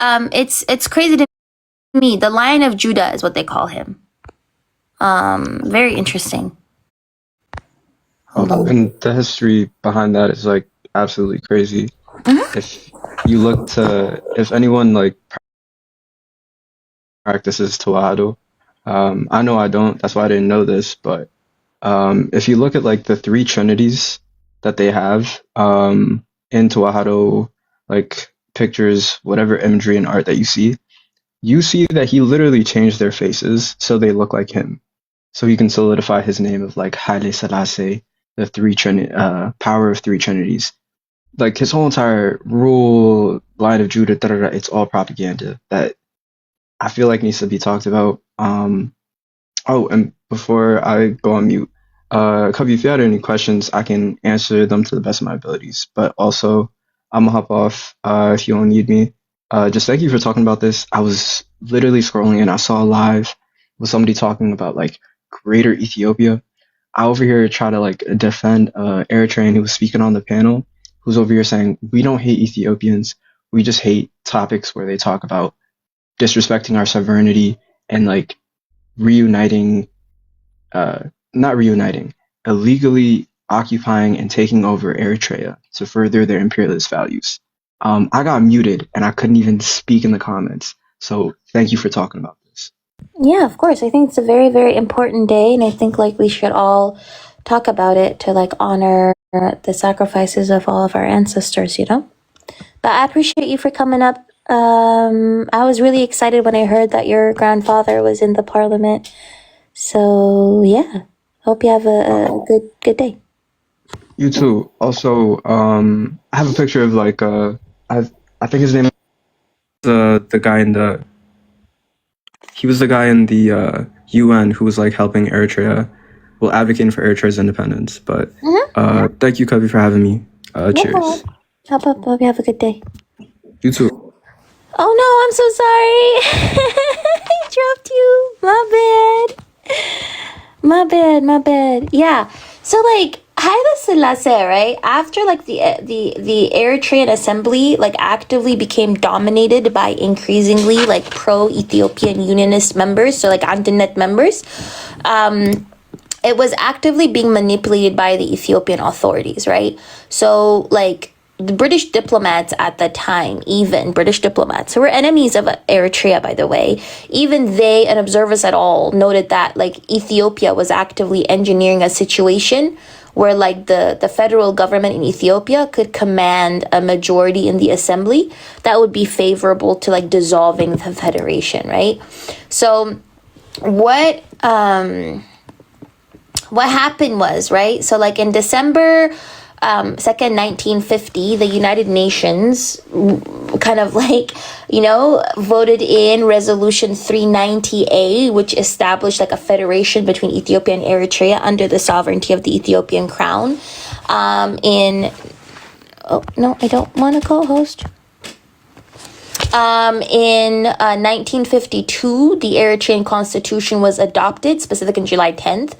It's crazy to me. The Lion of Judah is what they call him. Very interesting. Hold on. And the history behind that is like absolutely crazy. If you look to, if anyone like practices Tawadu, I know I don't, that's why I didn't know this, but if you look at like the three trinities that they have in Tawadu, like pictures, whatever imagery and art that you see that he literally changed their faces so they look like him. So he can solidify his name of like Haile Selassie, the power of three trinities. Like his whole entire rule, line of Judah, da, da, da, it's all propaganda that I feel like needs to be talked about. Oh, and before I go on mute, Cubby, if you had any questions, I can answer them to the best of my abilities. But also, I'm gonna hop off if you don't need me. Just thank you for talking about this. I was literally scrolling and I saw a live with somebody talking about like Greater Ethiopia. I over here try to like defend Eritrean who was speaking on the panel, who's over here saying we don't hate Ethiopians, we just hate topics where they talk about disrespecting our sovereignty and like reuniting, not reuniting, illegally occupying and taking over Eritrea to further their imperialist values. I got muted and I couldn't even speak in the comments. So thank you for talking about this. Yeah, of course. I think it's a very, very important day, and I think like we should all talk about it to like honor the sacrifices of all of our ancestors, you know? But I appreciate you for coming up. I was really excited when I heard that your grandfather was in the parliament. So yeah, hope you have a good day. You too. Also, I have a picture of like I think his name is the guy in the he was the guy in the UN who was like helping Eritrea, well, advocating for Eritrea's independence. But thank you, Cubby, for having me. Cheers. Hope you have a good day. You too. Oh no, I'm so sorry. I dropped you. My bad. Yeah. So like Haile Selassie, right? After like the Eritrean assembly like actively became dominated by increasingly like pro-Ethiopian unionist members, so like Antinet members, it was actively being manipulated by the Ethiopian authorities, right? So like the British diplomats at the time, even British diplomats who were enemies of Eritrea, by the way, even they and observers at all noted that like Ethiopia was actively engineering a situation where like the federal government in Ethiopia could command a majority in the assembly that would be favorable to like dissolving the federation, right? So what happened was, right? So like in December 2nd, 1950, the United Nations kind of like, voted in Resolution 390A, which established like a federation between Ethiopia and Eritrea under the sovereignty of the Ethiopian crown. Oh, no, I don't want to co-host. In 1952, the Eritrean constitution was adopted, specifically on July 10th,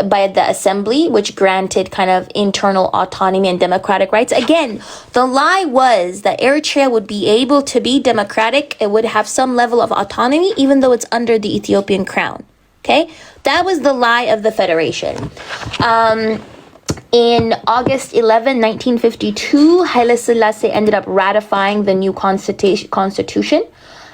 by the assembly, which granted kind of internal autonomy and democratic rights. Again, the lie was that Eritrea would be able to be democratic. It would have some level of autonomy, even though it's under the Ethiopian crown. Okay, that was the lie of the federation. In August 11, 1952, Haile Selassie ended up ratifying the new constitution.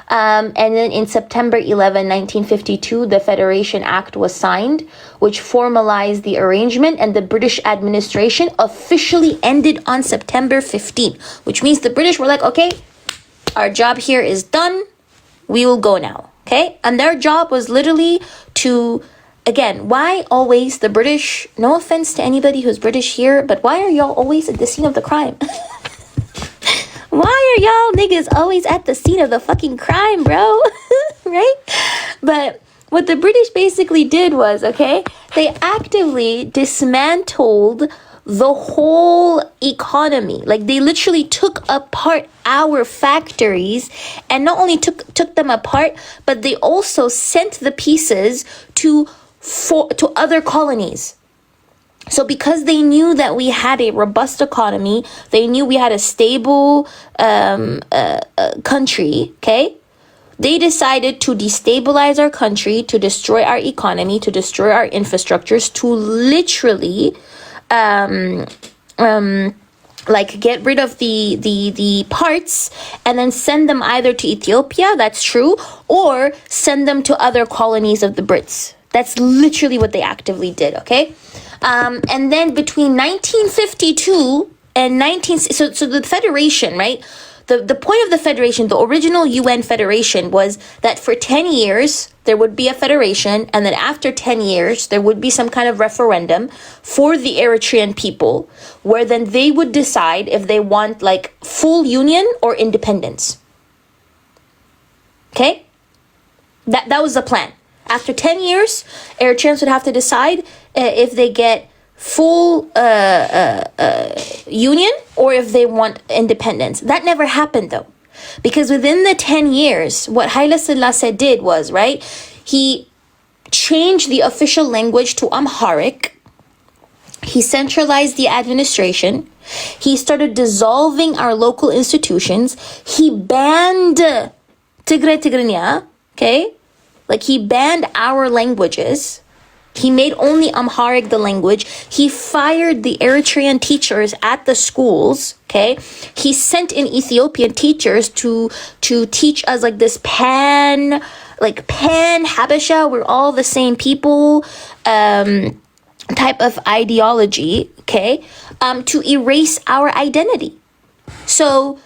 And then in September 11, 1952, the Federation Act was signed, which formalized the arrangement, and the British administration officially ended on September 15, which means the British were like, okay, our job here is done. We will go now. Okay. And their job was literally to, again, why always the British, no offense to anybody who's British here, but why are y'all always at the scene of the crime? Why are y'all niggas always at the scene of the fucking crime, bro? Right? But what the British basically did was, okay, they actively dismantled the whole economy. Like they literally took apart our factories, and not only took them apart, but they also sent the pieces to other colonies. So because they knew that we had a robust economy, they knew we had a stable country, okay? They decided to destabilize our country, to destroy our economy, to destroy our infrastructures, to literally like get rid of the parts and then send them either to Ethiopia, that's true, or send them to other colonies of the Brits. That's literally what they actively did, okay? And then between 1952 and so the Federation, right? The point of the Federation, the original UN Federation, was that for 10 years, there would be a federation, and then after 10 years, there would be some kind of referendum for the Eritrean people, where then they would decide if they want, like, full union or independence. Okay? That was the plan. After 10 years, Eritreans would have to decide if they get full union or if they want independence. That never happened though, because within the 10 years, what Haile Selassie did was, right, he changed the official language to Amharic. He centralized the administration. He started dissolving our local institutions. He banned Tigrinya, okay? Like, he banned our languages. He made only Amharic the language. He fired the Eritrean teachers at the schools, okay? He sent in Ethiopian teachers to teach us, like, this pan Habesha, we're all the same people, type of ideology, okay? To erase our identity. So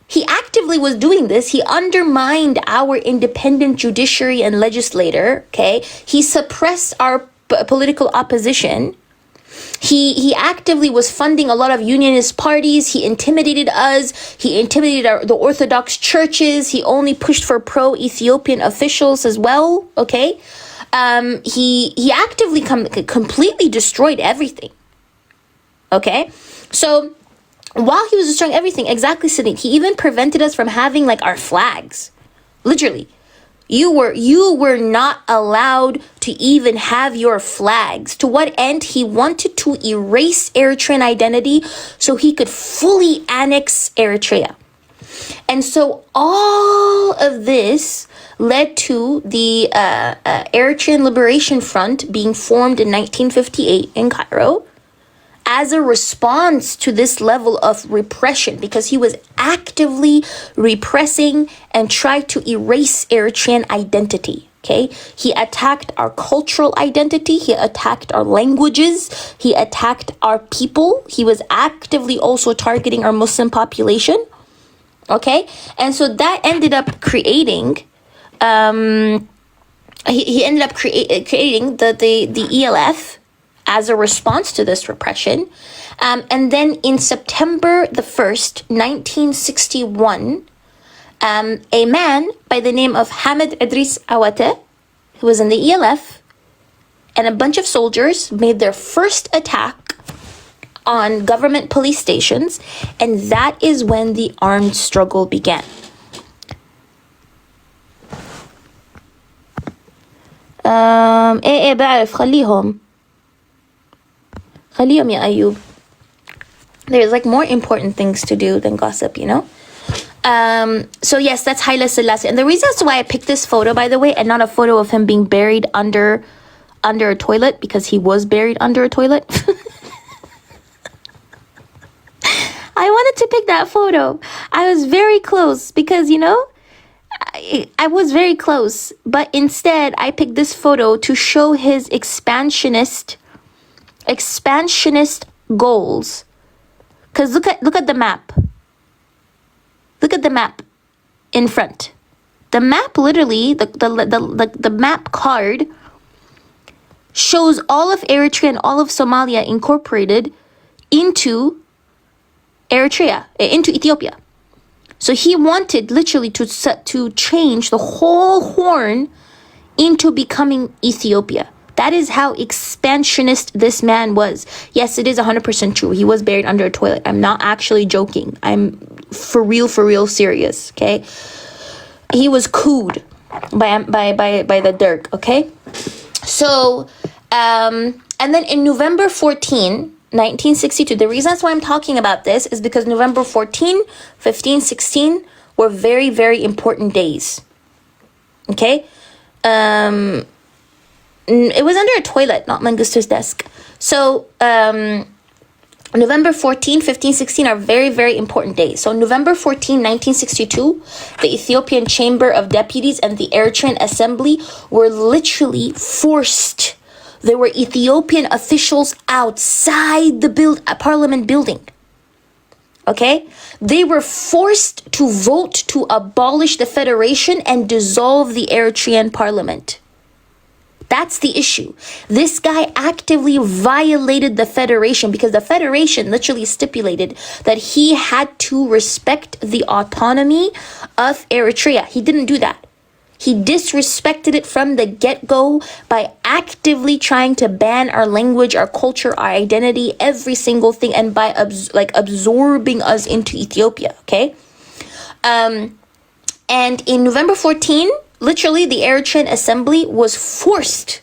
he actively was doing this. He undermined our independent judiciary and legislator, okay? He suppressed our political opposition. He actively was funding a lot of unionist parties. He intimidated us. He intimidated the Orthodox churches. He only pushed for pro-Ethiopian officials as well, okay? He actively completely destroyed everything, okay? So while he was destroying everything, exactly, Sydney, he even prevented us from having, like, our flags. Literally. You were not allowed to even have your flags. To what end? He wanted to erase Eritrean identity so he could fully annex Eritrea. And so all of this led to the Eritrean Liberation Front being formed in 1958 in Cairo, as a response to this level of repression, because he was actively repressing and tried to erase Eritrean identity, okay? He attacked our cultural identity, he attacked our languages, he attacked our people, he was actively also targeting our Muslim population, okay? And so that ended up creating, he ended up creating the ELF, as a response to this repression. And then in September the 1st, 1961, a man by the name of Hamid Idris Awate, who was in the ELF, and a bunch of soldiers made their first attack on government police stations, and that is when the armed struggle began. بعرف خليهم يا أيوب. There's, like, more important things to do than gossip, you know? So yes, that's Haile Selassie. And the reason as to why I picked this photo, by the way, and not a photo of him being buried under a toilet, because he was buried under a toilet. I wanted to pick that photo. I was very close because, you know, I was very close. But instead, I picked this photo to show his expansionist goals. Because look at the map. Look at the map in front. The map, literally, the map card shows all of Eritrea and all of Somalia incorporated into Eritrea, into Ethiopia. So he wanted literally to change the whole Horn into becoming Ethiopia. That is how expansionist this man was. Yes, it is 100% true. He was buried under a toilet. I'm not actually joking. I'm for real serious, okay? He was cooed by the Dirk, okay? So, And then in November 14, 1962, the reason that's why I'm talking about this is because November 14, 15, 16 were very, very important days. Okay? It was under a toilet, not Mengistu's desk. So, November 14, 15, 16 are very, very important days. So November 14, 1962, the Ethiopian Chamber of Deputies and the Eritrean Assembly were literally forced. There were Ethiopian officials outside the parliament building. Okay? They were forced to vote to abolish the federation and dissolve the Eritrean parliament. That's the issue. This guy actively violated the federation because the federation literally stipulated that he had to respect the autonomy of Eritrea. He didn't do that. He disrespected it from the get-go by actively trying to ban our language, our culture, our identity, every single thing, and by absorbing us into Ethiopia, okay? And in November 14, literally, the Eritrean Assembly was forced.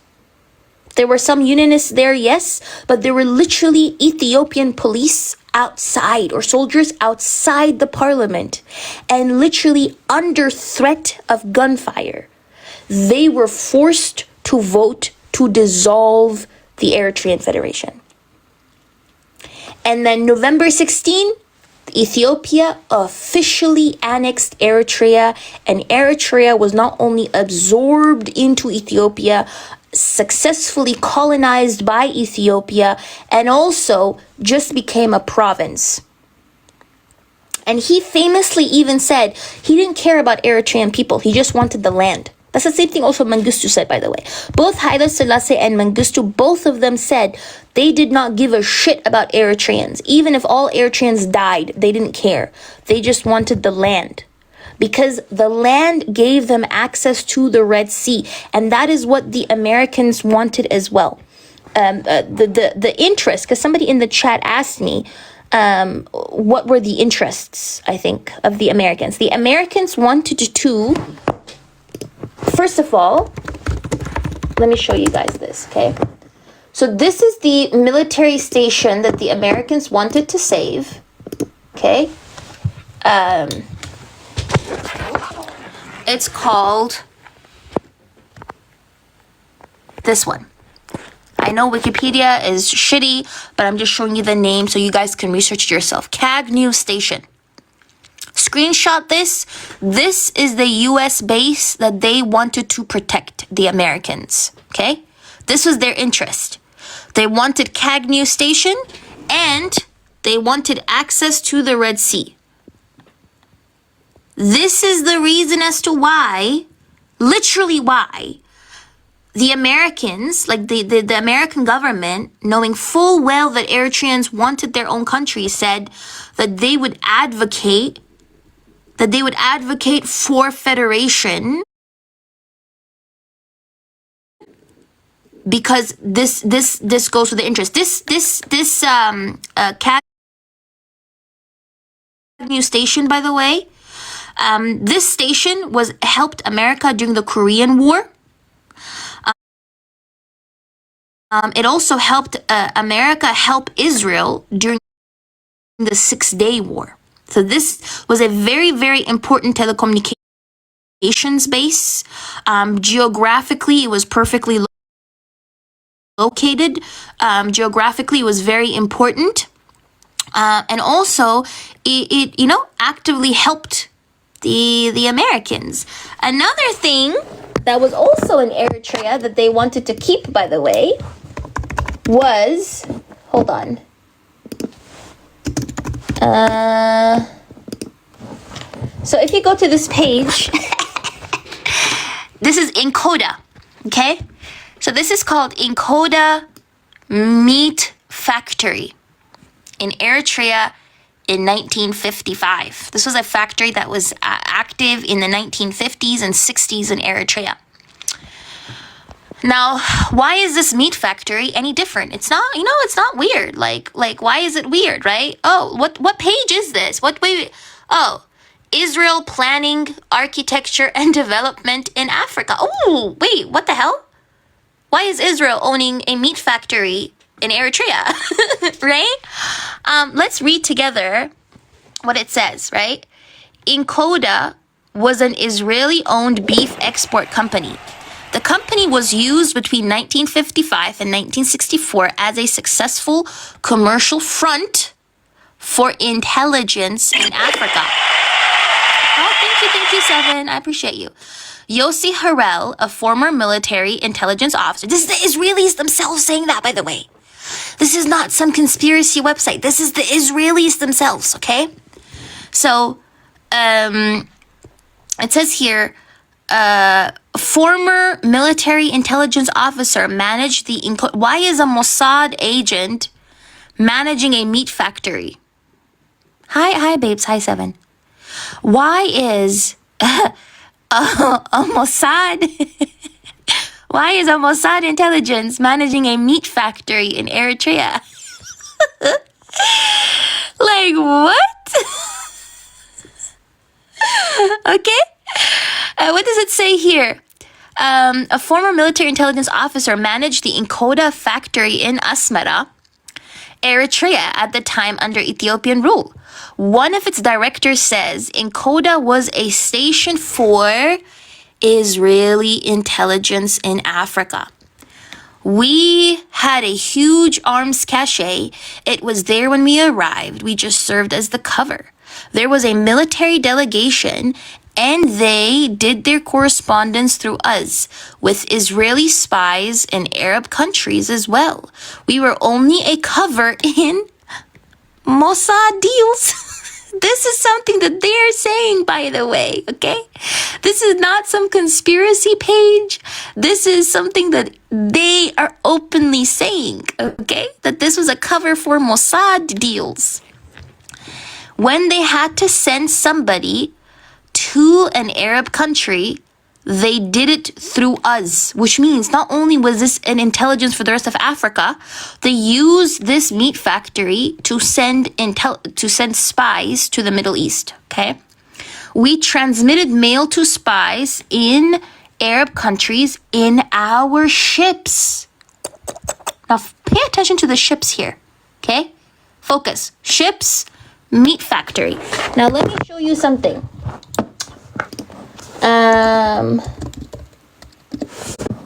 There were some unionists there, yes, but there were literally Ethiopian police outside or soldiers outside the parliament and literally under threat of gunfire. They were forced to vote to dissolve the Eritrean Federation. And then November 16, Ethiopia officially annexed Eritrea, and Eritrea was not only absorbed into Ethiopia, successfully colonized by Ethiopia, and also just became a province. And he famously even said he didn't care about Eritrean people, he just wanted the land. That's the same thing also Mengistu said, by the way. Both Haile Selassie and Mengistu, both of them said they did not give a shit about Eritreans. Even if all Eritreans died, they didn't care. They just wanted the land. Because the land gave them access to the Red Sea. And that is what the Americans wanted as well. The interest, because somebody in the chat asked me, what were the interests, I think, of the Americans. The Americans wanted to... First of all, let me show you guys this, okay? So this is the military station that the Americans wanted to save, okay? It's called this one. I know Wikipedia is shitty, but I'm just showing you the name so you guys can research it yourself. CAG News Station. Screenshot this. This is the US base that they wanted to protect, the Americans, okay? This was their interest. They wanted CAG News Station and they wanted access to the Red Sea. This is the reason as to why, literally why, the Americans, like the American government, knowing full well that Eritreans wanted their own country, said that they would advocate for federation because this goes to the interest. This CAG News Station, by the way, this station was helped America during the Korean War. It also helped America help Israel during the 6-Day War. So this was a very, very important telecommunications base. Geographically, it was perfectly located. Geographically, it was very important. And also, it actively helped the Americans. Another thing that was also in Eritrea that they wanted to keep, by the way, was, hold on. So if you go to this page, this is Inkoda, okay? So this is called Inkoda Meat Factory in Eritrea in 1955. This was a factory that was active in the 1950s and 60s in Eritrea. Now, why is this meat factory any different? It's not, it's not weird. Like, why is it weird, right? Oh, what page is this? Oh, Israel planning architecture and development in Africa. Oh, wait, what the hell? Why is Israel owning a meat factory in Eritrea? Right? Let's read together what it says, right? Inkoda was an Israeli-owned beef export company. The company was used between 1955 and 1964 as a successful commercial front for intelligence in Africa. Oh, thank you, Seven. I appreciate you. Yossi Harel, a former military intelligence officer. This is the Israelis themselves saying that, by the way. This is not some conspiracy website. This is the Israelis themselves, okay? So, it says here, former military intelligence officer managed the... Why is a Mossad agent managing a meat factory? Hi, babes. Hi, Seven. Why is a Mossad... Why is a Mossad intelligence managing a meat factory in Eritrea? Like, what? Okay? What does it say here? A former military intelligence officer managed the Inkoda factory in Asmara, Eritrea, at the time under Ethiopian rule. One of its directors says Inkoda was a station for Israeli intelligence in Africa. We had a huge arms cache. It was there when we arrived. We just served as the cover. There was a military delegation, and they did their correspondence through us with Israeli spies in Arab countries as well. We were only a cover in Mossad deals. This is something that they're saying, by the way, okay? This is not some conspiracy page. This is something that they are openly saying, okay? That this was a cover for Mossad deals. When they had to send somebody to an Arab country, they did it through us, which means not only was this an intelligence for the rest of Africa, they used this meat factory to send spies to the Middle East, okay? We transmitted mail to spies in Arab countries in our ships. Now, pay attention to the ships here, okay? Focus. Ships, meat factory. Now, let me show you something.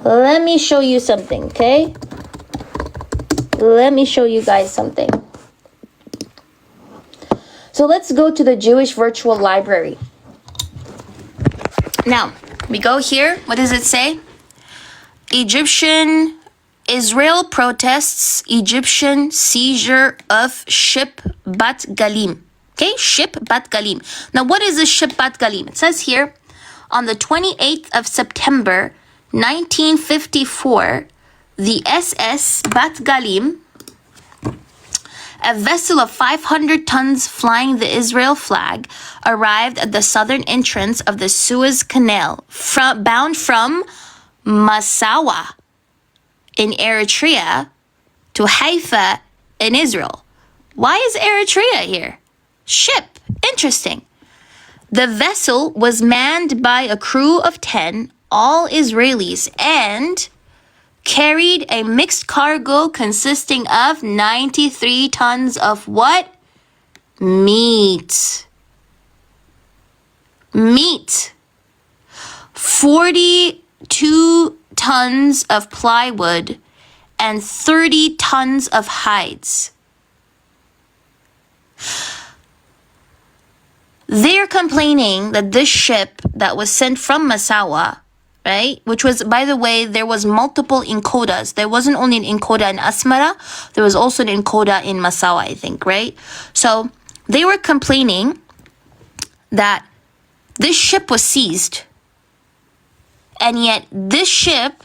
Let me show you something, okay? Let me show you guys something. So let's go to the Jewish Virtual Library. Now, we go here. What does it say? Israel protests Egyptian seizure of ship Bat Galim. Okay, ship Bat Galim. Now, what is this ship Bat Galim? It says here, on the 28th of September, 1954, the SS Bat Galim, a vessel of 500 tons flying the Israel flag, arrived at the southern entrance of the Suez Canal, bound from Massawa in Eritrea to Haifa in Israel. Why is Eritrea here? Ship. Interesting. The vessel was manned by a crew of 10, all Israelis, and carried a mixed cargo consisting of 93 tons of what? Meat. 42 tons of plywood and 30 tons of hides. They're complaining that this ship that was sent from Massawa, right, which was, by the way, there was multiple Inkodas. There wasn't only an Inkoda in Asmara, there was also an Inkoda in Massawa, I think, right? So they were complaining that this ship was seized, and yet this ship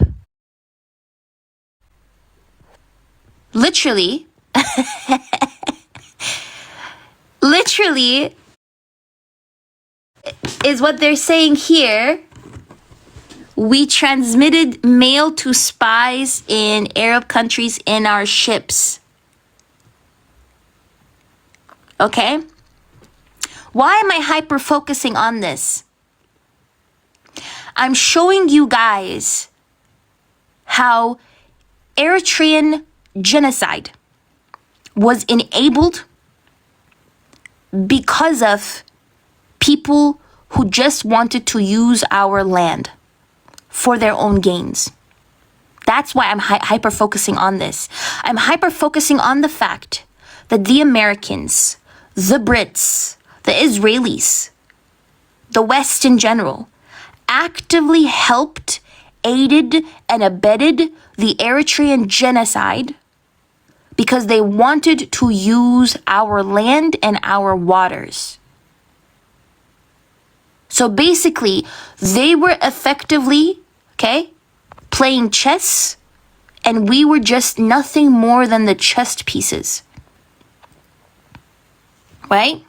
literally is what they're saying here. We transmitted mail to spies in Arab countries in our ships. Okay? Why am I hyper-focusing on this? I'm showing you guys how Eritrean genocide was enabled because of people who just wanted to use our land for their own gains. That's why I'm hyper focusing on this. I'm hyper focusing on the fact that the Americans, the Brits, the Israelis, the West in general, actively helped, aided, and abetted the Eritrean genocide because they wanted to use our land and our waters. So basically, they were effectively, playing chess, and we were just nothing more than the chess pieces. Right?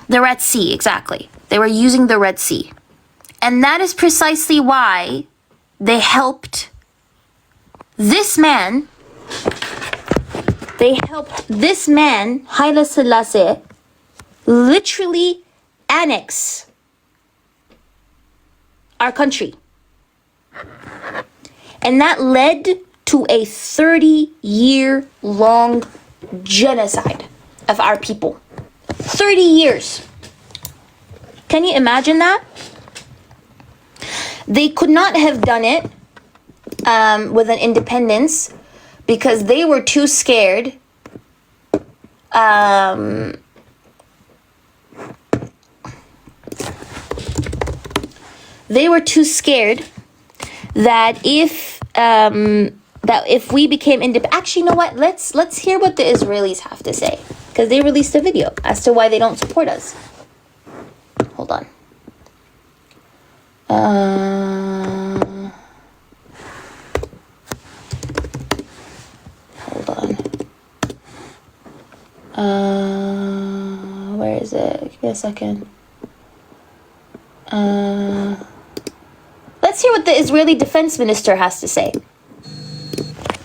The Red Sea, exactly. They were using the Red Sea. And that is precisely why they helped this man, Haile Selassie, literally annex our country. And that led to a 30-year-long genocide of our people. 30 years. Can you imagine that? They could not have done it with an independence because they were too scared that if we became independent. Actually, you know what? Let's hear what the Israelis have to say, because they released a video as to why they don't support us. Hold on. Hold on. Where is it? Give me a second. Let's hear what the Israeli defense minister has to say.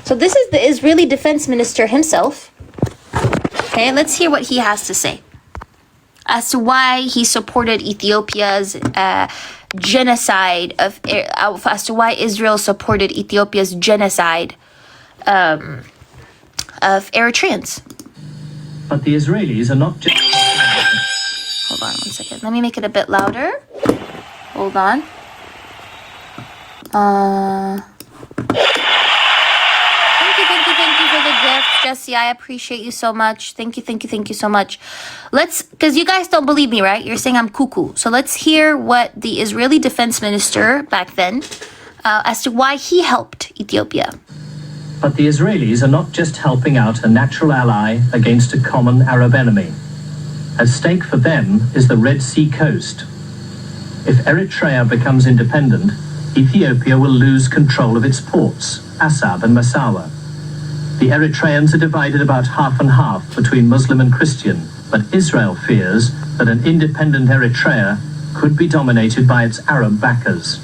So this is the Israeli defense minister himself. Okay, let's hear what he has to say as to why he supported Ethiopia's genocide as to why Israel supported Ethiopia's genocide of Eritreans. But the Israelis are not just... Hold on 1 second. Let me make it a bit louder. Hold on. Thank you for the gift, Jesse. I appreciate you so much. Thank you so much. Because you guys don't believe me, right? You're saying I'm cuckoo. So let's hear what the Israeli defense minister back then, as to why he helped Ethiopia. But the Israelis are not just helping out a natural ally against a common Arab enemy. At stake for them is the Red Sea coast. If Eritrea becomes independent, Ethiopia will lose control of its ports, Assab and Massawa. The Eritreans are divided about half and half between Muslim and Christian, but Israel fears that an independent Eritrea could be dominated by its Arab backers.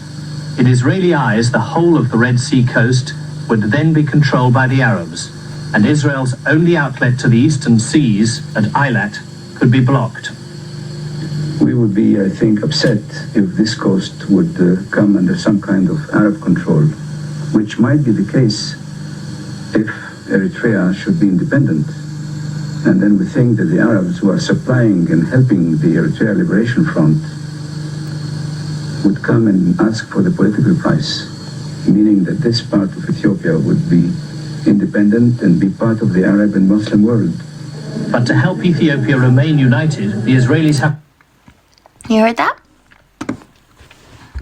In Israeli eyes, the whole of the Red Sea coast would then be controlled by the Arabs, and Israel's only outlet to the eastern seas at Eilat could be blocked. We would be, I think, upset if this coast would come under some kind of Arab control, which might be the case if Eritrea should be independent. And then we think that the Arabs who are supplying and helping the Eritrea Liberation Front would come and ask for the political price, meaning that this part of Ethiopia would be independent and be part of the Arab and Muslim world. But to help Ethiopia remain united, the Israelis have... You heard that?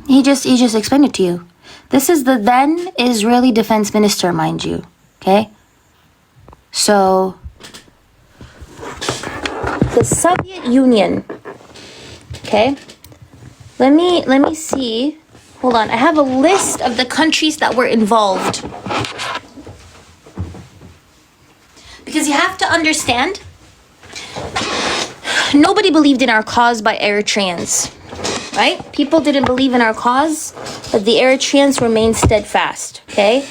He just explained it to you. This is the then Israeli defense minister, mind you. Okay? So the Soviet Union. Okay? Let me see. Hold on. I have a list of the countries that were involved. Because you have to understand, nobody believed in our cause by Eritreans, right? People didn't believe in our cause, but the Eritreans remained steadfast, okay?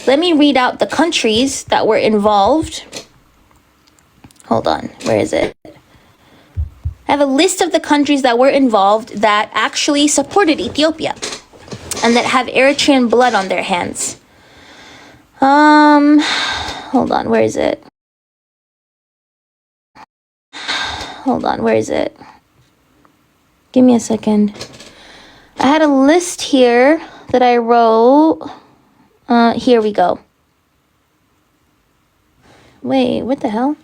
Let me read out the countries that were involved. Hold on, where is it? I have a list of the countries that were involved that actually supported Ethiopia. and that have Eritrean blood on their hands. Hold on, where is it? Give me a second. I had a list here that I wrote. Here we go. Wait, what the hell?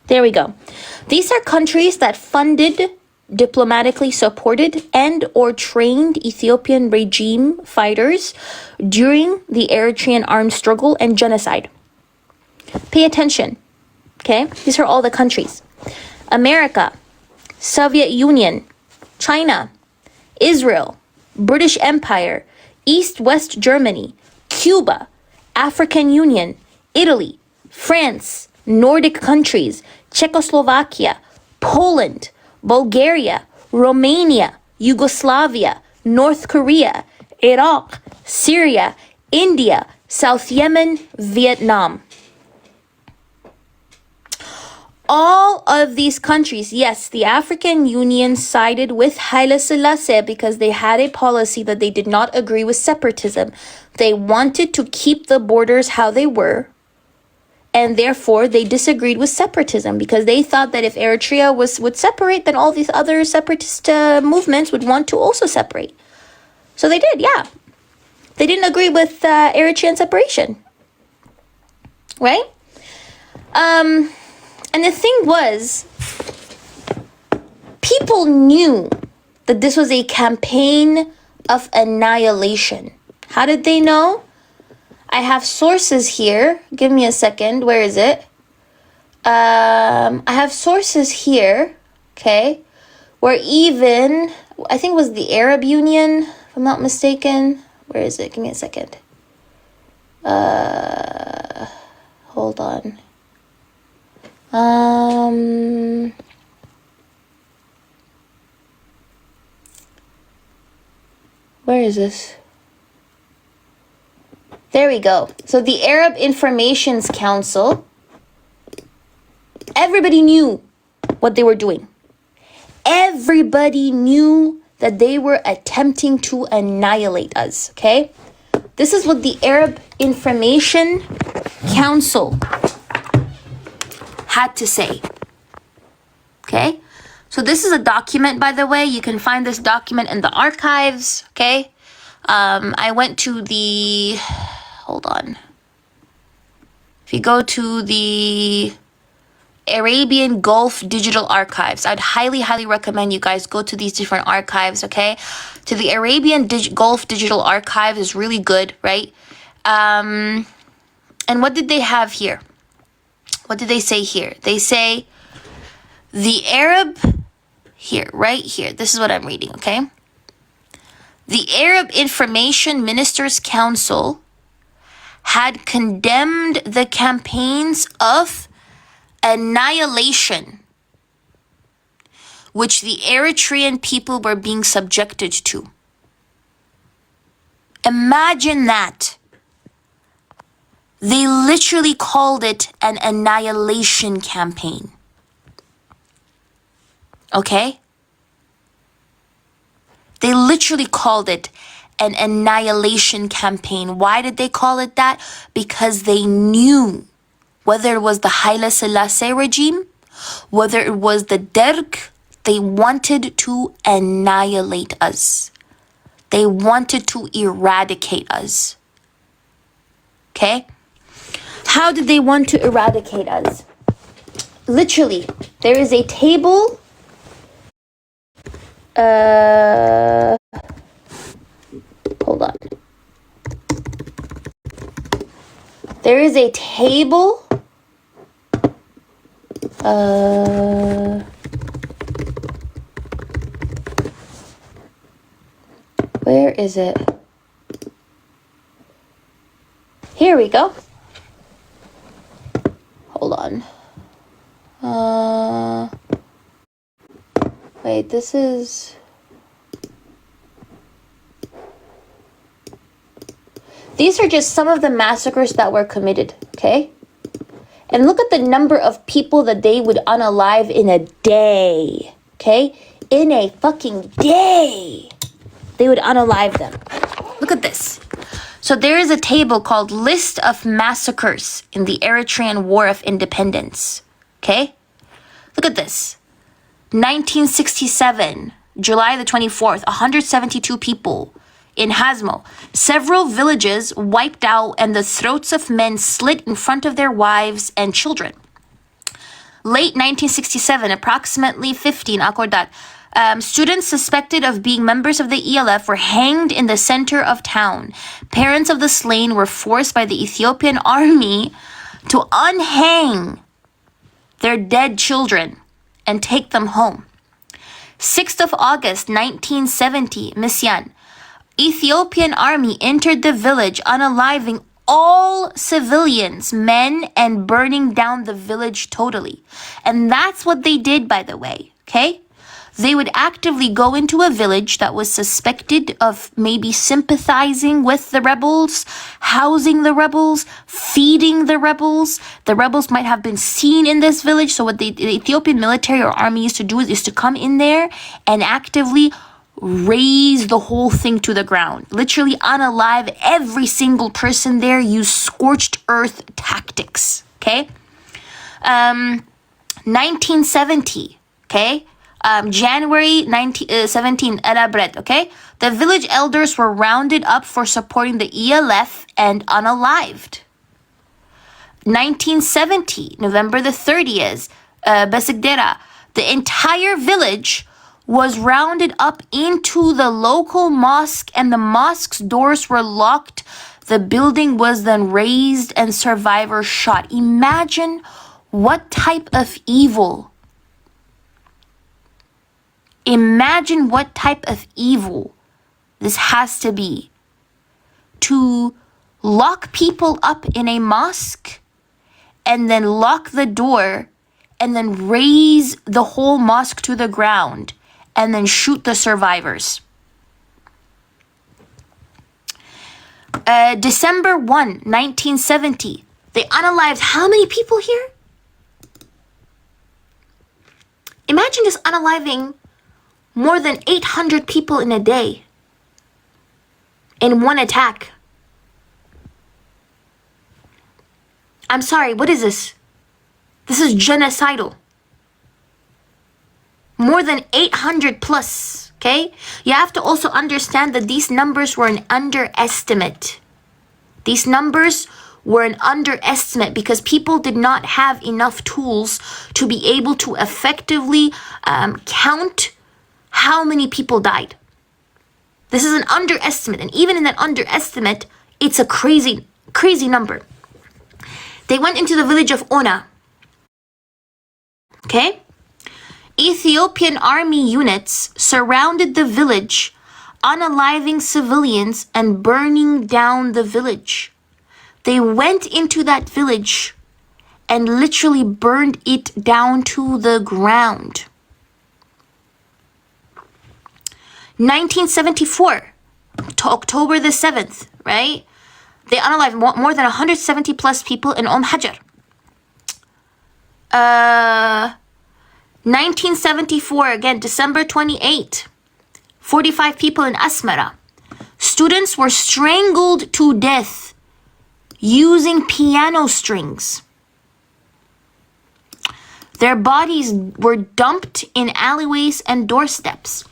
There we go. These are countries that funded, diplomatically supported, and or trained Ethiopian regime fighters during the Eritrean armed struggle and genocide. Pay attention, okay? These are all the countries. America, Soviet Union, China, Israel, British Empire, East-West Germany, Cuba, African Union, Italy, France, Nordic countries, Czechoslovakia, Poland, Bulgaria, Romania, Yugoslavia, North Korea, Iraq, Syria, India, South Yemen, Vietnam. All of these countries, yes, the African Union sided with Haile Selassie because they had a policy that they did not agree with separatism. They wanted to keep the borders how they were, and therefore they disagreed with separatism because they thought that if Eritrea would separate, then all these other separatist movements would want to also separate. So they did, yeah. They didn't agree with Eritrean separation, right? And the thing was, people knew that this was a campaign of annihilation. How did they know? I have sources here. Give me a second. Where is it? I have sources here, okay, where even, I think it was the Arab Union, if I'm not mistaken. Where is it? Give me a second. Hold on. Where is this? There we go. So the Arab Information Council, everybody knew what they were doing. Everybody knew that they were attempting to annihilate us, okay? This is what the Arab Information Council had to say, okay? So this is a document, by the way. You can find this document in the archives, okay? I went to the, hold on. If you go to the Arabian Gulf Digital Archives, I'd highly, highly recommend you guys go to these different archives, okay? To the Arabian Gulf Digital Archive is really good, right? And what did they have here? What did they say here? They say the Arab, here, right here. This is what I'm reading, okay? The Arab Information Ministers Council had condemned the campaigns of annihilation which the Eritrean people were being subjected to. Imagine that. They literally called it an annihilation campaign. Okay? They literally called it an annihilation campaign. Why did they call it that? Because they knew whether it was the Haile Selassie regime, whether it was the Derg, they wanted to annihilate us. They wanted to eradicate us. Okay? How did they want to eradicate us? Literally, there is a table. Hold on. There is a table. Where is it? Here we go. Hold on. Wait, this is... These are just some of the massacres that were committed, okay? And look at the number of people that they would unalive in a day, okay? in a fucking day, they would unalive them. Look at this. So there is a table called List of Massacres in the Eritrean War of Independence. Okay? Look at this. 1967, July the 24th, 172 people in Hazmo. Several villages wiped out and the throats of men slit in front of their wives and children. Late 1967, approximately 15, Akordat, students suspected of being members of the ELF were hanged in the center of town. Parents of the slain were forced by the Ethiopian army to unhang their dead children and take them home. 6th of August 1970, Misyan, Ethiopian army entered the village, unaliving all civilians, men, and burning down the village totally. And that's what they did, by the way, okay? They would actively go into a village that was suspected of maybe sympathizing with the rebels, housing the rebels, feeding the rebels. The rebels might have been seen in this village. So what the Ethiopian military or army used to do is to come in there and actively raise the whole thing to the ground. Literally unalive every single person there, use scorched earth tactics, okay? 1970, okay? January 1917, Elabret, okay? The village elders were rounded up for supporting the ELF and unalived. 1970, November the 30th, Besigdera, the entire village was rounded up into the local mosque and the mosque's doors were locked. The building was then razed and survivors shot. Imagine what type of evil. Imagine what type of evil this has to be. To lock people up in a mosque and then lock the door and then raise the whole mosque to the ground and then shoot the survivors. December 1, 1970. They unalived how many people here? Imagine just unaliving more than 800 people in a day in one attack. I'm sorry, what is this? This is genocidal. More than 800 plus, okay? You have to also understand that these numbers were an underestimate. These numbers were an underestimate because people did not have enough tools to be able to effectively count how many people died. This is an underestimate, and even in that underestimate, it's a crazy, crazy number. They went into the village of Ona, okay? Ethiopian army units surrounded the village, unaliving civilians and burning down the village. They went into that village and literally burned it down to the ground. 1974 to October the 7th, right? They unalived more than 170 plus people in Hajar. 1974, again, December 28, 45 people in Asmara. Students were strangled to death using piano strings. Their bodies were dumped in alleyways and doorsteps.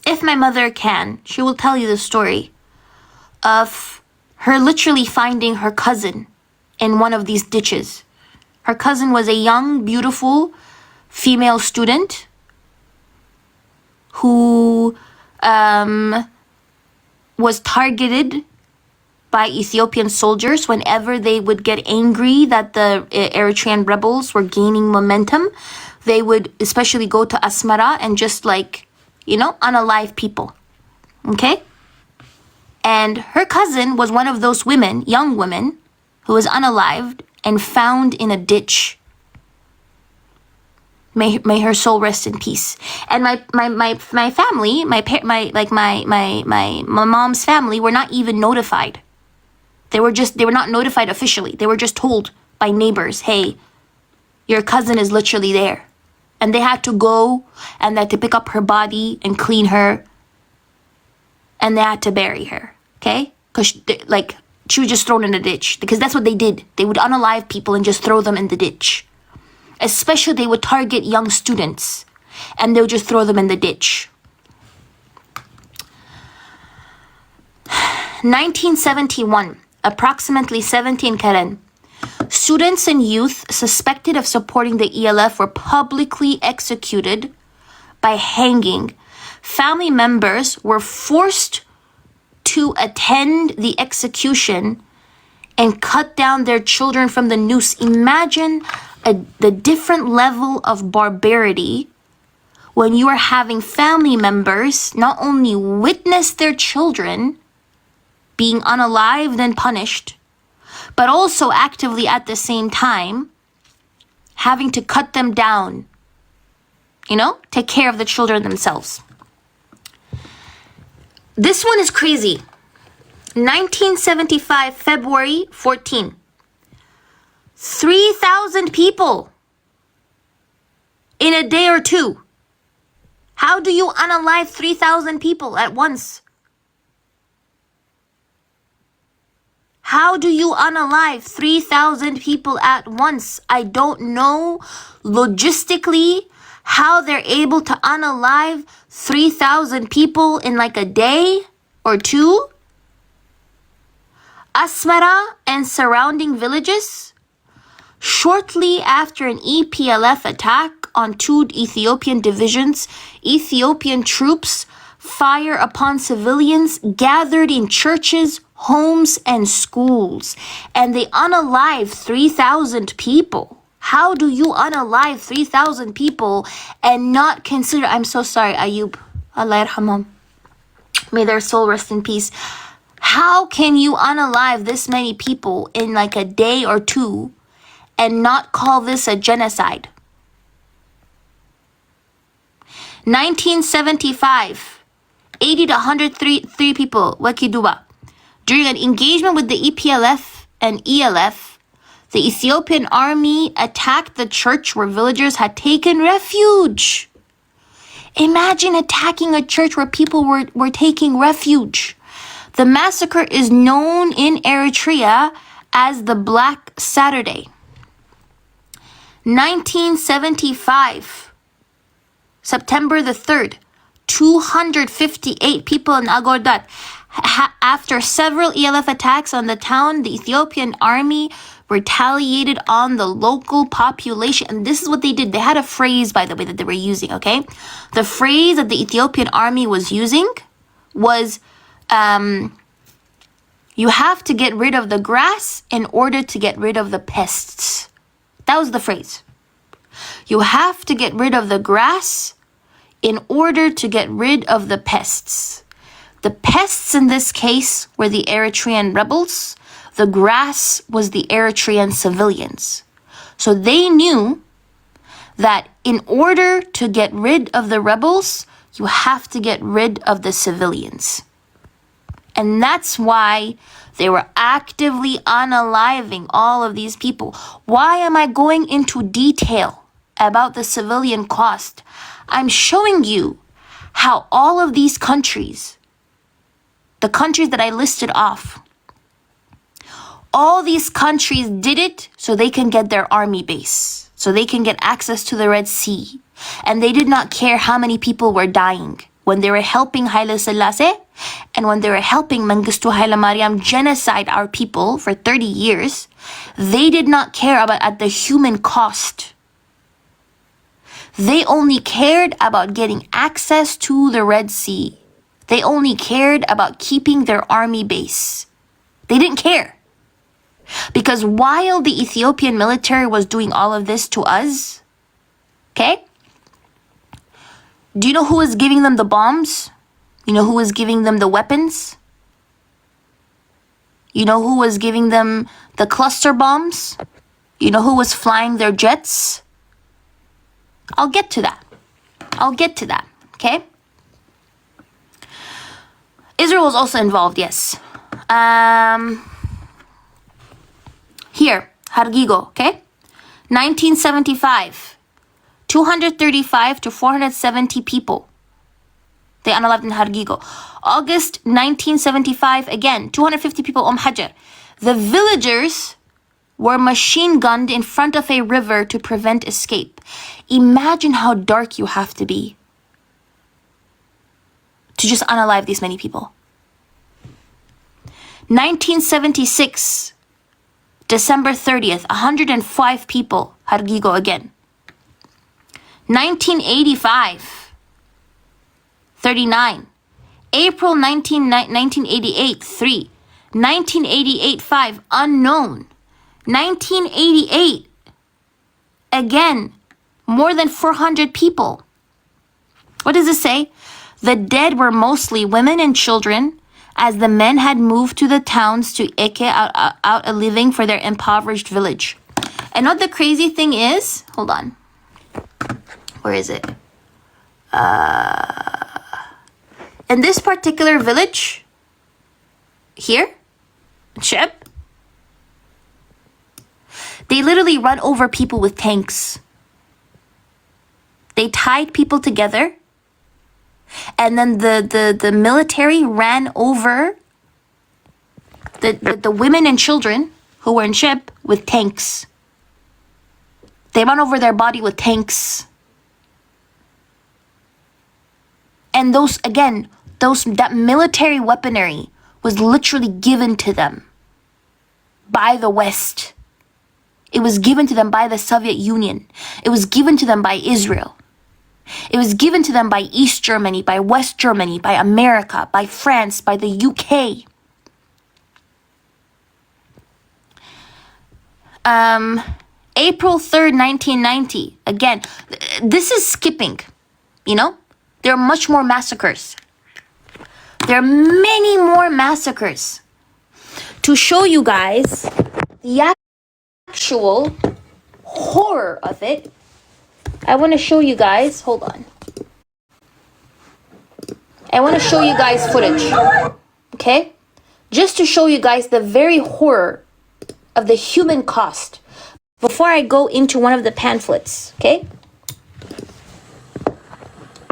If my mother can, she will tell you the story of her literally finding her cousin in one of these ditches. Her cousin was a young, beautiful female student who was targeted by Ethiopian soldiers whenever they would get angry that the Eritrean rebels were gaining momentum. They would especially go to Asmara and just unalive people. Okay? And her cousin was one of those women, young women, who was unalived and found in a ditch. May her soul rest in peace. And my family, my mom's family were not even notified. They were not notified officially. They were just told by neighbors, hey, your cousin is literally there. And they had to go and they had to pick up her body and clean her. And they had to bury her, okay? Because, like, she was just thrown in the ditch. Because that's what they did. They would unalive people and just throw them in the ditch. Especially they would target young students. And they would just throw them in the ditch. 1971, approximately 17 Karen. Students and youth suspected of supporting the ELF were publicly executed by hanging. Family members were forced to attend the execution and cut down their children from the noose. Imagine the different level of barbarity when you are having family members not only witness their children being unalived and punished, but also actively at the same time having to cut them down, take care of the children themselves. This one is crazy. 1975, February 14. 3,000 people in a day or two. How do you unalive 3,000 people at once? How do you unalive 3,000 people at once? I don't know logistically how they're able to unalive 3,000 people in like a day or two. Asmara and surrounding villages. Shortly after an EPLF attack on two Ethiopian divisions, Ethiopian troops fire upon civilians gathered in churches, homes, and schools, and they unalive 3,000 people. How do you unalive 3,000 people and not consider, I'm so sorry, Ayub, Allah yarhamhum, may their soul rest in peace. How can you unalive this many people in like a day or two and not call this a genocide? 1975, 80 to 103 people, Wakiduba. During an engagement with the EPLF and ELF, the Ethiopian army attacked the church where villagers had taken refuge. Imagine attacking a church where people were taking refuge. The massacre is known in Eritrea as the Black Saturday. 1975, September the 3rd, 258 people in Agordat. After several ELF attacks on the town, the Ethiopian army retaliated on the local population. And this is what they did. They had a phrase, by the way, that they were using, okay? The phrase that the Ethiopian army was using was, you have to get rid of the grass in order to get rid of the pests. That was the phrase. You have to get rid of the grass in order to get rid of the pests. The pests in this case were the Eritrean rebels. The grass was the Eritrean civilians. So they knew that in order to get rid of the rebels, you have to get rid of the civilians. And that's why they were actively unaliving all of these people. Why am I going into detail about the civilian cost? I'm showing you how all of these countries, the countries that I listed off, all these countries did it so they can get their army base, so they can get access to the Red Sea. And they did not care how many people were dying. When they were helping Haile Selassie and when they were helping Mengistu Haile Mariam genocide our people for 30 years, they did not care about at the human cost. They only cared about getting access to the Red Sea. They only cared about keeping their army base. They didn't care. Because while the Ethiopian military was doing all of this to us, okay? Do you know who was giving them the bombs? You know who was giving them the weapons? You know who was giving them the cluster bombs? You know who was flying their jets? I'll get to that. Okay? Israel was also involved, yes. Here, Hargigo, okay? 1975, 235 to 470 people. They unalived in Hargigo. August 1975, again, 250 people Hajar. The villagers were machine gunned in front of a river to prevent escape. Imagine how dark you have to be to just unalive these many people. 1976, December 30th, 105 people, Hargigo again. 1985, 39. April 1988, 3. 1988, 5, unknown. 1988, again, more than 400 people. What does it say? The dead were mostly women and children, as the men had moved to the towns to eke out a living for their impoverished village. And what the crazy thing is, hold on. Where is it? In this particular village, here, Shep, they literally run over people with tanks. They tied people together, and then the military ran over the women and children who were in Shep with tanks. They run over their body with tanks. And that military weaponry was literally given to them by the West. It was given to them by the Soviet Union. It was given to them by Israel. It was given to them by East Germany, by West Germany, by America, by France, by the UK. April 3rd, 1990. Again, this is skipping, you know? There are much more massacres. There are many more massacres. To show you guys the actual horror of it, I want to show you guys, hold on. I want to show you guys footage, okay? Just to show you guys the very horror of the human cost before I go into one of the pamphlets, okay?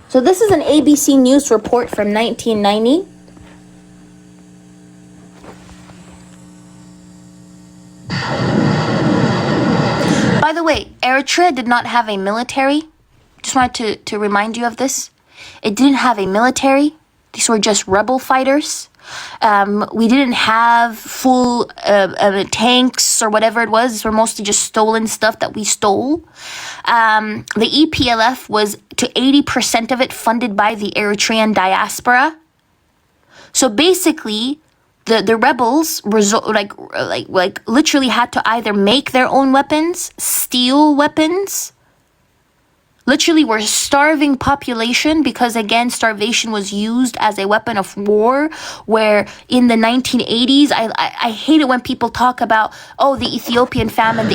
So this is an ABC News report from 1990. By the way, Eritrea did not have a military. Just wanted to remind you of this. It didn't have a military. These were just rebel fighters. We didn't have full tanks or whatever it was. These were mostly just stolen stuff that we stole. The EPLF was to 80% of it funded by the Eritrean diaspora. So basically, the rebels literally had to either make their own weapons, steal weapons. Literally, we're a starving population because, again, starvation was used as a weapon of war, where in the 1980s, I hate it when people talk about, oh, the Ethiopian famine,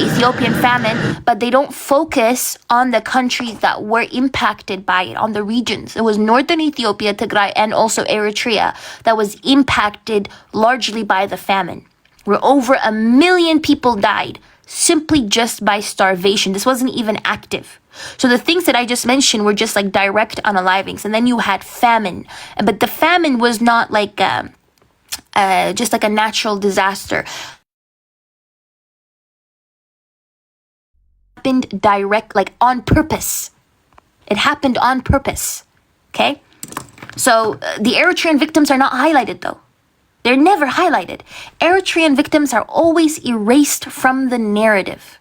but they don't focus on the countries that were impacted by it, on the regions. It was northern Ethiopia, Tigray, and also Eritrea that was impacted largely by the famine, where over 1 million people died simply just by starvation. This wasn't even active. So the things that I just mentioned were just like direct unalivings. And then you had famine. But the famine was not like just like a natural disaster. It happened direct, like on purpose. It happened on purpose. Okay? So the Eritrean victims are not highlighted though. They're never highlighted. Eritrean victims are always erased from the narrative.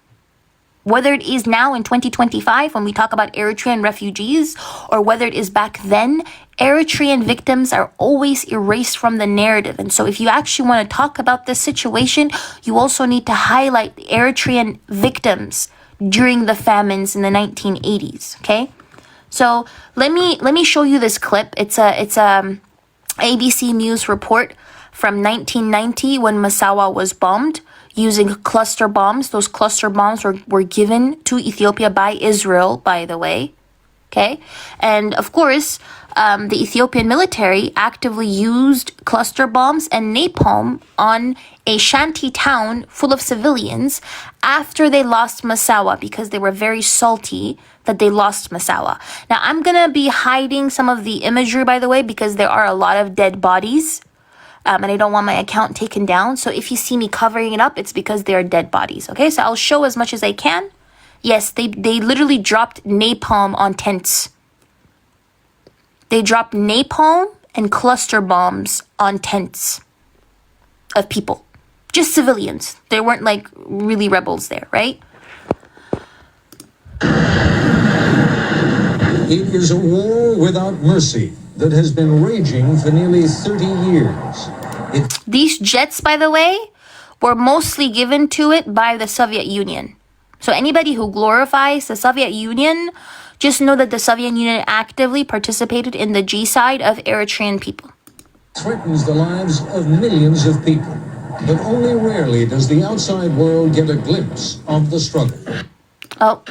Whether it is now in 2025 when we talk about Eritrean refugees, or whether it is back then, Eritrean victims are always erased from the narrative. And so if you actually want to talk about this situation, you also need to highlight the Eritrean victims during the famines in the 1980s, okay? So let me show you this clip. It's a ABC News report from 1990 when Massawa was bombed using cluster bombs. Those cluster bombs were given to Ethiopia by Israel, by the way. Okay, and of course, the Ethiopian military actively used cluster bombs and napalm on a shanty town full of civilians after they lost Massawa because they were very salty that they lost Massawa. Now, I'm gonna be hiding some of the imagery, by the way, because there are a lot of dead bodies. And I don't want my account taken down. So if you see me covering it up, it's because they are dead bodies. Okay, so I'll show as much as I can. Yes, they literally dropped napalm on tents. They dropped napalm and cluster bombs on tents of people. Just civilians. They weren't like really rebels there, right? It is a war without mercy that has been raging for nearly 30 years. These jets, by the way, were mostly given to it by the Soviet Union. So anybody who glorifies the Soviet Union, just know that the Soviet Union actively participated in the genocide of Eritrean people. Threatens the lives of millions of people. But only rarely does the outside world get a glimpse of the struggle. Oh.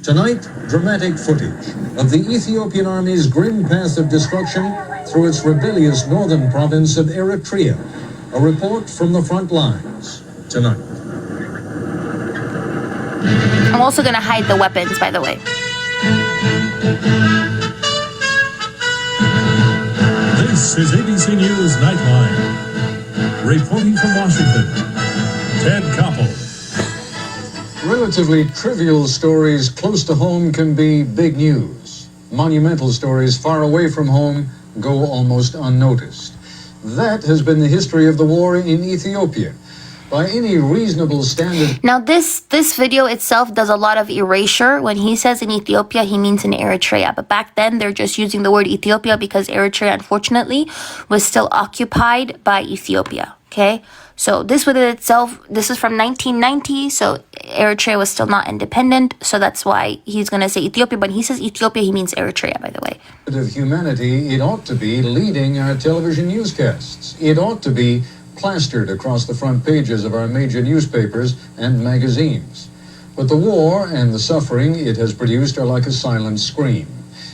Tonight, dramatic footage of the Ethiopian army's grim path of destruction through its rebellious northern province of Eritrea. A report from the front lines tonight. I'm also going to hide the weapons, by the way. This is ABC News Nightline. Reporting from Washington, Ted Koppel. Relatively trivial stories close to home can be big news. Monumental stories far away from home go almost unnoticed. That has been the history of the war in Ethiopia. By any reasonable standard... Now, this video itself does a lot of erasure. When he says in Ethiopia, he means in Eritrea. But back then, they're just using the word Ethiopia because Eritrea, unfortunately, was still occupied by Ethiopia. Okay? So this within itself, this is from 1990, so Eritrea was still not independent, so that's why he's going to say Ethiopia. But when he says Ethiopia, he means Eritrea, by the way. ...of humanity, it ought to be leading our television newscasts. It ought to be plastered across the front pages of our major newspapers and magazines. But the war and the suffering it has produced are like a silent scream.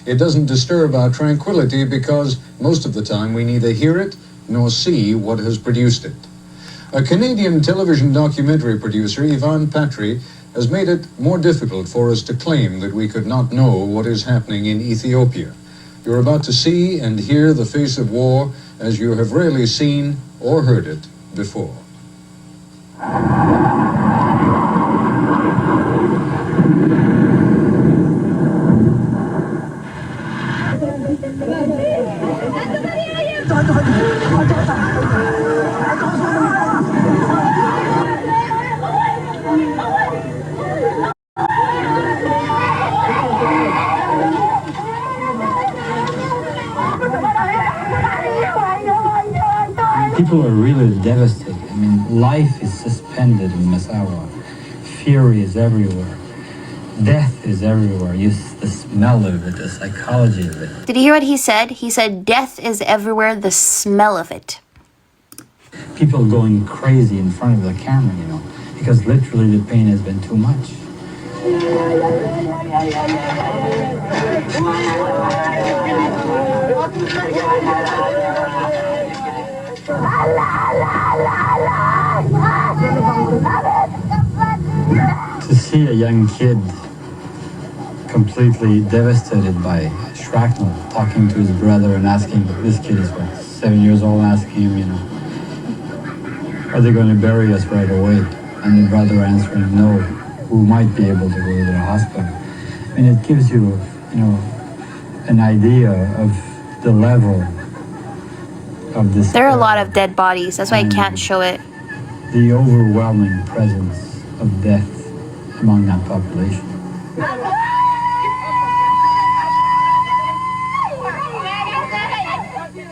It doesn't disturb our tranquility because most of the time we neither hear it nor see what has produced it. A Canadian television documentary producer, Ivan Patry, has made it more difficult for us to claim that we could not know what is happening in Ethiopia. You're about to see and hear the face of war as you have rarely seen or heard it before. People are really devastated. I mean, life is suspended in Massawa. Fury is everywhere. Death is everywhere. The smell of it, the psychology of it. Did you hear what he said? He said, death is everywhere, the smell of it. People going crazy in front of the camera, you know, because literally the pain has been too much. To see a young kid completely devastated by shrapnel, talking to his brother and asking, this kid is what, 7 years old, asking him, you know, are they going to bury us right away? And the brother answering, no, we might be able to go to the hospital. And it gives you, you know, an idea of the level of this. There are a lot of dead bodies. That's why I can't show it. The overwhelming presence of death among that population.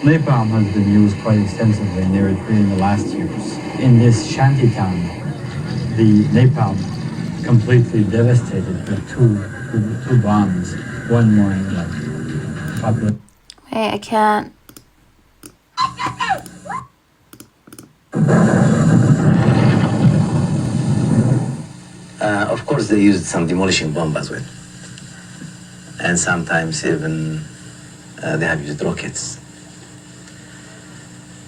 Napalm has been used quite extensively in Eritrea in the last years. In this shanty town, the napalm completely devastated the two bombs, one more in like population. Wait, I can't. Of course, they used some demolishing bomb as well. And sometimes even they have used rockets.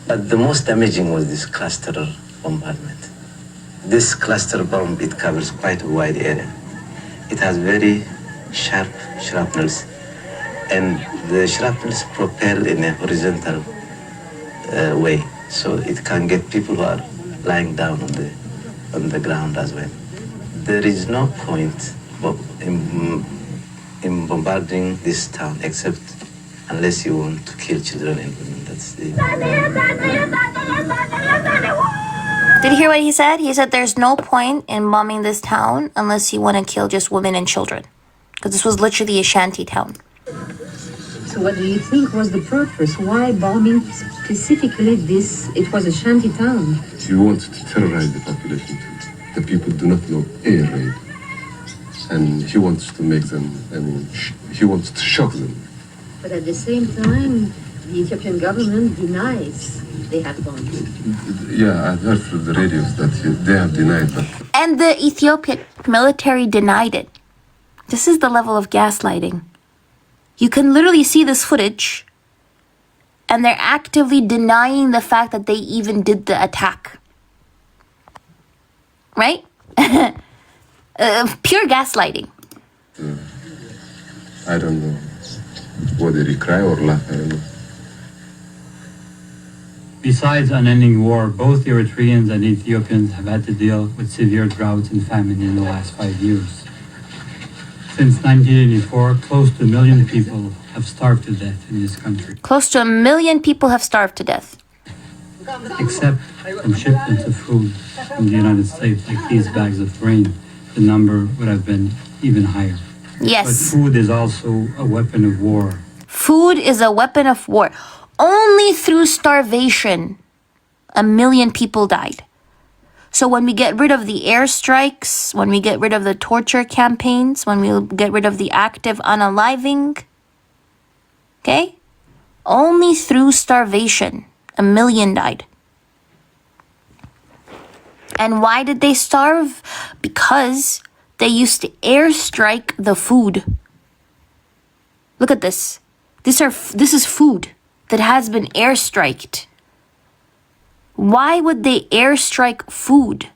But the most damaging was this cluster bombardment. This cluster bomb, it covers quite a wide area. It has very sharp shrapnels, and the shrapnels propel in a horizontal way, so it can get people who are lying down on the ground as well. There is no point in bombarding this town except unless you want to kill children and women. That's the... Did you hear what he said? He said there's no point in bombing this town unless you want to kill just women and children. Because this was literally a shanty town. So what do you think was the purpose? Why bombing specifically this? It was a shanty town. He wanted to terrorize the population too. The people do not know air raid. And he wants to make them, he wants to shock them. But at the same time, the Ethiopian government denies they had bombed. Yeah, I've heard through the radios that they have denied that. And the Ethiopian military denied it. This is the level of gaslighting. You can literally see this footage, and they're actively denying the fact that they even did the attack. Right? Pure gaslighting. I don't know whether he cry or laugh, I don't know. Besides unending war, both Eritreans and Ethiopians have had to deal with severe droughts and famine in the last 5 years. Since 1984, close to 1 million people have starved to death in this country. Close to 1 million people have starved to death. Except from shipments of food from the United States, like these bags of grain, the number would have been even higher. Yes. But food is also a weapon of war. Food is a weapon of war. Only through starvation, 1 million people died. So when we get rid of the airstrikes, when we get rid of the torture campaigns, when we get rid of the active unaliving, okay? Only through starvation, 1 million died. And why did they starve? Because they used to airstrike the food. Look at this. This is food that has been airstriked. Why would they airstrike food?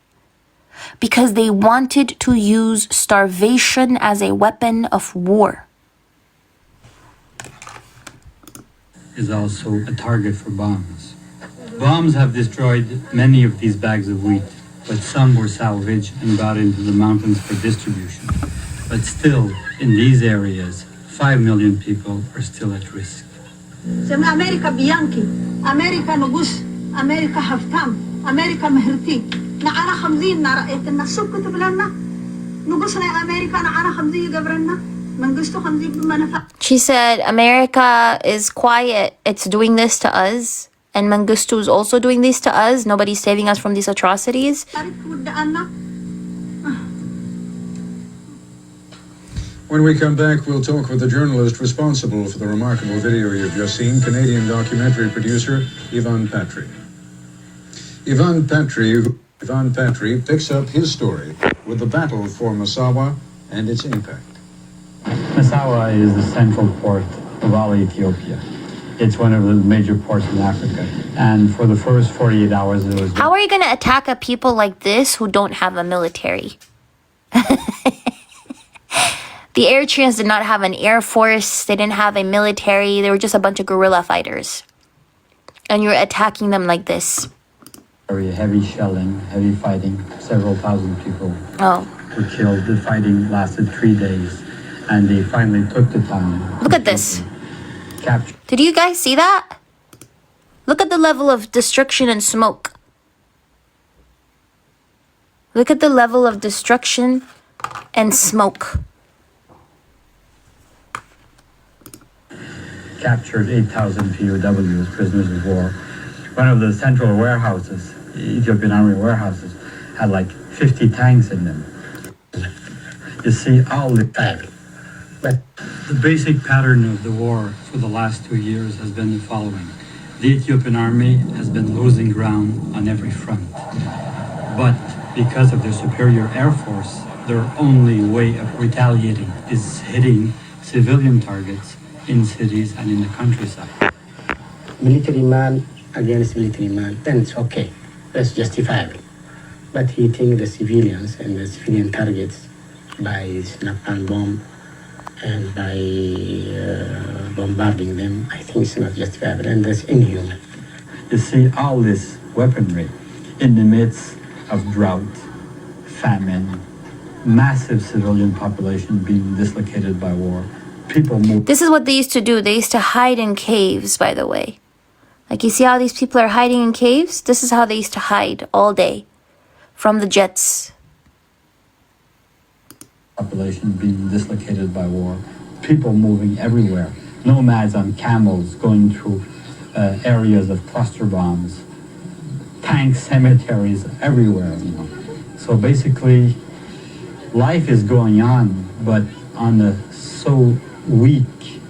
Because they wanted to use starvation as a weapon of war. Is also a target for bombs. Bombs have destroyed many of these bags of wheat, but some were salvaged and brought into the mountains for distribution. But still, in these areas, 5 million people are still at risk. America Bianchi, America Nugus, America Haftam, America Meherti. نعرا خمزين نرأيت النسوب كتب لنا نقصنا أمريكا نعرا خمزي قبرنا من قصتو خمزي بمنفع. She said America is quiet. It's doing this to us. And Mengistu is also doing this to us. Nobody's saving us from these atrocities. When we come back, we'll talk with the journalist responsible for the remarkable video you've just seen, Canadian documentary producer Ivan Patry. Ivan Patry picks up his story with the battle for Massawa and its impact. Massawa is the central port of all Ethiopia. It's one of the major ports in Africa. And for the first 48 hours, it was... How are you going to attack a people like this who don't have a military? The Eritreans did not have an air force. They didn't have a military. They were just a bunch of guerrilla fighters. And you're attacking them like this. Very heavy shelling, heavy fighting. Several thousand people were killed. The fighting lasted 3 days. And they finally took the town. Look at this. Captured. Did you guys see that? Look at the level of destruction and smoke. Look at the level of destruction and smoke. Captured 8,000 POWs, prisoners of war. One of the central warehouses, Ethiopian Army warehouses, had like 50 tanks in them. You see all the tanks. The basic pattern of the war for the last 2 years has been the following. The Ethiopian army has been losing ground on every front. But because of their superior air force, their only way of retaliating is hitting civilian targets in cities and in the countryside. Military man against military man, then it's okay. That's justifiable. But hitting the civilians and the civilian targets by napalm bomb and by bombarding them, I think it's not justifiable, and that's inhuman. You see all this weaponry in the midst of drought, famine, massive civilian population being dislocated by war. People move. This is what they used to do. They used to hide in caves, by the way. Like, you see how these people are hiding in caves? This is how they used to hide all day from the jets. Population being dislocated by war. People moving everywhere. Nomads on camels going through areas of cluster bombs. Tank cemeteries everywhere, you know. So basically, life is going on, but on a so weak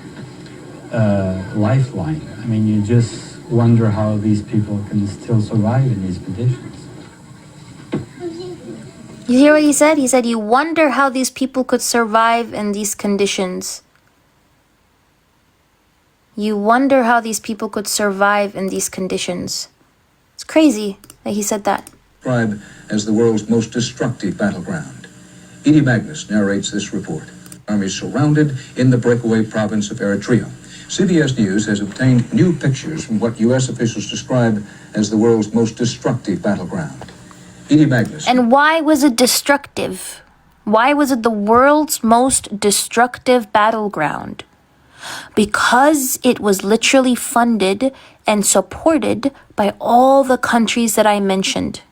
lifeline. I mean, you just wonder how these people can still survive in these conditions. You hear what he said? He said, you wonder how these people could survive in these conditions. You wonder how these people could survive in these conditions. It's crazy that he said that. Described as the world's most destructive battleground. Edie Magnus narrates this report. Army surrounded in the breakaway province of Eritrea. CBS News has obtained new pictures from what U.S. officials describe as the world's most destructive battleground. Edie Magnus. And why was it destructive? Why was it the world's most destructive battleground? Because it was literally funded and supported by all the countries that I mentioned.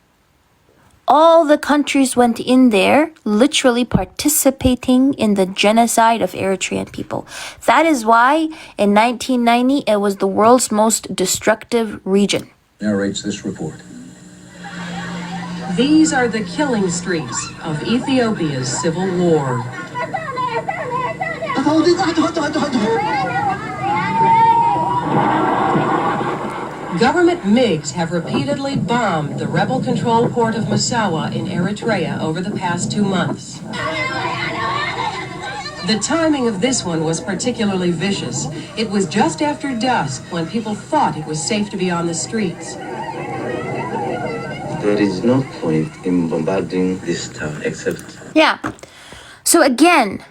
All the countries went in there, literally participating in the genocide of Eritrean people. That is why in 1990, it was the world's most destructive region. Narrates this report. These are the killing streets of Ethiopia's civil war. Government MiGs have repeatedly bombed the rebel-controlled port of Massawa in Eritrea over the past 2 months. The timing of this one was particularly vicious. It was just after dusk when people thought it was safe to be on the streets. There is no point in bombarding this town except... Yeah. So again,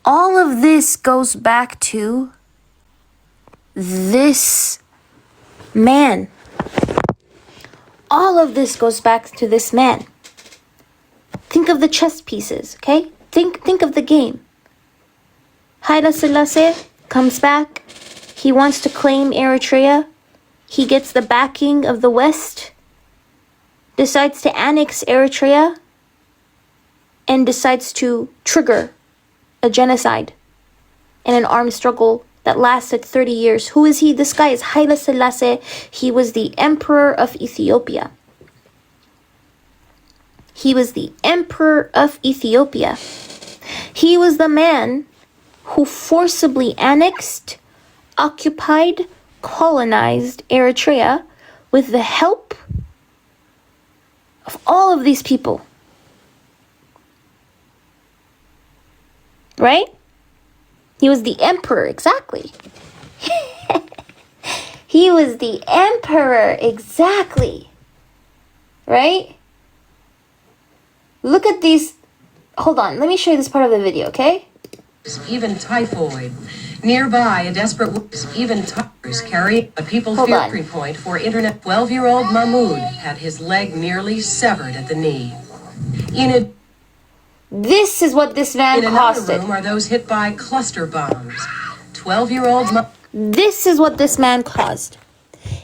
all of this goes back to this man. All of this goes back to this man. Think of the chess pieces, okay? Think of the game. Haile Selassie comes back. He wants to claim Eritrea. He gets the backing of the West. Decides to annex Eritrea. And decides to trigger a genocide and an armed struggle that lasted 30 years. Who is he? This guy is Haile Selassie. He was the emperor of Ethiopia. He was the emperor of Ethiopia. He was the man who forcibly annexed, occupied, colonized Eritrea with the help of all of these people. Right? He was the emperor, exactly. He was the emperor, exactly. Right? Look at these. Hold on, let me show you this part of the video, okay? Even typhoid. Nearby, a desperate even tigers carry a people's victory point for internet. 12-year-old Mahmoud had his leg nearly severed at the knee. This is what this man costed. In another room are those hit by cluster bombs. 12-year-old. This is what this man caused.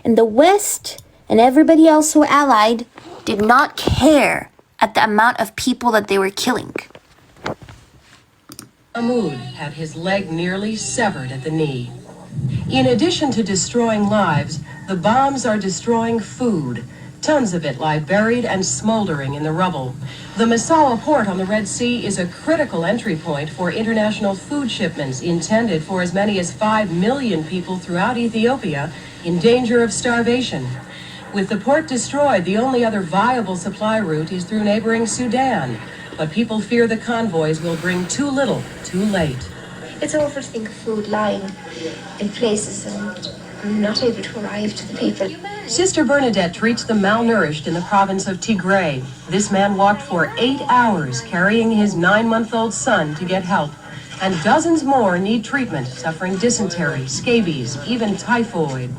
And the West and everybody else who allied did not care at the amount of people that they were killing. Mahmoud had his leg nearly severed at the knee. In addition to destroying lives, the bombs are destroying food. Tons of it lie buried and smoldering in the rubble. The Massawa port on the Red Sea is a critical entry point for international food shipments intended for as many as 5 million people throughout Ethiopia in danger of starvation. With the port destroyed, the only other viable supply route is through neighboring Sudan, But people fear the convoys will bring too little, too late. It's awful to think of food lying in places and not able to arrive to the people. Sister Bernadette treats the malnourished in the province of Tigray. This man walked for 8 hours carrying his 9-month-old son to get help. And dozens more need treatment, suffering dysentery, scabies, even typhoid.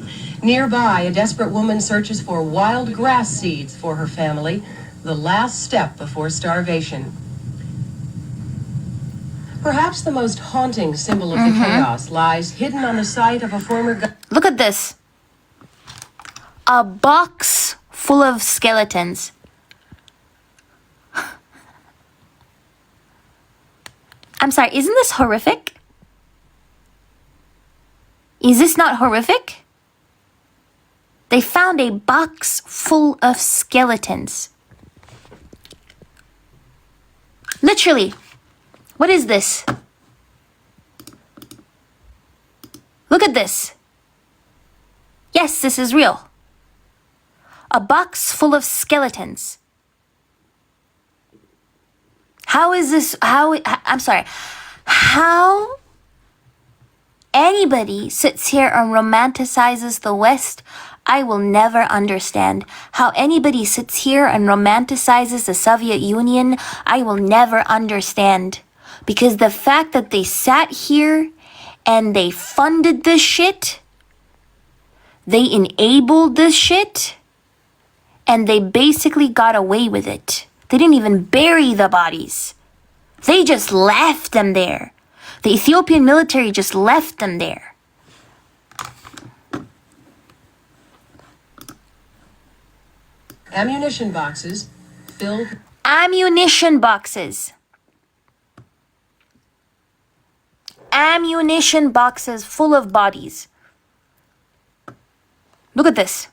Nearby, a desperate woman searches for wild grass seeds for her family, the last step before starvation. Perhaps the most haunting symbol of the chaos lies hidden on the site of a former... Look at this. A box full of skeletons. I'm sorry, isn't this horrific? Is this not horrific? They found a box full of skeletons. Literally. What is this? Look at this. Yes, this is real. A box full of skeletons. How is this, I'm sorry, how anybody sits here and romanticizes the West, I will never understand. How anybody sits here and romanticizes the Soviet Union, I will never understand. Because the fact that they sat here and they funded this shit, they enabled this shit, and they basically got away with it. They didn't even bury the bodies. They just left them there. The Ethiopian military just left them there. Ammunition boxes filled... Ammunition boxes. Ammunition boxes full of bodies. Look at this.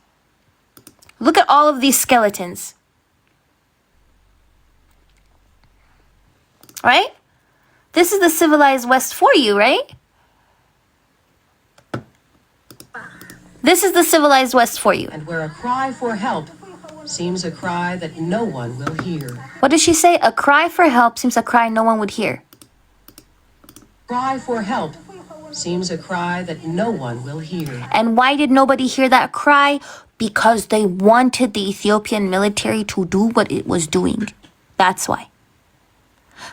Look at all of these skeletons. Right? This is the civilized West for you, right? This is the civilized West for you. And where a cry for help seems a cry that no one will hear. What did she say? A cry for help seems a cry no one would hear. Cry for help seems a cry that no one will hear. And why did nobody hear that cry? Because they wanted the Ethiopian military to do what it was doing. That's why.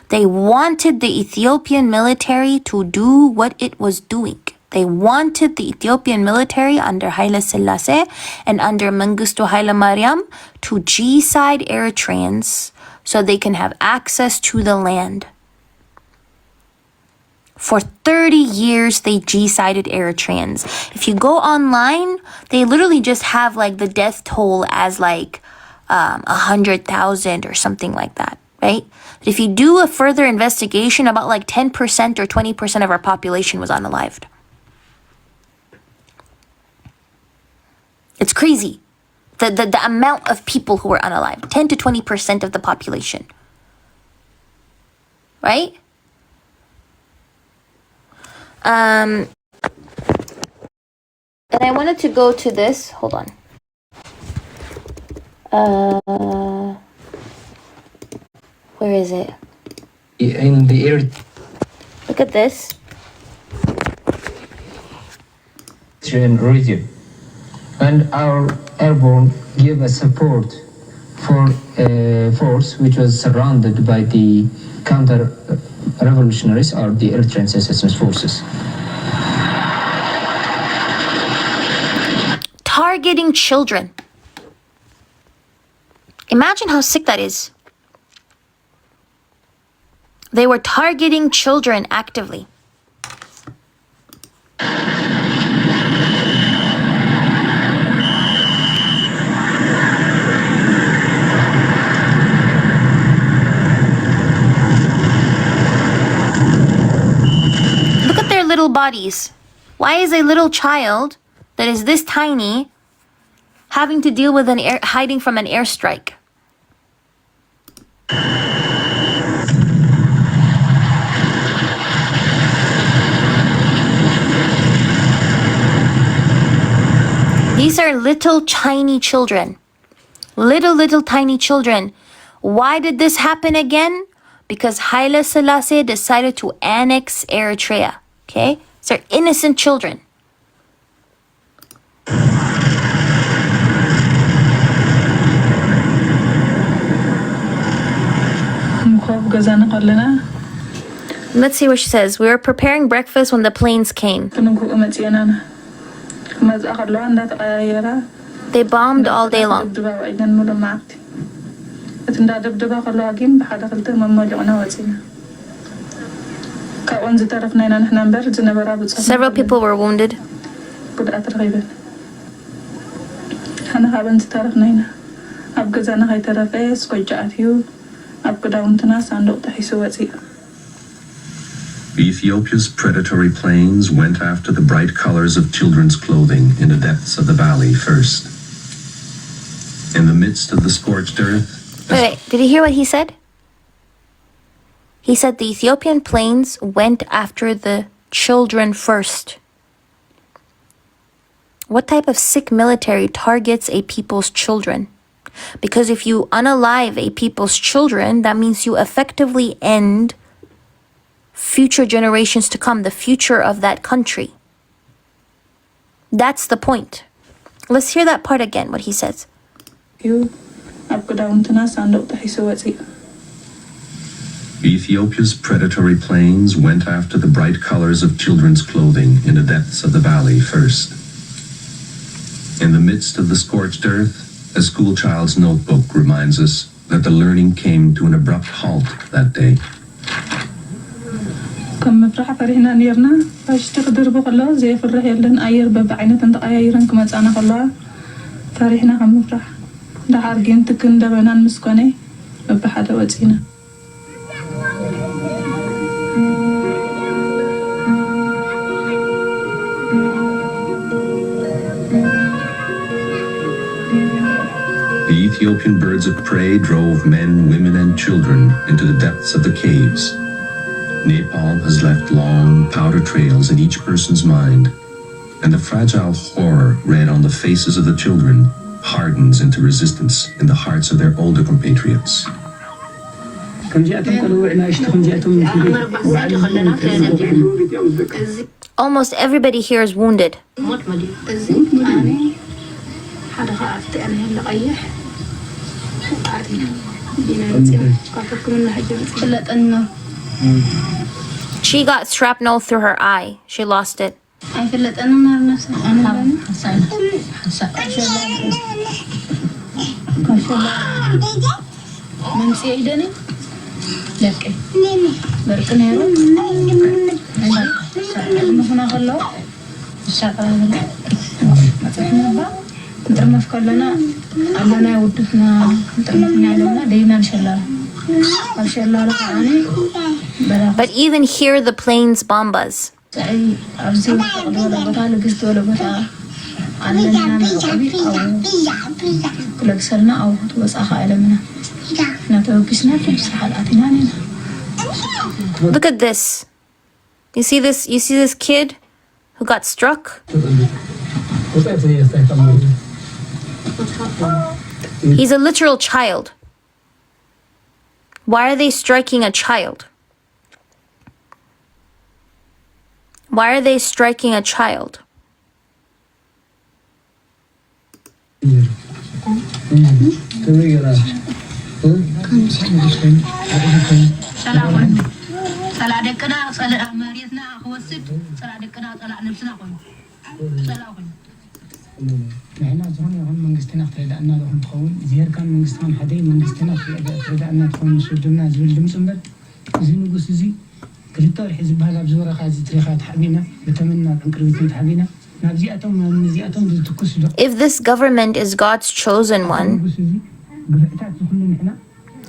They wanted the Ethiopian military to do what it was doing. They wanted the Ethiopian military under Haile Selassie and under Mengistu Haile Mariam to G-side Eritreans so they can have access to the land. For 30 years, they G-sided Eritreans. If you go online, they literally just have like the death toll as like 100,000 or something like that, right? But if you do a further investigation, about like 10% or 20% of our population was unalived. It's crazy. The amount of people who were unalived. 10 to 20% of the population. Right? And I wanted to go to this. Hold on. Where is it? In the air. Look at this. Region. And our airborne gave a support for a force which was surrounded by the counter-revolutionaries or the Eritrean secessionist forces. Targeting children. Imagine how sick that is. They were targeting children actively. Look at their little bodies. Why is a little child that is this tiny having to deal with hiding from an airstrike? These are little tiny children. Little tiny children. Why did this happen again? because Haile Selassie decided to annex Eritrea. Okay? So they're innocent children. Let's see what she says. We were preparing breakfast when the planes came. They bombed all day long. Several people were wounded. Ethiopia's predatory planes went after the bright colors of children's clothing in the depths of the valley first. In the midst of the scorched earth... Wait, did you hear what he said? He said the Ethiopian planes went after the children first. What type of sick military targets a people's children? Because if you unalive a people's children, that means you effectively end future generations to come, the future of that country. That's the point. Let's hear that part again, what he says. Ethiopia's predatory planes went after the bright colors of children's clothing in the depths of the valley first. In the midst of the scorched earth, a schoolchild's notebook reminds us that the learning came to an abrupt halt that day. كم مفرحة فرحنا نيرنا باش تقدر بقلا زي فرح يلن أير ببعينة انت أيرن كما تانا خلا فرحنا كم مفرح ده عارجين تكن ده بنان مسكوني ببحدا وزينا. The Ethiopian birds of prey drove men, women, and children into the depths of the caves. Napalm has left long, powder trails in each person's mind, and the fragile horror read on the faces of the children hardens into resistance in the hearts of their older compatriots. Almost everybody here is wounded. She got shrapnel through her eye. She lost it. But even here the planes bomb us. Look at this. You see this? You see this kid who got struck? He's a literal child. Why are they striking a child? Why are they striking a child? نحن زهون يهون منجستنا تريدنا لهم تخون زير كان منجستنا حدي منجستنا تريدنا تخون سجلنا زول دمسمبر زي نقص زي كلتا الحزب هذا بزورة خازي تريخات حبينا بتمنى انكربيتين حبينا نابزياتهم نزياتهم تكوس. If this government is God's chosen one,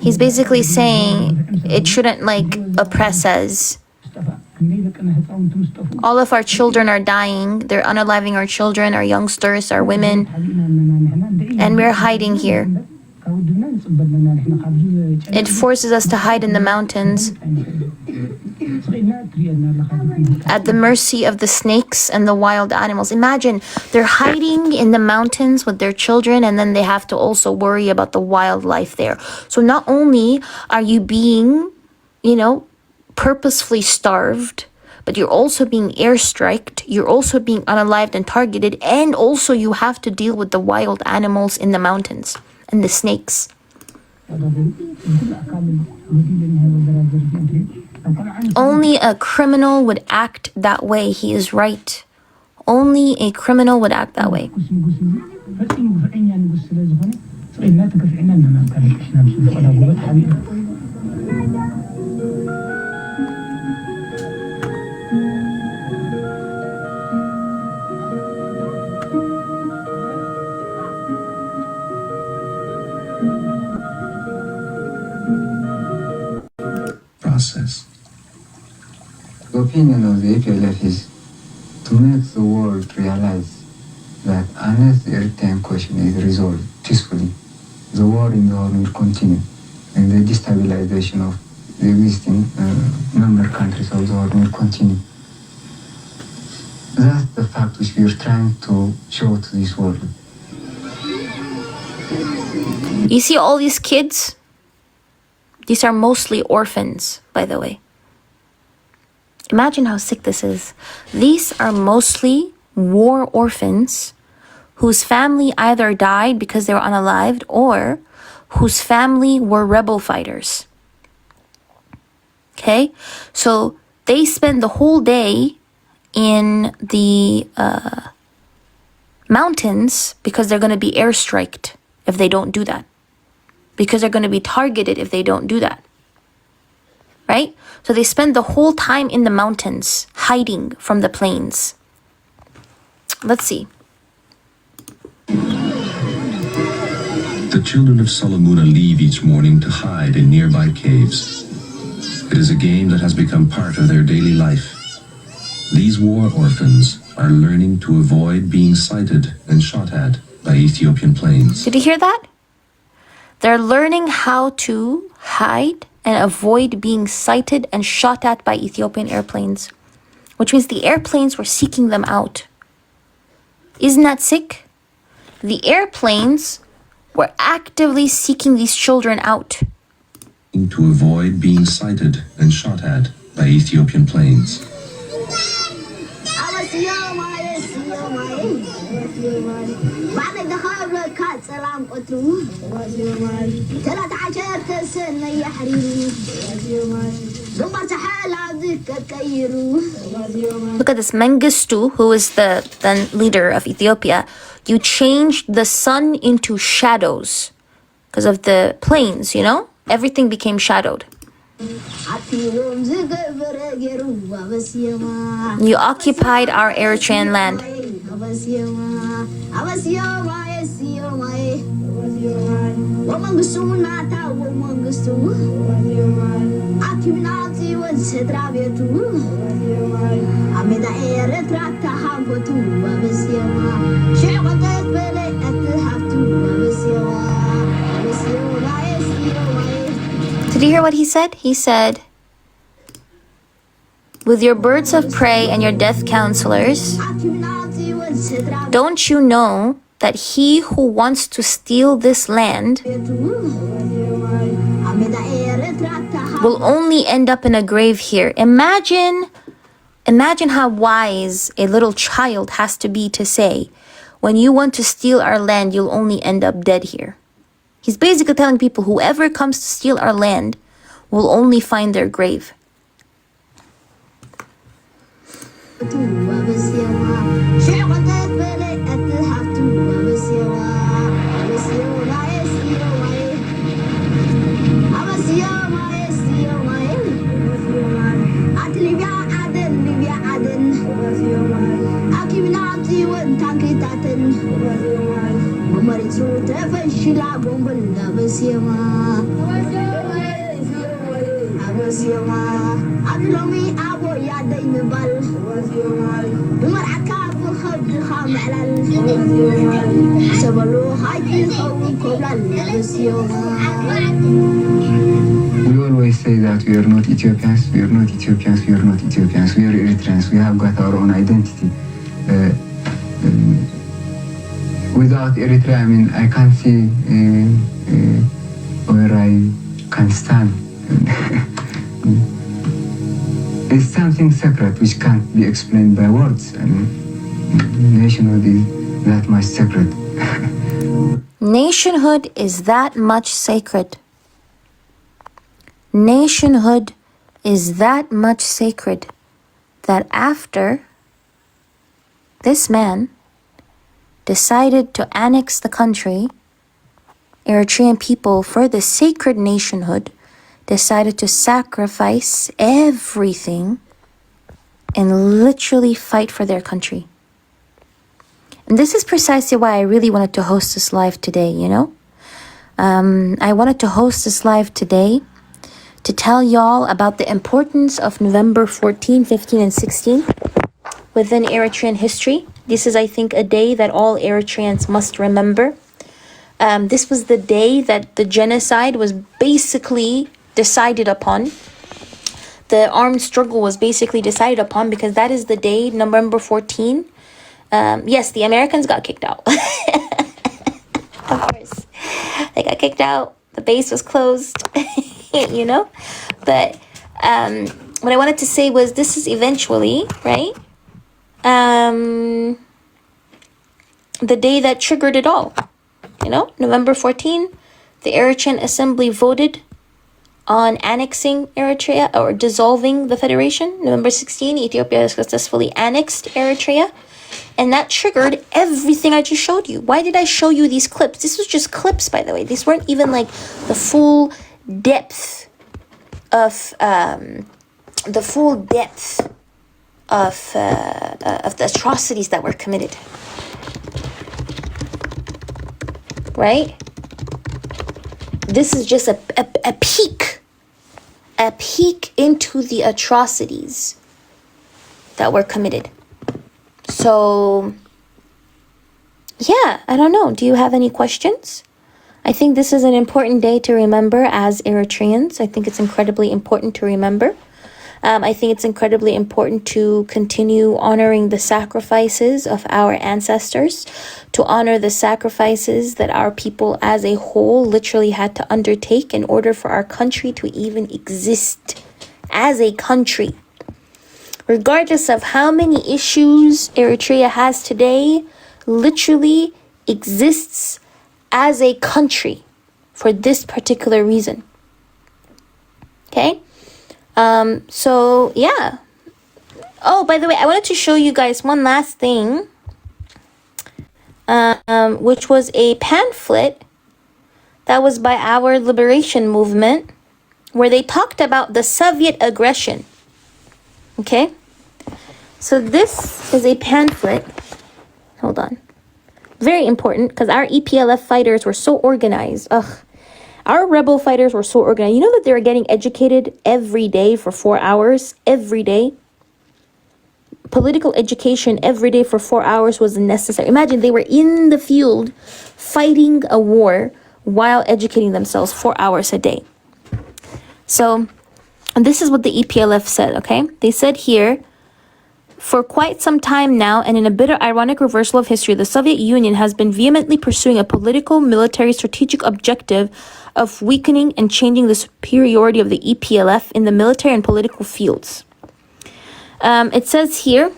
he's basically saying it shouldn't like oppress us. All of our children are dying. They're unaliving our children, our youngsters, our women. And we're hiding here. It forces us to hide in the mountains at the mercy of the snakes and the wild animals. Imagine, they're hiding in the mountains with their children, and then they have to also worry about the wildlife there. So not only are you being you know, purposefully starved, but you're also being airstriked, you're also being unalived and targeted, and also you have to deal with the wild animals in the mountains and the snakes. Only a criminal would act that way. He is right. Only a criminal would act that way. Process. The opinion of the APLF is to make the world realize that unless the Eritrean question is resolved peacefully, the war in the Horn will continue, and the destabilization of the existing member countries of the Horn will continue. That's the fact which we are trying to show to this world. You see all these kids? These are mostly orphans, by the way. Imagine how sick this is. These are mostly war orphans whose family either died because they were unalived or whose family were rebel fighters. Okay? So they spend the whole day in the mountains because they're going to be airstriked if they don't do that. Because they're going to be targeted if they don't do that. Right? So they spend the whole time in the mountains, hiding from the plains. Let's see. The children of Salamuna leave each morning to hide in nearby caves. It is a game that has become part of their daily life. These war orphans are learning to avoid being sighted and shot at by Ethiopian planes. Did you hear that? They're learning how to hide and avoid being sighted and shot at by Ethiopian airplanes, which means the airplanes were seeking them out. Isn't that sick? The airplanes were actively seeking these children out. To avoid being sighted and shot at by Ethiopian planes. Look at this Mengistu, who is the then leader of Ethiopia. You changed the sun into shadows because of the plains, you know? Everything became shadowed. You occupied our Eritrean land. Did you hear what he said? He said, with your birds of prey and your death counselors, don't you know that he who wants to steal this land will only end up in a grave here? Imagine how wise a little child has to be to say, when you want to steal our land, you'll only end up dead here. He's basically telling people, whoever comes to steal our land will only find their grave. We always say that we are not Ethiopians, we are not Ethiopians, we are not Ethiopians, we are Eritreans, we have got our own identity. Without Eritrea, I mean, I can't see where I can stand. It's something sacred which can't be explained by words. I mean, nationhood is that much sacred. Nationhood is that much sacred. Nationhood is that much sacred that after this man decided to annex the country, Eritrean people, for the sacred nationhood, decided to sacrifice everything and literally fight for their country. And this is precisely why I really wanted to host this live today, you know? I wanted to host this live today to tell y'all about the importance of November 14, 15, and 16 within Eritrean history. This is, I think, a day that all Eritreans must remember. This was the day that the genocide was basically decided upon. The armed struggle was basically decided upon because that is the day, November 14. Yes, the Americans got kicked out. Of course. They got kicked out. The base was closed. You know? But what I wanted to say was this is eventually, right? The day that triggered it all. You know, November 14, the Eritrean Assembly voted on annexing Eritrea or dissolving the federation. November 16, Ethiopia successfully annexed Eritrea. And that triggered everything I just showed you. Why did I show you these clips? This was just clips, by the way. These weren't even like the full depth of the atrocities that were committed. Right? This is just a peek into the atrocities that were committed. So, yeah, I don't know. Do you have any questions? I think this is an important day to remember as Eritreans. I think it's incredibly important to remember. I think it's incredibly important to continue honoring the sacrifices of our ancestors, to honor the sacrifices that our people as a whole literally had to undertake in order for our country to even exist as a country. Regardless of how many issues Eritrea has today, literally exists as a country for this particular reason. Okay? So yeah. Oh, by the way, I wanted to show you guys one last thing, which was a pamphlet that was by our liberation movement, where they talked about the Soviet aggression. Okay? So this is a pamphlet. Hold on. Very important, because our EPLF fighters were so organized. Our rebel fighters were so organized. You know that they were getting educated every day for 4 hours? Every day. Political education every day for 4 hours was necessary. Imagine they were in the field fighting a war while educating themselves 4 hours a day. So, and this is what the EPLF said, okay? They said here, for quite some time now, and in a bitter ironic reversal of history, the Soviet Union has been vehemently pursuing a political, military, strategic objective of weakening and changing the superiority of the EPLF in the military and political fields. It says here,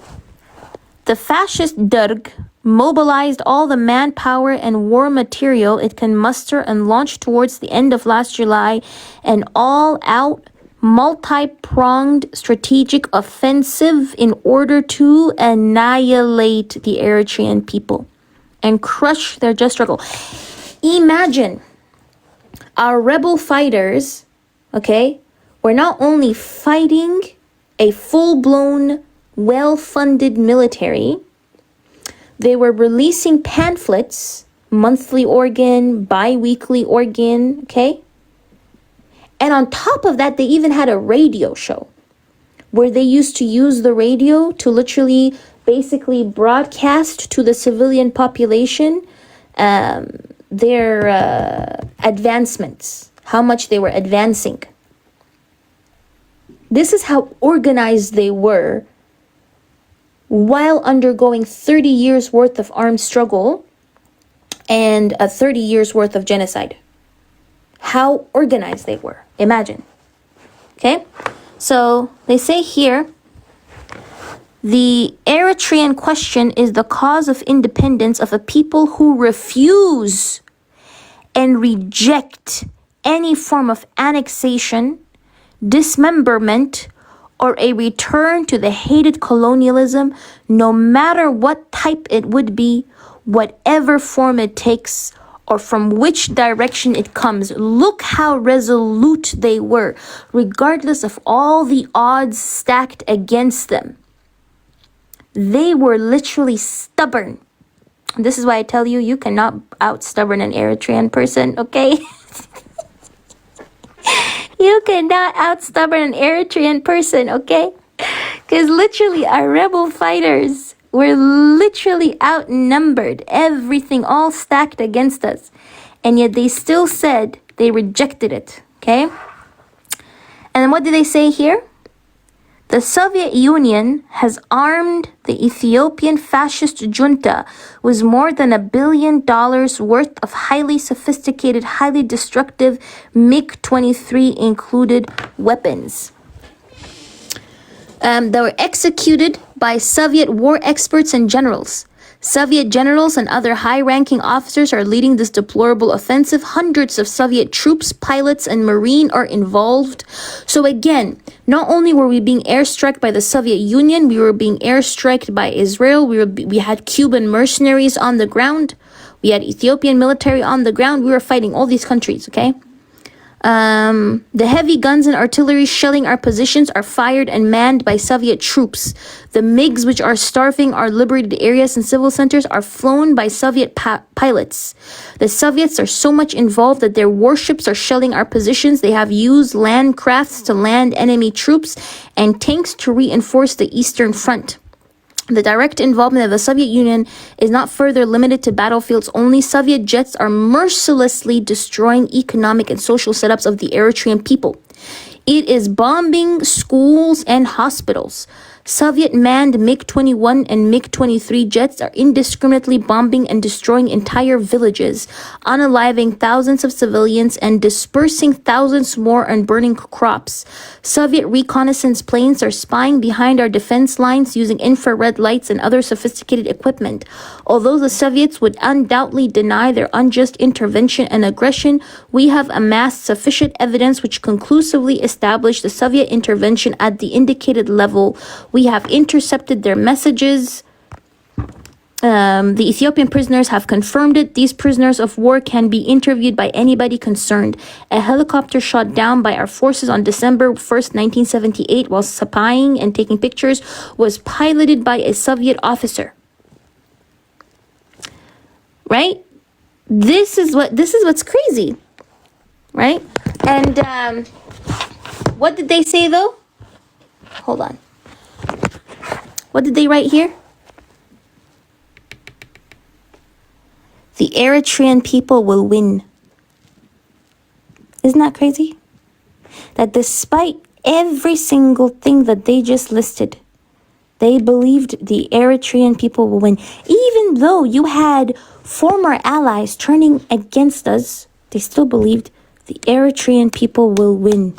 the fascist Derg mobilized all the manpower and war material it can muster and launched towards the end of last July an all-out multi-pronged strategic offensive in order to annihilate the Eritrean people and crush their just struggle. Imagine our rebel fighters, okay, were not only fighting a full-blown, well-funded military, they were releasing pamphlets, monthly organ, bi-weekly organ, okay? And on top of that, they even had a radio show where they used to use the radio to literally basically broadcast to the civilian population their advancements, how much they were advancing. This is how organized they were while undergoing 30 years worth of armed struggle and 30 years worth of genocide. How organized they were. Imagine. Okay? So they say here, the Eritrean question is the cause of independence of a people who refuse and reject any form of annexation, dismemberment, or a return to the hated colonialism, no matter what type it would be, whatever form it takes, or from which direction it comes. Look how resolute they were, regardless of all the odds stacked against them. They were literally stubborn. This is why I tell you, you cannot out-stubborn an Eritrean person, okay? You cannot out-stubborn an Eritrean person, okay? Because literally our rebel fighters were literally outnumbered. Everything all stacked against us. And yet they still said they rejected it, okay? And then what did they say here? The Soviet Union has armed the Ethiopian fascist junta with more than $1 billion worth of highly sophisticated, highly destructive MiG-23 included weapons. They were executed by Soviet war experts and generals. Soviet generals and other high-ranking officers are leading this deplorable offensive. Hundreds of Soviet troops, pilots, and Marine are involved. So again, not only were we being airstruck by the Soviet Union, we were being airstruck by Israel. We had Cuban mercenaries on the ground. We had Ethiopian military on the ground. We were fighting all these countries, okay? The heavy guns and artillery shelling our positions are fired and manned by Soviet troops. The MiGs, which are starving our liberated areas and civil centers, are flown by Soviet pilots. The Soviets are so much involved that their warships are shelling our positions. They have used land crafts to land enemy troops and tanks to reinforce the Eastern Front. The direct involvement of the Soviet Union is not further limited to battlefields only. Soviet jets are mercilessly destroying economic and social setups of the Eritrean people. It is bombing schools and hospitals. Soviet manned MiG-21 and MiG-23 jets are indiscriminately bombing and destroying entire villages, unaliving thousands of civilians and dispersing thousands more and burning crops. Soviet reconnaissance planes are spying behind our defense lines using infrared lights and other sophisticated equipment. Although the Soviets would undoubtedly deny their unjust intervention and aggression, we have amassed sufficient evidence which conclusively established the Soviet intervention at the indicated level. We have intercepted their messages. The Ethiopian prisoners have confirmed it. These prisoners of war can be interviewed by anybody concerned. A helicopter shot down by our forces on December 1st, 1978, while spying and taking pictures, was piloted by a Soviet officer. Right? This is what's crazy. Right? And what did they say though? Hold on. What did they write here? The Eritrean people will win. Isn't that crazy? That despite every single thing that they just listed, they believed the Eritrean people will win. Even though you had former allies turning against us, they still believed the Eritrean people will win.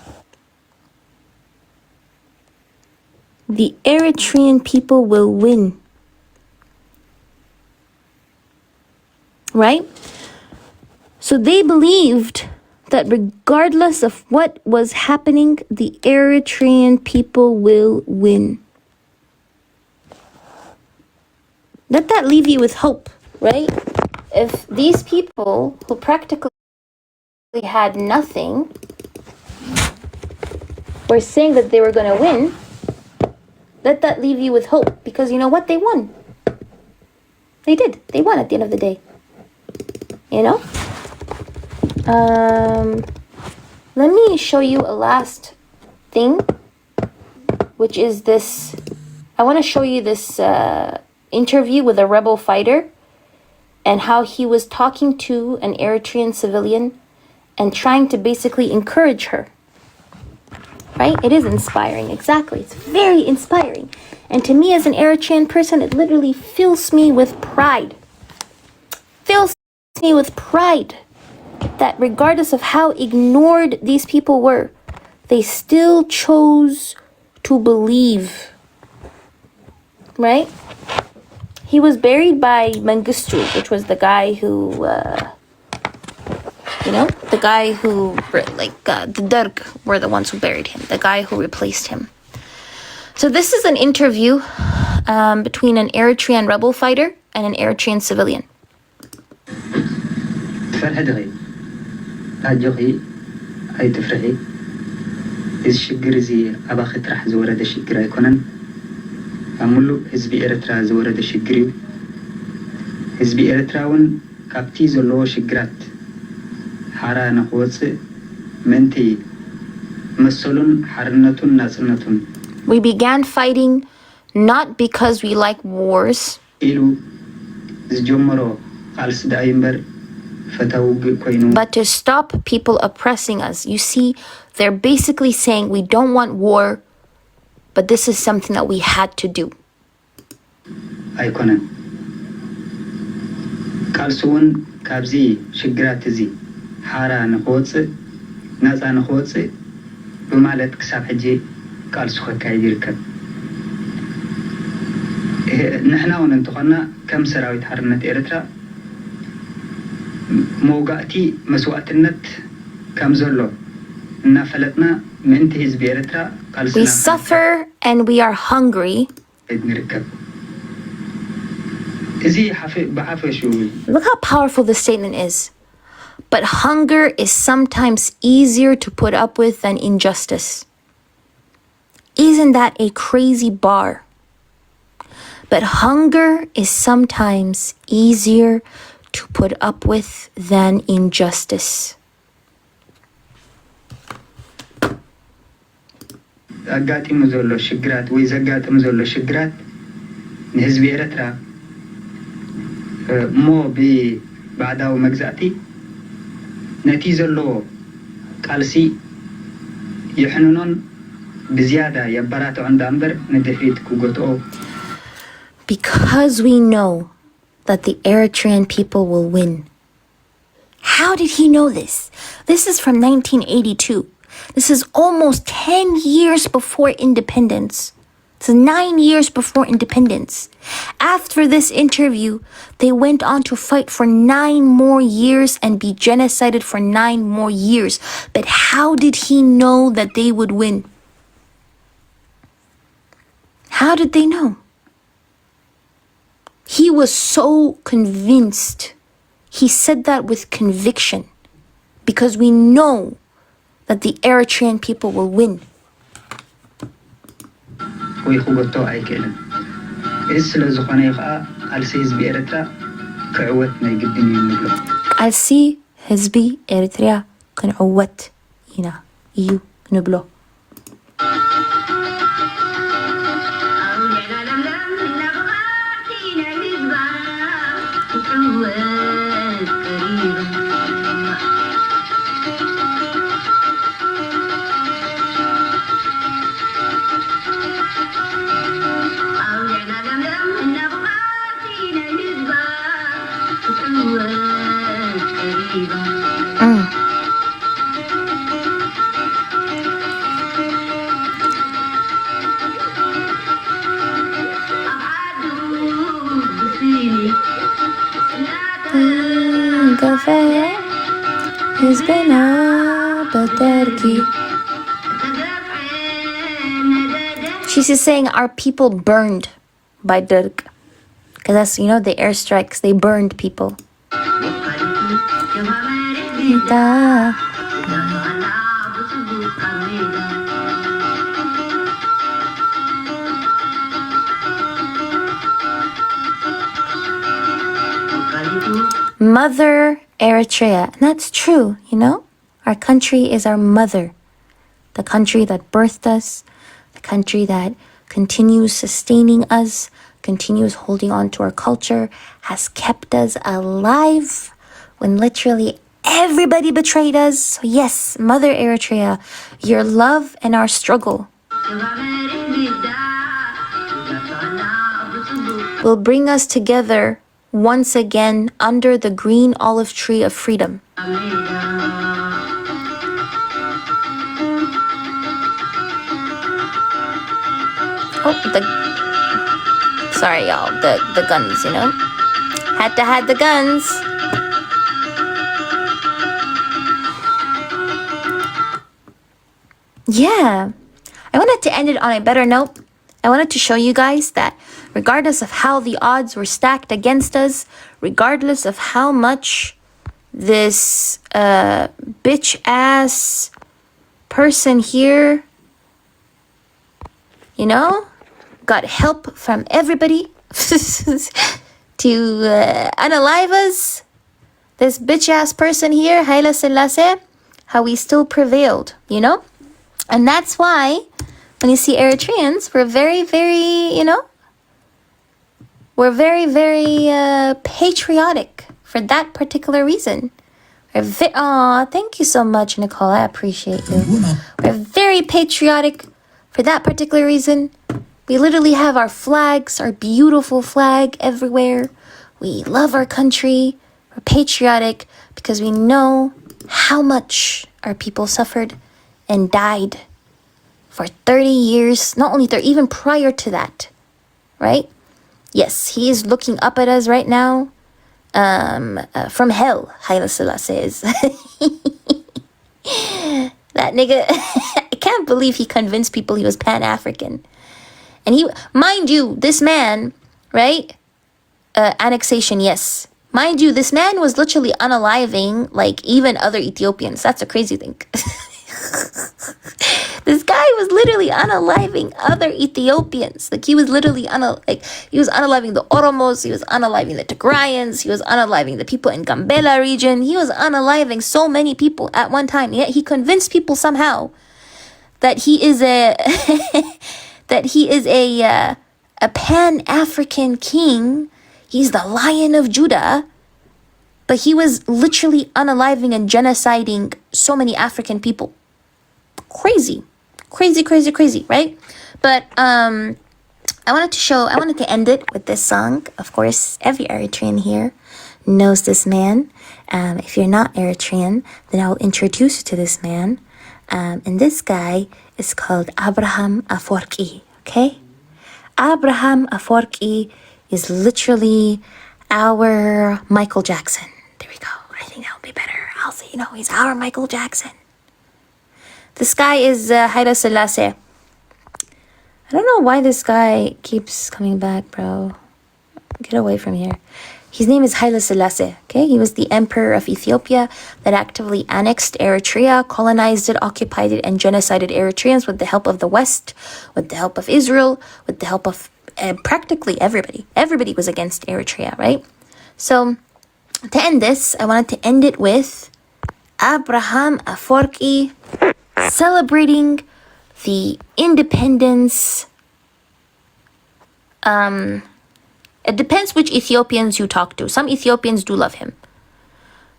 The Eritrean people will win. Right? So they believed that regardless of what was happening, the Eritrean people will win. Let that leave you with hope, right? If these people who practically had nothing were saying that they were going to win, let that leave you with hope, because you know what? They won. They did. They won at the end of the day. You know? Let me show you a last thing, which is this. I want to show you this interview with a rebel fighter and how he was talking to an Eritrean civilian and trying to basically encourage her. Right? It is inspiring. Exactly. It's very inspiring. And to me as an Eritrean person, it literally fills me with pride. Fills me with pride that regardless of how ignored these people were, they still chose to believe, right? He was buried by Mengistu, which was the guy who, the guy who, the Derg were the ones who buried him, the guy who replaced him. So this is an interview between an Eritrean rebel fighter and an Eritrean civilian. أي تفرحي إذا شجر زي أباخ ترح زورة ده شجر يكونن أملو حزبي إرترا زورة ده شجريو حزبي إرتراون كابتي زلو شجرات حارة نخوص منتي مسلون حرنتون ناسنتون. We began fighting not because we like wars, إلو زجمرو خالص دايمبر but to stop people oppressing us. You see, they're basically saying we don't want war, but this is something that we had to do. أيكونن كالسون كابزي شجرات زي حارة نخوص ناسا نخوص بمالت كساب حجي كالسو كايد يركب. نحنا وننتقلنا كم سراويت حرنة إيرترا موقعتي مسوأتنت كمزلو نافلتنا من تهز بيرترا. We suffer and we are hungry. Look how powerful this statement is. But hunger is sometimes easier to put up with than injustice. Isn't that a crazy bar? But hunger is sometimes easier to put up with than injustice. أقاتم زولو شجرات وإذا قاتم زولو شجرات نهزب إرترا مو بعداو مجزاتي نتي زولو قالسي يحنونون بزيادة يبراتو عند أمبر ندفيت كوغوتو. Because we know that the Eritrean people will win. How did he know this? This is from 1982. This is almost 10 years before independence. This is 9 years before independence. After this interview, they went on to fight for 9 more years and be genocided for 9 more years. But how did he know that they would win? How did they know? He was so convinced. He said that with conviction because we know that the Eritrean people will win. Alsi Hizbi Eritrea كنعوت هنا يو نبلو. She's saying our people burned by Dirk. Because that's, the airstrikes, they burned people. Mother Eritrea. And that's true, Our country is our mother. The country that birthed us, the country that continues sustaining us, continues holding on to our culture, has kept us alive when literally everybody betrayed us. So yes, Mother Eritrea, your love and our struggle will bring us together once again under the green olive tree of freedom. Oh, sorry, y'all. The guns, you know? Had to have the guns. Yeah. I wanted to end it on a better note. I wanted to show you guys that regardless of how the odds were stacked against us, regardless of how much this bitch ass person here, you know, got help from everybody to unalive us. This bitch ass person here, Haile Selassie, how we still prevailed, you know? And that's why when you see Eritreans, we're very, very, you know, we're very, very patriotic for that particular reason. Aw, thank you so much, Nicole. I appreciate you. We're very patriotic for that particular reason. We literally have our flags, our beautiful flag everywhere. We love our country. We're patriotic because we know how much our people suffered and died for 30 years, not only 30, even prior to that, right? Yes, he is looking up at us right now from hell, Haile Selassie is. That nigga, I can't believe he convinced people he was Pan-African. And he, mind you, this man, right? Annexation, yes. Mind you, this man was literally unaliving, like, even other Ethiopians. That's a crazy thing. This guy was literally unaliving other Ethiopians. Like, he was literally he was unaliving the Oromos, he was unaliving the Tigrayans, he was unaliving the people in Gambela region. He was unaliving so many people at one time. Yet he convinced people somehow that he is a a Pan-African king. He's the Lion of Judah. But he was literally unaliving and genociding so many African people. Crazy, right? But I wanted to end it with this song. Of course, every Eritrean here knows this man. If you're not Eritrean, then I'll introduce you to this man. And this guy is called Abraham Afwerki, okay? Abraham Afwerki is literally our Michael Jackson. There we go. I think that would be better. I'll say, you know, he's our Michael Jackson. This guy is Haile Selassie. I don't know why this guy keeps coming back, bro. Get away from here. His name is Haile Selassie, okay? He was the emperor of Ethiopia that actively annexed Eritrea, colonized it, occupied it, and genocided Eritreans with the help of the West, with the help of Israel, with the help of practically everybody. Everybody was against Eritrea, right? So, to end this, I wanted to end it with Abraham Afwerki celebrating the independence. It depends which Ethiopians you talk to. Some Ethiopians do love him.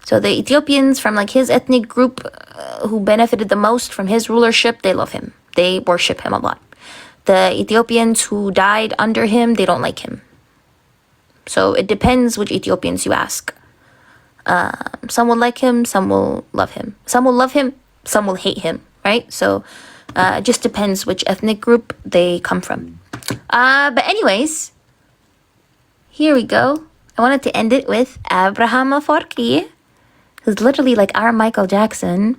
So the Ethiopians from like his ethnic group who benefited the most from his rulership, they love him. They worship him a lot. The Ethiopians who died under him, they don't like him. So it depends which Ethiopians you ask. Some will like him, some will love him. Some will love him, some will hate him, right? So it just depends which ethnic group they come from. But anyways, here we go. I wanted to end it with Abraham Afwerki, who's literally like our Michael Jackson.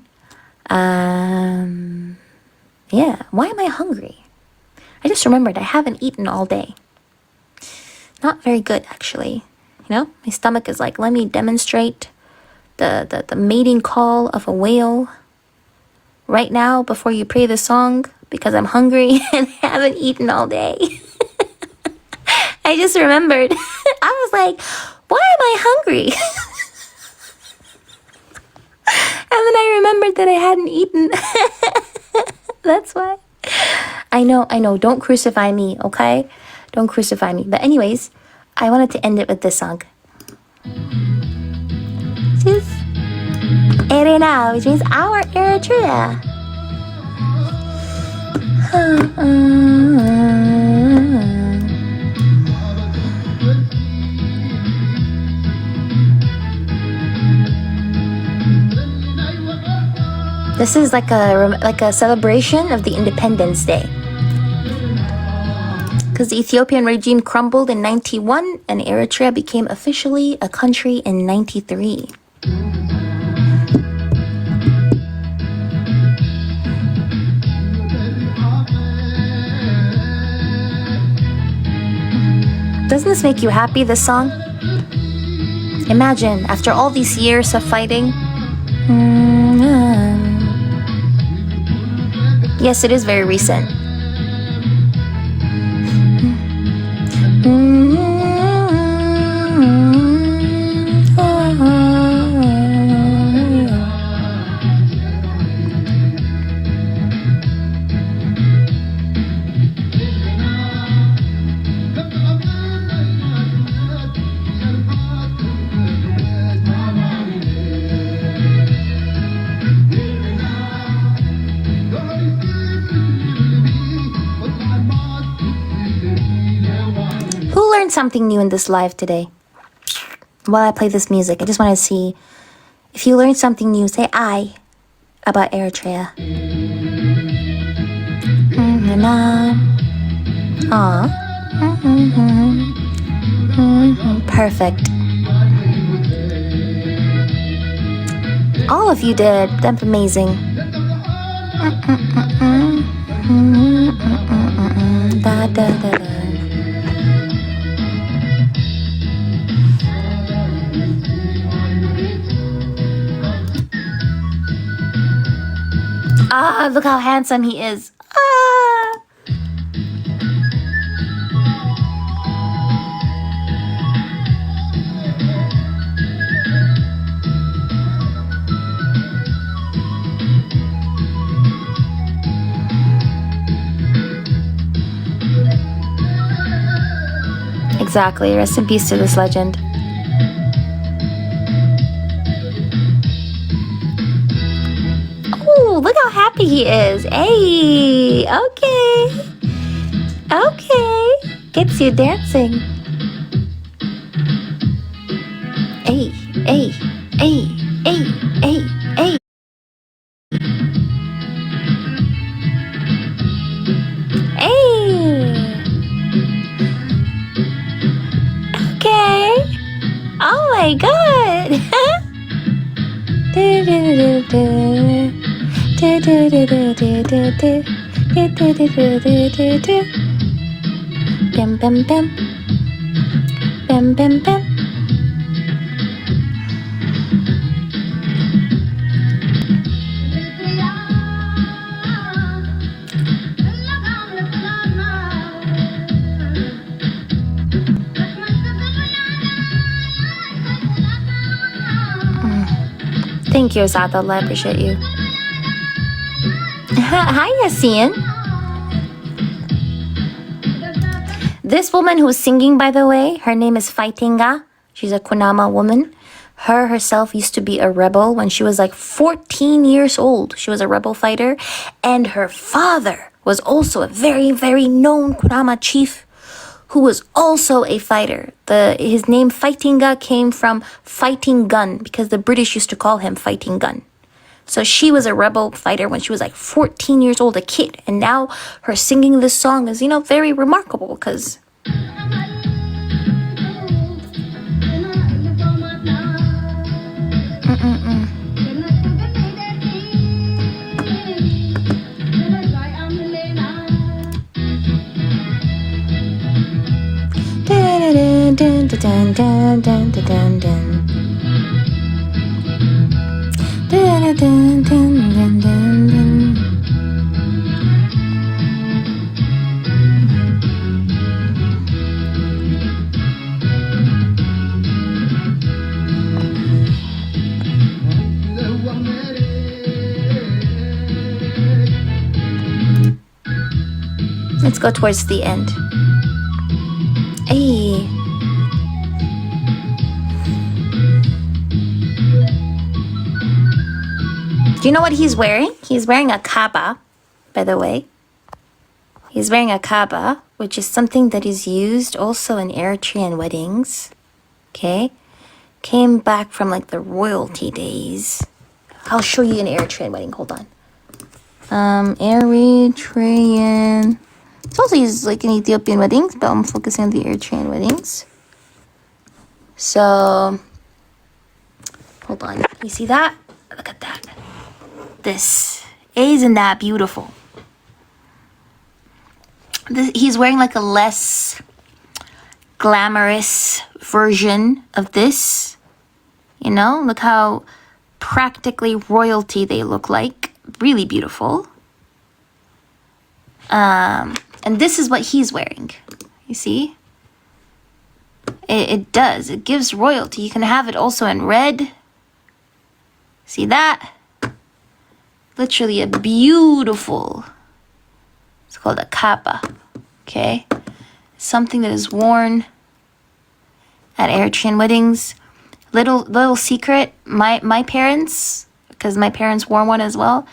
Yeah, why am I hungry? I just remembered I haven't eaten all day. Not very good, actually. You know, my stomach is like, let me demonstrate the mating call of a whale right now before you pray the song because I'm hungry and haven't eaten all day. I just remembered. I was like, why am I hungry? And then I remembered that I hadn't eaten. That's why. I know. Don't crucify me, okay? Don't crucify me. But anyways, I wanted to end it with this song. This is Athena, which means our Eritrea. This is like a celebration of the Independence Day. Because the Ethiopian regime crumbled in 91 and Eritrea became officially a country in 93. Doesn't this make you happy, this song? Imagine, after all these years of fighting. Yes, it is very recent. Who learned something new in this live today? While I play this music, I just want to see if you learned something new. Say I about Eritrea. Aw. Perfect. All of you did. That's amazing. Da, da, da, da. Ah, look how handsome he is. Ah. Exactly. Rest in peace to this legend. Oh, look how happy he is. Hey, okay. Okay. Gets you dancing. Hey, hey, hey, hey, hey, hey. Hey. Okay. Oh my god. Bam, bam, bam. Bam, bam, bam. Thank you, Asatullah. I appreciate you. Hi, Yassine. This woman who's singing, by the way, her name is Faitinga. She's a Kunama woman. Her herself used to be a rebel when she was like 14 years old. She was a rebel fighter. And her father was also a very, very known Kunama chief who was also a fighter. His name Faitinga came from fighting gun because the British used to call him fighting gun. So she was a rebel fighter when she was like 14 years old, a kid. And now her singing this song is, very remarkable because... Let's go towards the end. Hey. Do you know what he's wearing? He's wearing a kaba, by the way. He's wearing a kaba, which is something that is used also in Eritrean weddings. Okay? Came back from like the royalty days. I'll show you an Eritrean wedding. Hold on. Eritrean It's also used like in Ethiopian weddings, but I'm focusing on the Eritrean weddings. So, hold on. You see that? Look at that. This. Isn't that beautiful? He's wearing like a less glamorous version of this. You know, look how practically royalty they look like. Really beautiful. And this is what he's wearing. You see? It does. It gives royalty. You can have it also in red. See that? Literally a beautiful. It's called a kappa. Okay? Something that is worn at Eritrean weddings. Little secret. My parents, because my parents wore one as well.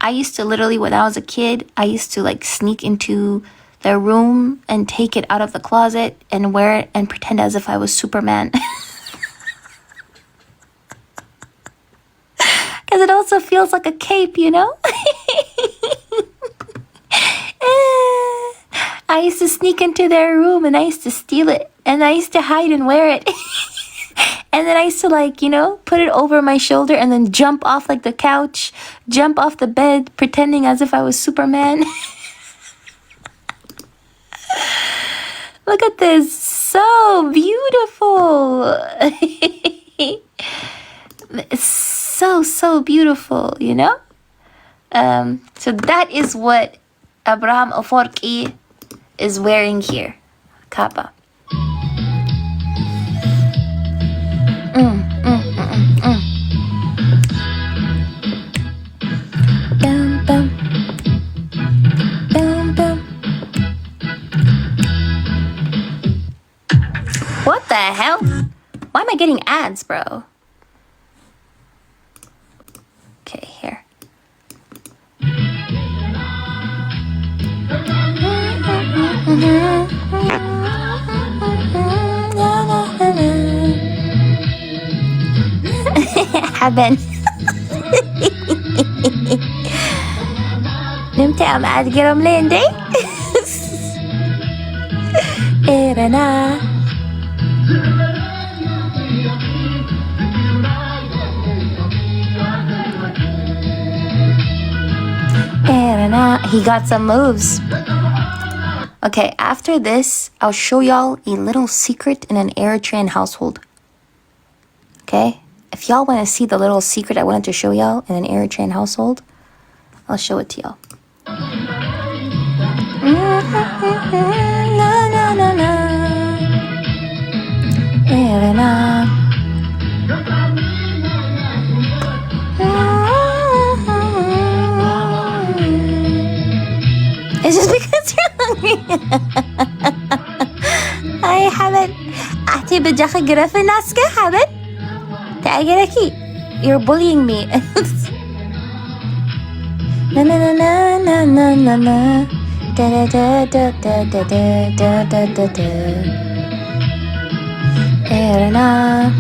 I used to literally, when I was a kid, I used to like sneak into their room and take it out of the closet and wear it and pretend as if I was Superman. Because it also feels like a cape, you know? I used to sneak into their room and I used to steal it. And I used to hide and wear it. And then I used to like, you know, put it over my shoulder and then jump off like the couch, jump off the bed, pretending as if I was Superman. Look at this. So beautiful. It's so beautiful, you know? So that is what Abraham Aforki is wearing here. Kappa. Bum, bum. Bum, bum. What the hell? Why am I getting ads, bro? Okay, here. حبن نمت أم أدقرم ليندي إيرنا إيرنا. He got some moves. Okay, after this, I'll show y'all a little secret in an Eritrean household. Okay? If y'all want to see the little secret I wanted to show y'all in an Eritrean household, I'll show it to y'all. It's just because you're hungry. I haven't. أحتي بجاخ جرف الناس كحبت. تأجركي. You're bullying me. Na na na na na na na na. Da da da da da da da da da da. Erna.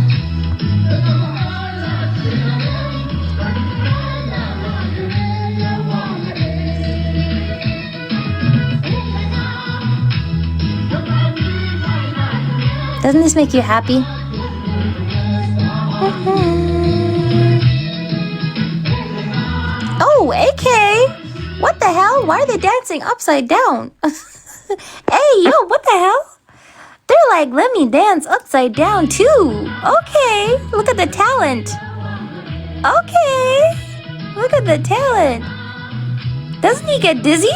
Doesn't this make you happy? Oh, AK! What the hell? Why are they dancing upside down? Hey, yo, what the hell? They're like, let me dance upside down too. Okay, look at the talent. Okay, look at the talent. Doesn't he get dizzy?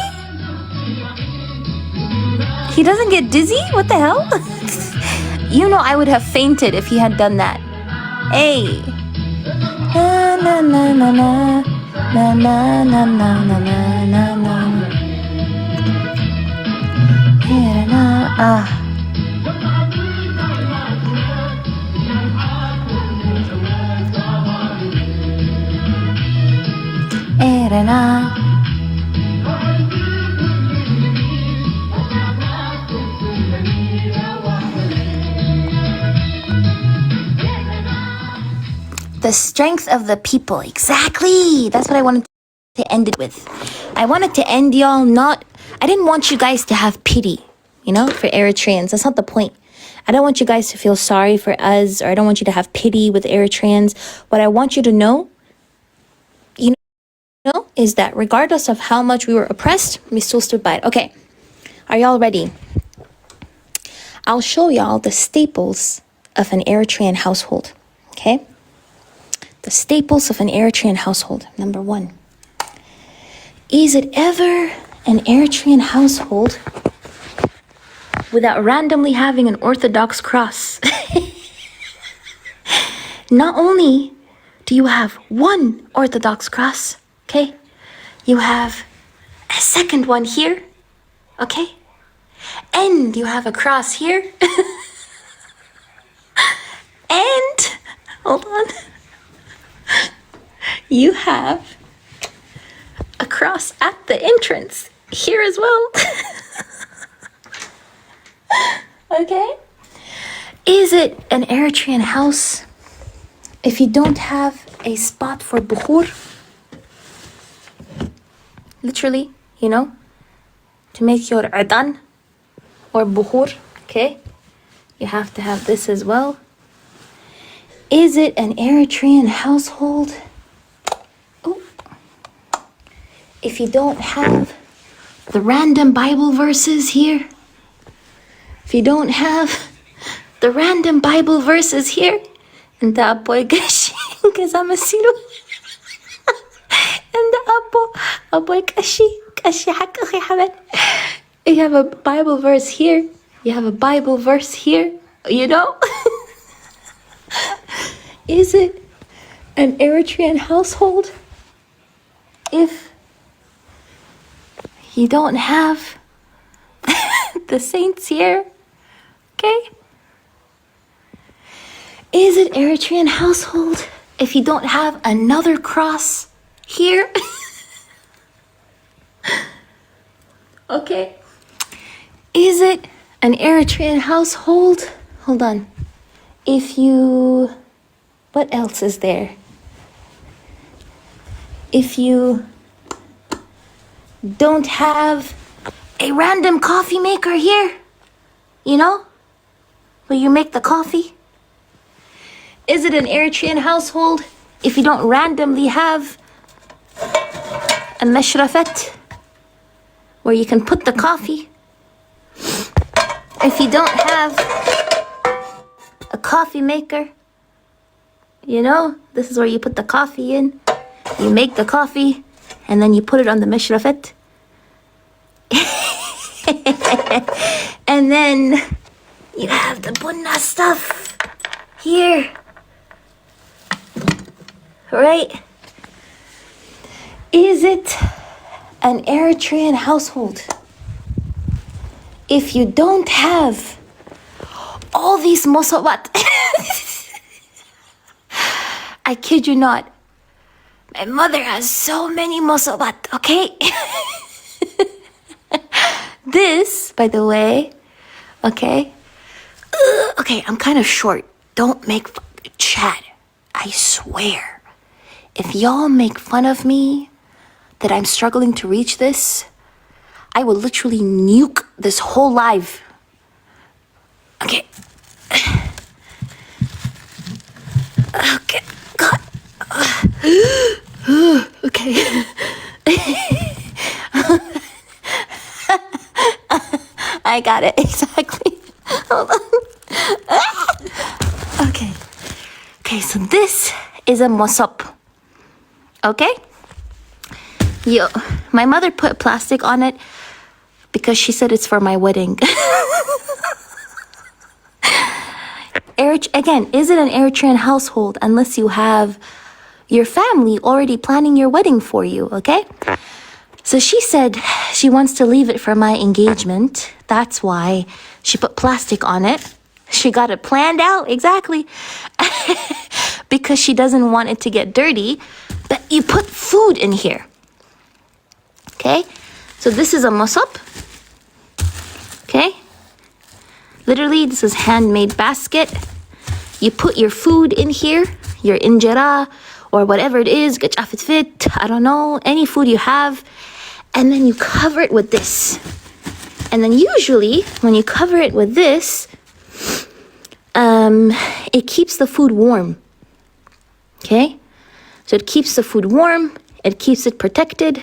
He doesn't get dizzy? What the hell? You know I would have fainted if he had done that. Hey. Na na na na na. Na na na na na na na na. Here na ah. Here na. The strength of the people. Exactly. That's what I wanted to end it with. I wanted to end y'all not... I didn't want you guys to have pity, you know, for Eritreans. That's not the point. I don't want you guys to feel sorry for us, or I don't want you to have pity with Eritreans. What I want you to know, you know, is that regardless of how much we were oppressed, we still stood by it. Okay, are y'all ready? I'll show y'all the staples of an Eritrean household, okay? The staples of an Eritrean household. Number one, is it ever an Eritrean household without randomly having an Orthodox cross? Not only do you have one Orthodox cross, okay? You have a second one here, okay? And you have a cross here. And, hold on. You have a cross at the entrance here as well. Okay? Is it an Eritrean house if you don't have a spot for bukhur? Literally, you know, to make your adan or bukhur, okay? You have to have this as well. Is it an Eritrean household? Oh. If you don't have the random Bible verses here, if you don't have the random Bible verses here, and the apoy gashi, kasama sino, and the apoy kashi hakaki haban. You have a Bible verse here, you have a Bible verse here, you know? Is it an Eritrean household if you don't have the saints here? Okay? Is it Eritrean household if you don't have another cross here? Okay? Is it an Eritrean household? Hold on. If you... What else is there? If you don't have a random coffee maker here, you know, where you make the coffee? Is it an Eritrean household if you don't randomly have a meshrafet where you can put the coffee? If you don't have a coffee maker, you know, this is where you put the coffee in, you make the coffee, and then you put it on the meshrafet. And then you have the bunna stuff here, right? Is it an Eritrean household if you don't have all these mosawat? I kid you not. My mother has so many mosawat, okay? This, by the way, okay? Okay, I'm kind of short. Don't make chat. I swear. If y'all make fun of me that I'm struggling to reach this, I will literally nuke this whole live. Okay. Okay. God. Okay. I got it. Exactly. Hold on. Okay. Okay, so this is a mosop. Okay? Yo, my mother put plastic on it because she said it's for my wedding. Again, is it an Eritrean household unless you have your family already planning your wedding for you, okay? So she said she wants to leave it for my engagement. That's why she put plastic on it. She got it planned out, exactly. Because she doesn't want it to get dirty. But you put food in here. Okay? So this is a musab. Okay? Literally, this is handmade basket. You put your food in here, your injera, or whatever it is, I don't know, any food you have. and then you cover it with this. And then usually when you cover it with this, it keeps the food warm. Okay? So it keeps the food warm, it keeps it protected.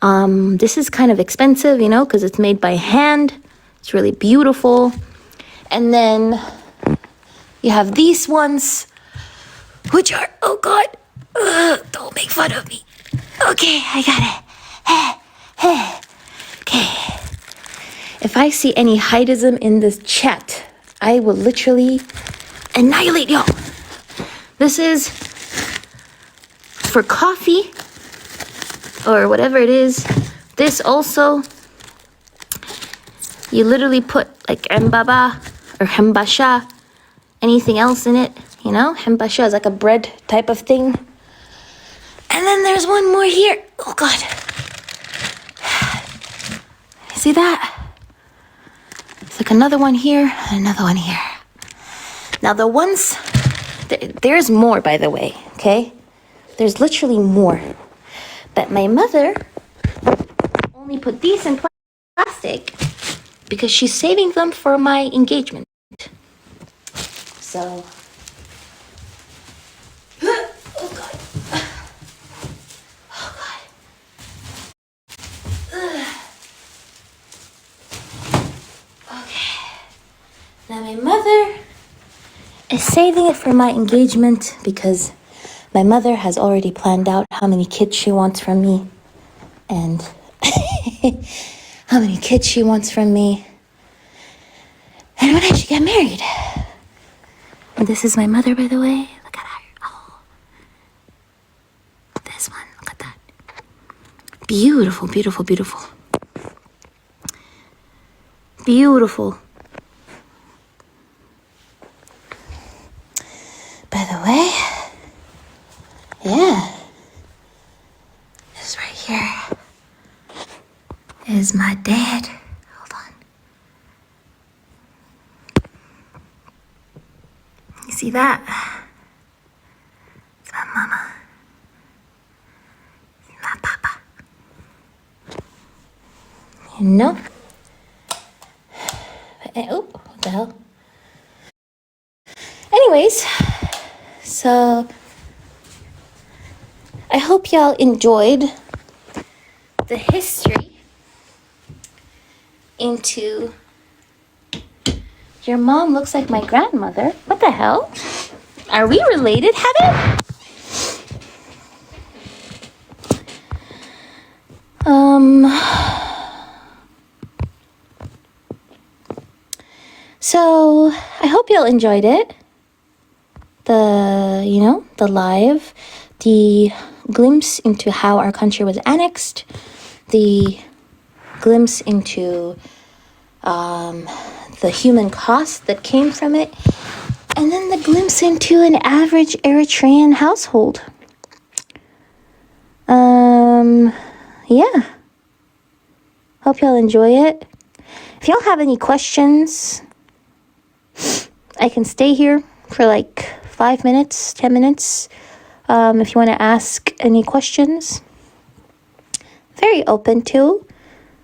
This is kind of expensive, you know, because it's made by hand. It's really beautiful. And then you have these ones, which are, oh God, don't make fun of me. Okay, I got it. Okay. If I see any heightism in this chat, I will literally annihilate y'all. This is for coffee or whatever it is. This also, you literally put like mbaba or hembasha, anything else in it, you know? Hembasha is like a bread type of thing. And then there's one more here. Oh God. See that? It's like another one here and another one here. Now the ones, there's more, by the way, okay? There's literally more. But my mother only put these in plastic because she's saving them for my engagement. So, oh God. Oh God. Okay. Now my mother is saving it for my engagement because my mother has already planned out how many kids she wants from me and how many kids she wants from me and when I should get married. And this is my mother, by the way. Look at her. Oh. This one. Look at that. Beautiful, beautiful, beautiful. Beautiful. By the way, yeah, this right here is my dad. Hold on. You see that? It's my mama. It's my papa. You know? Oh, what the hell? Anyways, so I hope y'all enjoyed the history into your mom looks like my grandmother. What the hell? Are we related, Habib? So I hope y'all enjoyed it. The live, the glimpse into how our country was annexed, the glimpse into the human cost that came from it, and then the glimpse into an average Eritrean household. Yeah. Hope y'all enjoy it. If y'all have any questions, I can stay here for like 5 minutes, 10 minutes. If you want to ask any questions, very open to,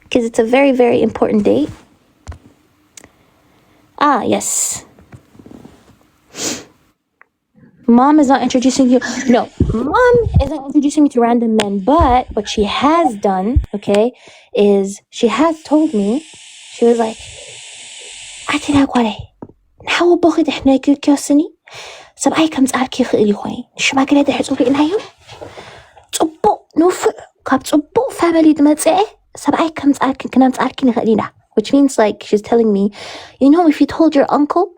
because it's a very, very important date. Ah, yes. Mom is not introducing you. No, Mom is not introducing me to random men, but what she has done, okay, is she has told me, she was like, Athena, قولي نحاول باخد إحنا كيوسني سبعي كم زاركي خيلي خوي شو كده ده حسوا لنا يوم تصبوا نوف كاب تصبوا family دمتسعه سبعي كم زاركي كنا زاركي نخلينا, which means like she's telling me, you know, if you told your uncle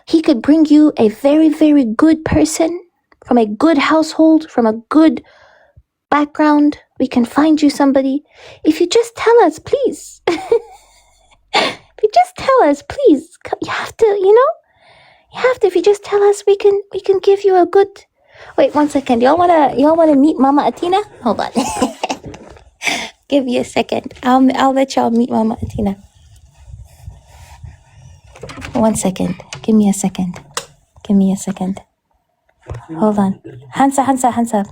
he could bring you a very, very good person from a good household, from a good background. We can find you somebody. If you just tell us, please. If you just tell us, please. You have to, you know? You have to. If you just tell us, we can give you a good. Wait 1 second. Y'all wanna meet Mama Athena? Hold on. Give me a second. I'll let y'all meet Mama Athena. 1 second. Give me a second. Give me a second. Hold on. Hansa.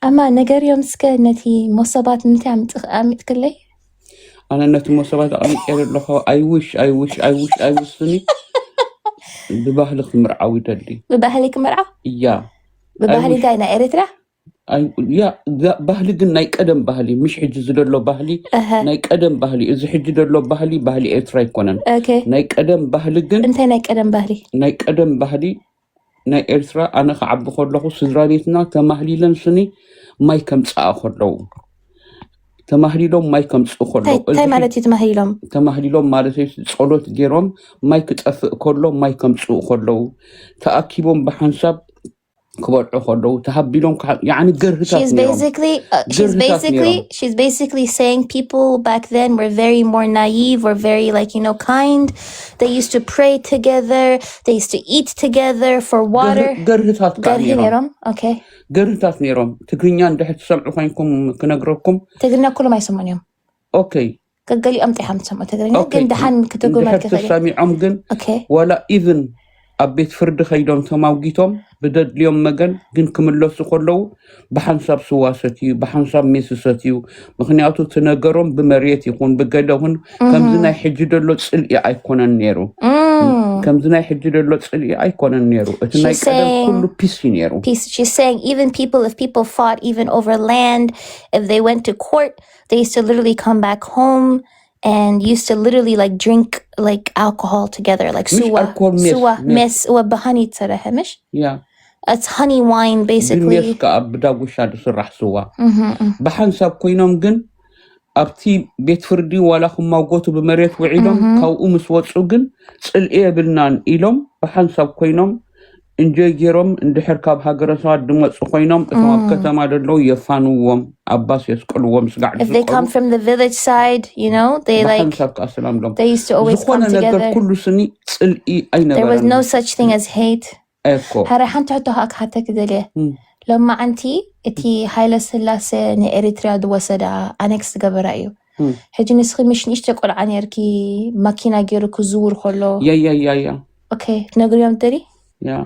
أما نجار يوم سكنتي مصابات نتي عم تكلي أنا نتي مصابات عم يقول له I wish سني ببهلك مرعوي تدي ببهلك مرعى يا ببهلي جاينا إريترا يا بهلي ناي قدم بهلي مش حج زدلو بهلي ناي قدم بهلي إذا حج زدلو بهلي إريترا يكونن ناي قدم بهلي جن أنت ناي قدم بهلي ناي قدم بهلي ناي إريترا أنا خعب خلله سدرانيتنا تمهليلن سني ما يكم تأخذ تمهليلهم ما يكم تأخذ تاي مالتي تمهليلهم مالتي صلوت جيرهم ما يكتأفق كله ما يكم تأخذ تأكيبهم بحنسب كبر خلو تهبيلهم يعني she's basically saying people back then were very more naive or very like kind. They used to pray together, they used to eat together for water. قرهتات okay قرهتات نيرهم تقرينيان ده تسمعوا خاينكم كنقركم تقرينا كله ما يسمعون اوكي قال أمتي حمتهم تقرينا كن دحن كتقول ما تسمع عمقن ولا إذن أبيت فرد خيدهم تماوجيتهم بدد اليوم مجن جن كملوا سخلوا بحنسب سواستي بحنسب ميسستيو مخنياتو تناجرهم بمريتي يكون بجدهن كم زنا يحجد اللو تسأل أيقون النيرو كم زنا يحجد اللو تسأل أيقون النيرو اتناي كذا كله بيسي نيرو she's saying even if people fought even over land, if they went to court, they used to literally come back home and used to literally like drink like alcohol together, like suwa miss bahani تصراحة مش it's honey wine basically بحنسب كوينهم جن أبتي بيت فردي ولا خم موجود بمريت وعيلهم كاو أمس وصوجن سأل إيه بالنان إلهم بحنسب كوينهم إنجي جيرهم إن حركاب هاجرسات دمت سقينهم إثم كتما دلو يفانوهم عباس يسقلوهم سقعد if they come from the village side they like they used to always come together كل سنة سأل إيه أين there was no such thing as hate هرا حنت هتوهاك حتى كده ليه لما أنتي إتي هايلا سلاسة نإريتريا دوسدا أنكس جبرائيو هجي نسخي مش نشتغل عن يركي ماكينة جيرك زور خلو يا أوكي نقول يوم تري يا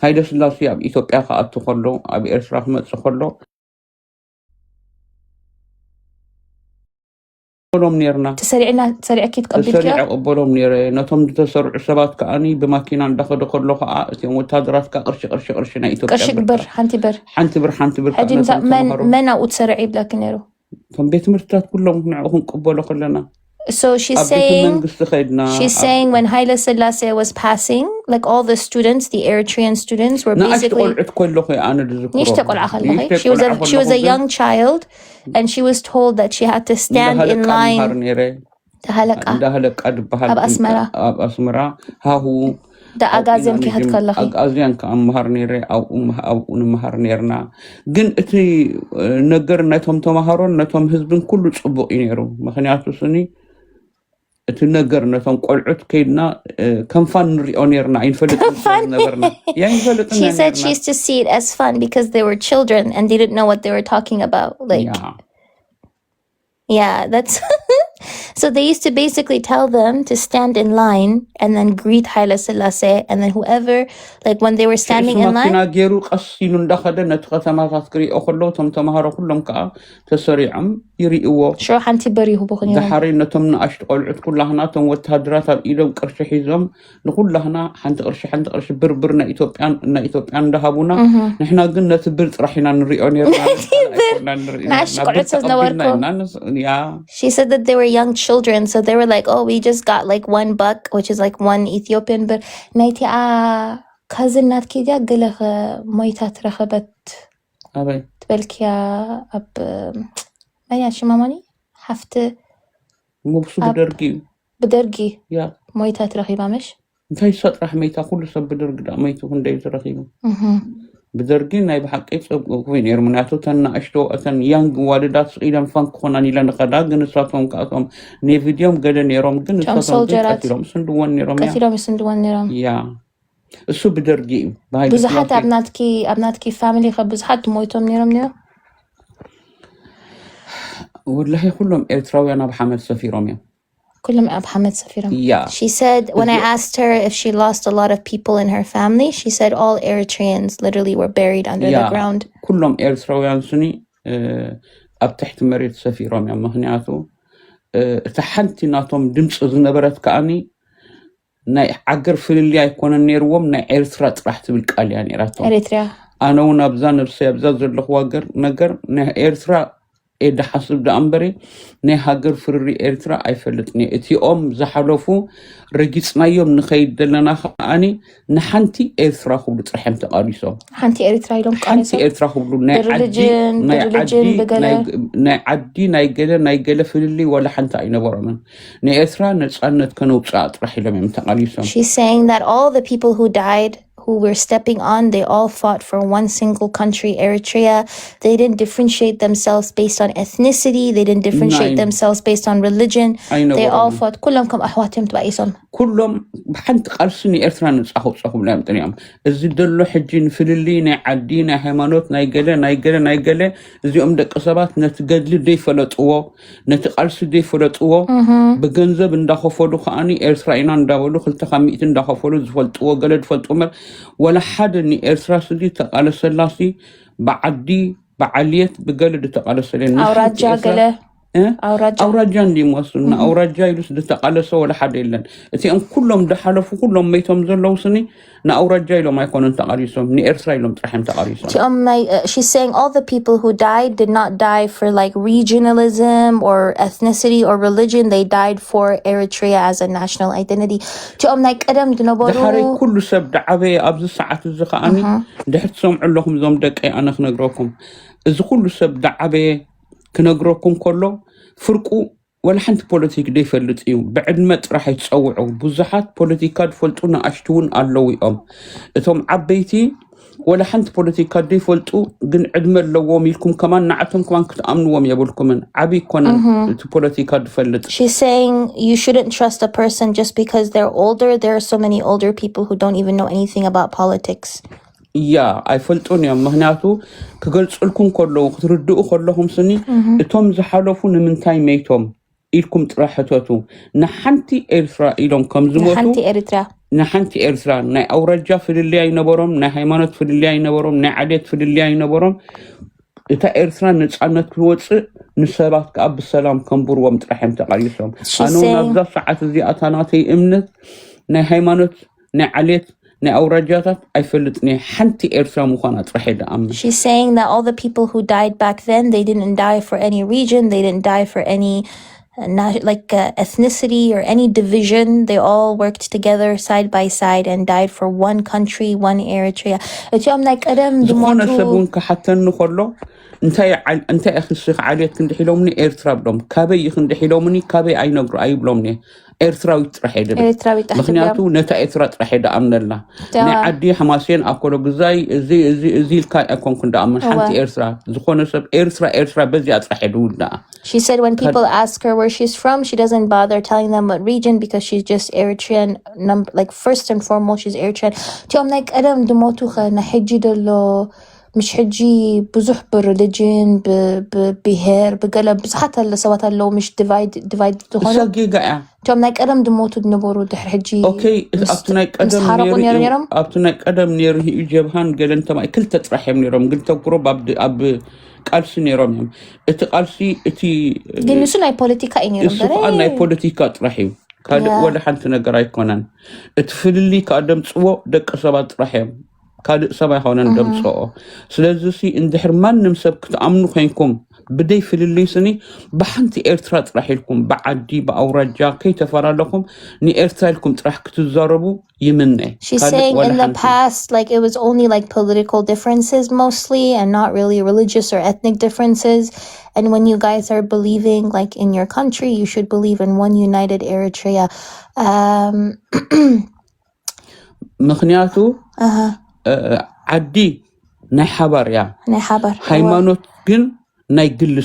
هايدا سلاسة أب إثيوبيا خاطر خلو أب إسرائيل متخلو قبلهم نيرنا تسريع أكيد قبل كده تسريع قبلهم نير نتهم تسرع سبات كأني بماكينة دخل كله خاء متادرات كقرش نايتو قرش بر حنتي بر حجي من أو تسرعي بلاك نيرو كم بيت مرتات كلهم نعوهم قبله كلنا So she's saying when Haile Selassie was passing, like all the students, the Eritrean students were basically she was a young child and she was told that she had to stand in line أب أسمرا da أجازم كي هتكلخي أجازم كأمهر نيري أو نمهر نيرنا جن إتي نجر نتهم تمهرون نتهم حزبن كله صبوا ينيرو مخنياتو سني تنجر نتهم قلعت كيدنا كم فن ريونيرنا ينفلت نبرنا She said she used to see it as fun because they were children and they didn't know what they were talking about. Like, yeah, that's so they used to basically tell them to stand in line and then greet Haile Selassie, and then whoever, like when they were standing in line. شو حنتي بري هو بخني دحرين نتمنا أشتغل عد كلها نتم وتهدرات بإيدهم قرش حزم نقول لهنا حنت قرش بربرنا إثيوبيان ذهبونا نحنا قلنا تبرت رحنا نريونير She said that they were young children, so they were like, oh, we just got like one buck, which is like one Ethiopian but نايتي cousin نات كيدا قلق ميتات رخبت أبي تبلك يا أب مايا شو ماماني حفت مو بس بدرجي يا ميتات رخيبة مش انتي سطرح ميتا كل سب بدرج دا ميتو هندي رخيبة بدرجي ناي بحق يسب وين يرمناتو تنا أشتو أتن يانج والدات صغيرا فانك خوناني لنا قدا جنساتهم كأتهم نيفيديوم قدا نيرم جنساتهم كثيرهم سندوان نيرم كثيرهم سندوان نيرم يا السو بدرجي بزحت أبناتكي فاميلي خبزحت مويتهم نيرم والله كلهم إرتراوي أنا بحمل سفيرهم يا كلهم محمد سفيرة. Yeah. She said when I asked her if she lost a lot of people in her family, she said all Eritreans literally were buried under the ground. كلهم إريتراويان سني أب تحت مريت سفيرهم يا مهنياتو تحنتي ناتهم دمس زنبرت كأني ناي عقر في اللي يكون النيروم ناي إريترا راح تبلك قال يعني راتهم إريتريا أنا ونبزان بسيبزاز اللي واقر نقر ناي إريترا إذا حسب ده أمبري ناي هاقر في إريترا أي فلتني إتي زحلوفو رجيسنا يوم نخيد لنا خاني نحنتي إريترا خبلو ترحم تقاريسو حنتي إريترا يلوم حنتي إريترا خبلو ناي عدي ناي قلة في اللي ولا حنتا أين برمن ناي إريترا نتسألت كانوا بساعت رحي لم تقاريسو. She's saying that all the people who died who were stepping on, they all fought for one single country, Eritrea. They didn't differentiate themselves based on ethnicity. They didn't differentiate themselves based on religion. They all fought. كلهم كم أحواتهم تبعيسهم. كلهم بحنت قرصني إرثنا نصحوا صحوا لهم تنيام. الزيد اللو حجين في اللي نعدينا هيمانوت نايجلة زي أمدك أصابات نتجدل دي فلتقوا نتقرص دي فلتقوا بجنزب ندخل فلو خاني إرثنا نداولو خلت خميت ندخل فلو زفلتقوا قلد فلتقمر ولا حد إني إرثرا سدي تقال سلاسي بعدي بعليت بقلد تقال سلين. أو رجع قله. أو رجال دي موصلنا أو رجال يلوس دتقلص ولا حد إلا أنت أم كلهم دحلفوا كلهم ميتهم زلوسني نا أو رجال ما يكونون تقاريسهم ني إسرائيل ترحم تقاريسهم. She's saying all the people who died did not die for like regionalism or ethnicity or religion. They died for Eritrea as a national identity. like أدم دنبورو. دحري كل سب دعوة أبز ساعة الزخاني دحت سمع لهم زم دك أنا خنقركم إذا كل سب دعوة كنقركم كله فرقوا ولا حنت بوليتيك دي فلتيهم بعد ما راح يتصوعوا بزحات بوليتيكات فلتونا أشتون اللويهم إتهم عبيتي ولا حنت بوليتيكات دي فلتو جن عدم اللوام يلكم كمان نعتهم كمان كتأمنوا يقولكم من عبي كون بوليتيكات فلت. She's saying you shouldn't trust a person just because they're older. There are so many older people who don't even know anything about politics. أي فلتون يا مهناتو كقلت لكم كله تردوا كلهم سني توم زحلفون من تايميتهم إلكم تراحتوتو نحنتي إسرائيلهم كم زموتو نحنتي إسرائيل نا أورجا في اللي ينبرم نا هيمانات في اللي ينبرم نا عدد في اللي ينبرم إتا إسرائيل نتعنت كوتس نسبات كأب السلام كم بروا مترحم تقاريسهم أنا نبذ ساعة زي أتاناتي إمنت نا هيمانات نا عدد She's saying that all the people who died back then, they didn't die for any region, they didn't die for any ethnicity or any division. They all worked together side by side and died for one country, one Eritrea. انت اخي الشيخ علي كندحي لومني إرترا بلوم كابي يخندحي لومني كابي اي نغرو اي بلومني إرتراوي ترحي دبي مخنياتو نتا إرترا ترحي دا أمن الله نعدي حماسين أكولو بزاي زي الكاي أكون كندا أمن حانتي إرترا زخون سب إرترا بزي أترحي دولنا. She said when people ask her where she's from, she doesn't bother telling them what region because she's just Eritrean. First and foremost, she's Eritrean. I'm like, أدم دموتو خا نحجي دلو مش حجي بزح بالريليجين بهير بقلب بزحات اللي سواتها لو مش ديفايد تهون ساقيقة توم نايك أدم دموتو دنبورو دحر حجي اوكي أبتنايك أدم نير يجيبهان قال انت ما كل تترحم نيرم قلت قرب أب قالسي نيرم يم اتقالسي اتي قلنسو ناي بوليتيكا نيرم شوف أنا بوليتيكا ترحم كاد ولا حنت نقراي كونان اتفللي كادم تصو دك سبات رحم كاد سبا هونن دمصو سلازي اندحر من نمسب كتامنو خينكم بدي في اللي سني بحنتي إرترا راح لكم بعدي بأورجا كي تفرالكم ني إرترا لكم راح كتزاربوا يمني. She's saying in the past it was only political differences mostly and not really religious or ethnic differences, and when you guys are believing in your country you should believe in one united Eritrea. مخنياتو عدي نحبر يا هيمانوت جن نايقل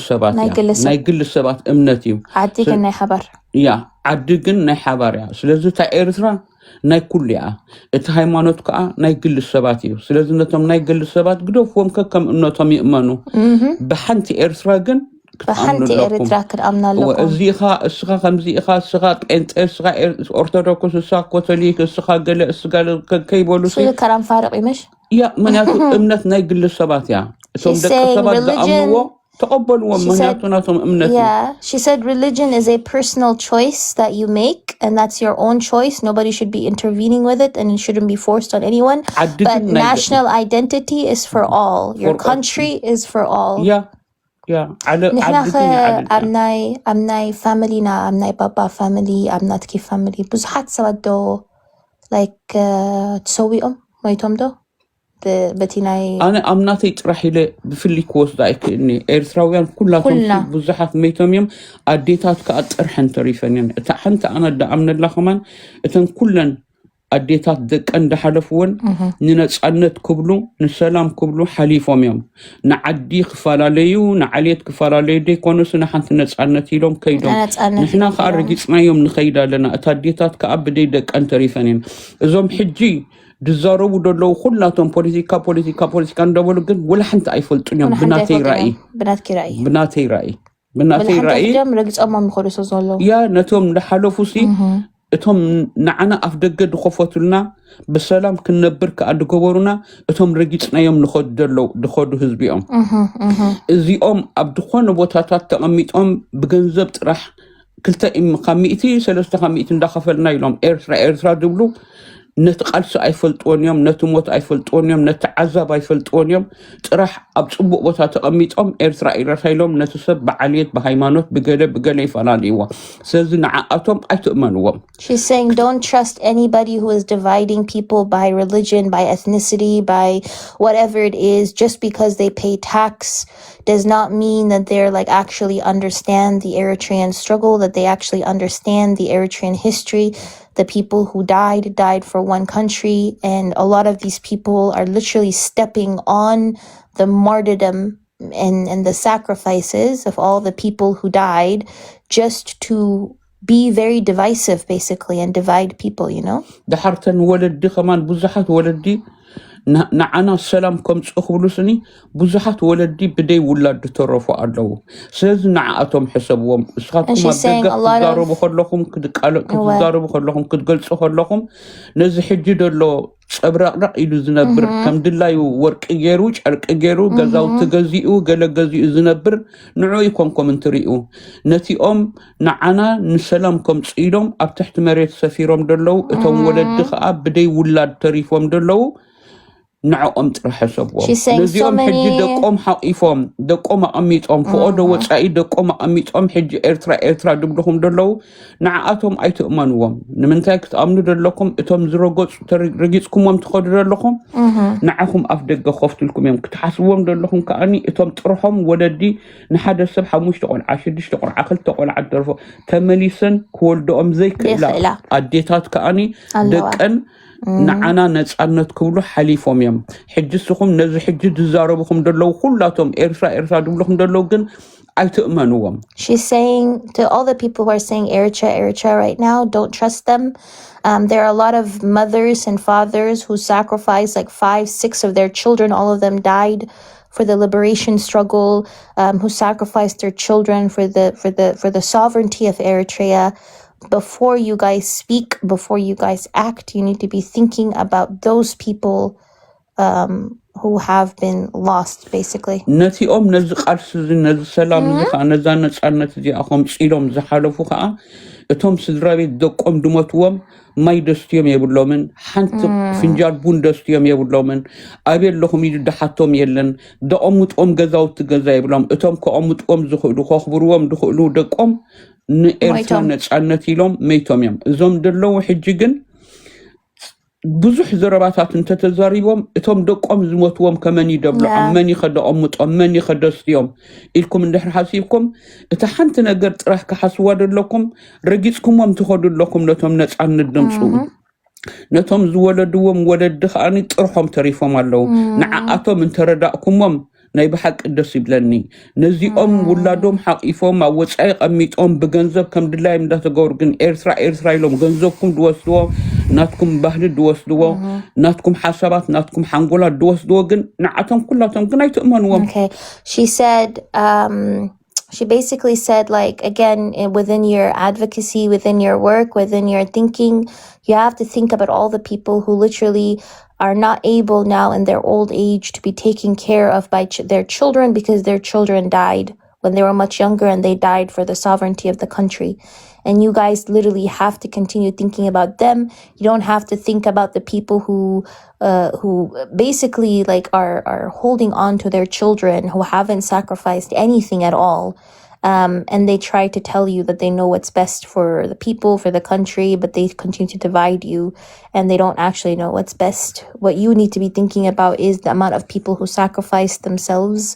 السبات امنتيو عدي جن نحبر يا عدي جن نحبر يا سلازو تا إرترا ناي كل يا ات هيمانوت كا نايقل السباتيو سلازو نتم نايقل السبات قدوفهم كم انتم يؤمنوا بحنتي إرترا جن بحنتي إريترا كنأمنا لكم وأزيخا السخا خمزيخا السخا أنت السخا أرثوذكس السخا كاثوليك السخا قال السخا كيبولو شو الكلام فارق مش يا مناتو أمنت نايقل السبات يا توم She's دك saying السبات religion تقبلوا she مناتو said ناتهم أمنتي yeah she said religion is a personal choice that you make and that's your own choice nobody should be intervening with it and it shouldn't be forced on anyone but national identity is for all your country is for all يا على نحن عدتني أمناي family نا أمناي بابا family أمناتكي family بزحات سوادو like تسويهم ما يتمدو بتيناي أنا أمناتي ترحي لي بفلي كوس دايك إني إرثراويان كلها بزحات ميتهم يوم أديتات كأترحن تريفنين تحنت أنا دا أمن الله كمان إتن كلن أديتات دك أند حلفون ننصعنت كبلو نسلام كبلو حليفهم يوم نعدي كفالاليو نعليت كفالالي دي كونس نحنت نصعنت يلوم كيدوم نحنا خارجيتنا يوم نخيدا لنا أتاديتات كأبدي دك أنت ريفنين إزوم حجي دزارو دلو خلاتهم بوليتيكا ندبلو جن ولا حنت أيفلتون يوم بناتي رأي جم رجع أمام مخلص زالو يا نتوم لحلفوسي اتهم نعنا أفدق دخفتلنا بسلام كنبر كأد جبرنا اتهم رجعنا يوم دخدو هزبيهم زي أبدخون بوتاتات تأميتهم بجنزبت راح كلتا خميتي سلسة خميتين دخفلنا يلوم إرثرا دبلو نتقلس أيفلتون يوم نتموت أيفلتون يوم نتعذب أيفلتون يوم تراح أبصبوا بوتات أميتهم إرثرا يلوم نتسب بعليت بهيمانوت بقلة فلانيوا سيزن عقاتهم أيتؤمنوا. She's saying don't trust anybody who is dividing people by religion, by ethnicity, by whatever it is. Just because they pay tax does not mean that they're like actually understand the Eritrean struggle, that they actually understand the Eritrean history. The people who died for one country, and a lot of these people are literally stepping on the martyrdom and the sacrifices of all the people who died just to be very divisive basically and divide people, you know? دحرتن ولدي كمان بزحت ولدي نعنا السلام كم تأخذلسني بزحت ولدي بدي ولاد ترفع الله سيز نعاتهم حسبهم سخاتكم أبدأ بخلهم كدقالوا بخلهم كدقلصوا خلهم نزح جد الله أبرق إلى زنبر كم دلاي ورك جيروج أرك جيرو جزاو تجزيئو جزيئو زنبر نعوي كومنتريئو نتي نعنا نسلام كم تصيلهم أبتحت مريت سفيرهم دلو اتهم ولد خاب بدي ولاد تريفهم دلو نعم ترحسبهم نزيهم حجي دقوم حقيفهم دقوم أميتهم فؤاد وصعي دقوم أميتهم حجي إرترا دبلهم دلو نعاتهم أي تؤمنوهم نمنتاك تأمنوا دلكم اتهم زرقوت رجيتكم ومتخدر لكم نعهم أفدق خفت لكم يوم كتحسبهم دلكم كأني اتهم ترحم ولدي نحد السبحة مش تقول عشدش تقول عقل تقول عدرفو تمليسن كول دوم زيك لا أديتات كأني دقن نعنا نصعنت كبلو حليفهم يم حجسكم نزي حج تزاربكم دلو كلاتهم إرثا دبلهم دلو جن أيتؤمنوهم. She's saying to all the people who are saying Eritrea right now, don't trust them. There are a lot of mothers and fathers who sacrificed like 5-6 of their children. All of them died for the liberation struggle, who sacrificed their children for the sovereignty of Eritrea. Before you guys speak, before you guys act, you need to be thinking about those people who have been lost, basically. نتيهم نزق أرسل نزق سلام زخ نزان نصعنت دي أخم صيلهم زحلفو خا اتهم سدرابي دقوم دمتوهم ما يدستيهم يبلومن حنت فنجال بون دستيهم يبلومن أبي لهم يدحتهم يلن دقومت غزاوت غزا يبلوم اتهم كأمت زخلو خبروهم دخلو دقوم نإرثا نصعنت يلوم ميتهم يم زوم دلو حجيجن بزح زرباتات انت تزاريبهم اتهم دقوم زموتوهم كمان يدبلو عماني خدا أمت عماني خدا ستيهم إلكم اندحر حاسيبكم اتحنت نقرت راح كحسواد لكم رجيتكم ومتخدوا لكم نتهم نصعن الدمسو نتهم زولدوهم ولد خاني ترحم تريفهم الله نعاتهم انت رداءكم ناي بحق دس يبلني نزيهم ولادهم حقيفهم وصعي قميطهم بغنزب كم دلاي مداتغور جن إرثرا يلوم غنزبكم دوسدو ناتكم بهل دوسدو ناتكم حسابات ناتكم حنقولات دوسدو جن نعاتهم كلاتهم جن أي تؤمنوهم. Okay, she said She basically said, like, again, within your advocacy, within your work, within your thinking, you have to think about all the people who literally are not able now in their old age to be taken care of by their children because their children died when they were much younger and they died for the sovereignty of the country. And you guys literally have to continue thinking about them. You don't have to think about the people who basically like are holding on to their children, who haven't sacrificed anything at all. And they try to tell you that they know what's best for the people, for the country, but they continue to divide you, and they don't actually know what's best. What you need to be thinking about is the amount of people who sacrificed themselves.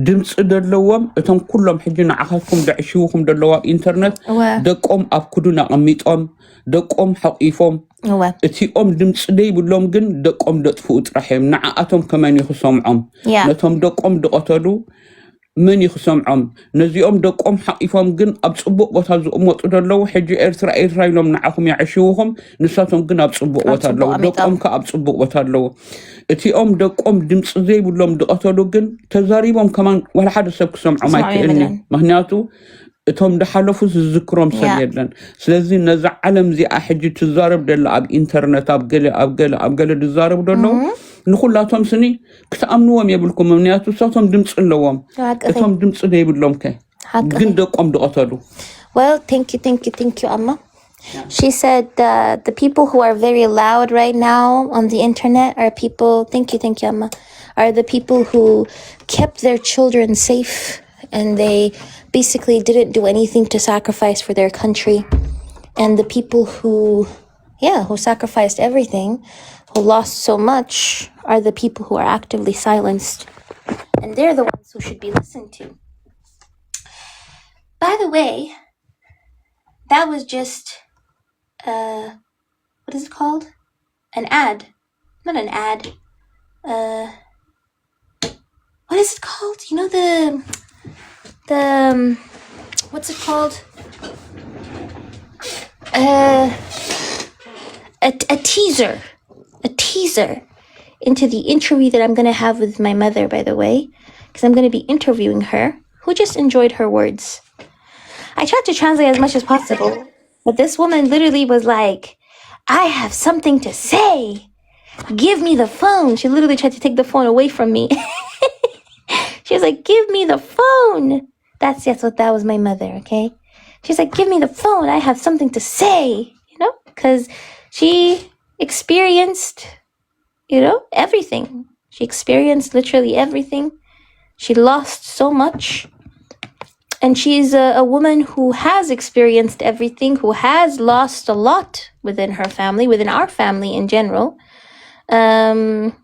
ድምፂ ደለዎም እቶም ኩሎም ሕጂ ንዓኻትኩም ዘዕሽውኩም ደለዋ ኢንተርኔት ደቆም ኣብ ኩዱን ኣቐሚጦም ደቆም ሓቂፎም እቲኦም ድምፂ ደይብሎም ግን ደቆም ደጥፍኡ ጥራሕ እዮም ንዓኣቶም ከመን ይኽሰምዖም ነቶም ደቆም ድቐተሉ من يخسمعهم نزيهم دقهم حقيفهم جن أبصبوا وتازو مطردلو حجي إسرائيل لهم نعهم يعيشوهم نساتهم جن أبصبوا وتادلو دقهم كأبصبوا وتادلو اتيهم دقهم دمس زي بلهم دقتلو جن تزاريبهم كمان ولا حد سبك سمعهم ما يكلني مهنياتو اتهم دحلفوا الذكرهم سيدنا سلازي نزع علم زي أحجي تزارب دل أب إنترنت أبقل تزارب دلو نخلاتهم سني كتأمنوهم يبلكم مهنياتو ساتهم دمس اللوهم اتهم دمس اللي يبلهم كي جندق أم دقتلو. Well, thank you, Amma. She said the people who are very loud right now on the internet are people, thank you, Amma, are the people who kept their children safe and they basically didn't do anything to sacrifice for their country. And the people who sacrificed everything, who lost so much, are the people who are actively silenced. And they're the ones who should be listened to. By the way, that was just, what is it called? An ad. Not an ad. What is it called? You know what's it called? A teaser. A teaser into the interview that I'm going to have with my mother, by the way, because I'm going to be interviewing her, who just enjoyed her words. I tried to translate as much as possible, but this woman literally was like, I have something to say. Give me the phone. She literally tried to take the phone away from me. She was like, give me the phone. That was my mother, okay? She's like, give me the phone. I have something to say, because she experienced, everything. She experienced literally everything. She lost so much. And she's a woman who has experienced everything, who has lost a lot within her family, within our family in general. And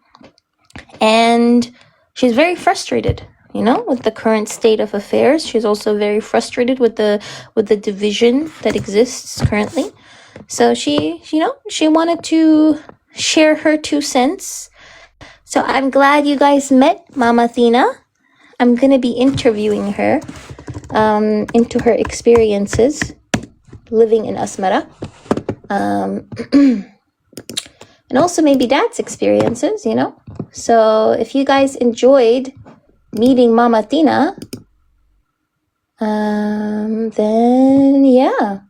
she's very frustrated, with the current state of affairs. She's also very frustrated with the division that exists currently. So she wanted to share her 2 cents. So I'm glad you guys met Mama Athena. I'm going to be interviewing her into her experiences living in Asmara. And also maybe Dad's experiences, So if you guys enjoyed meeting Mama Athena, then yeah.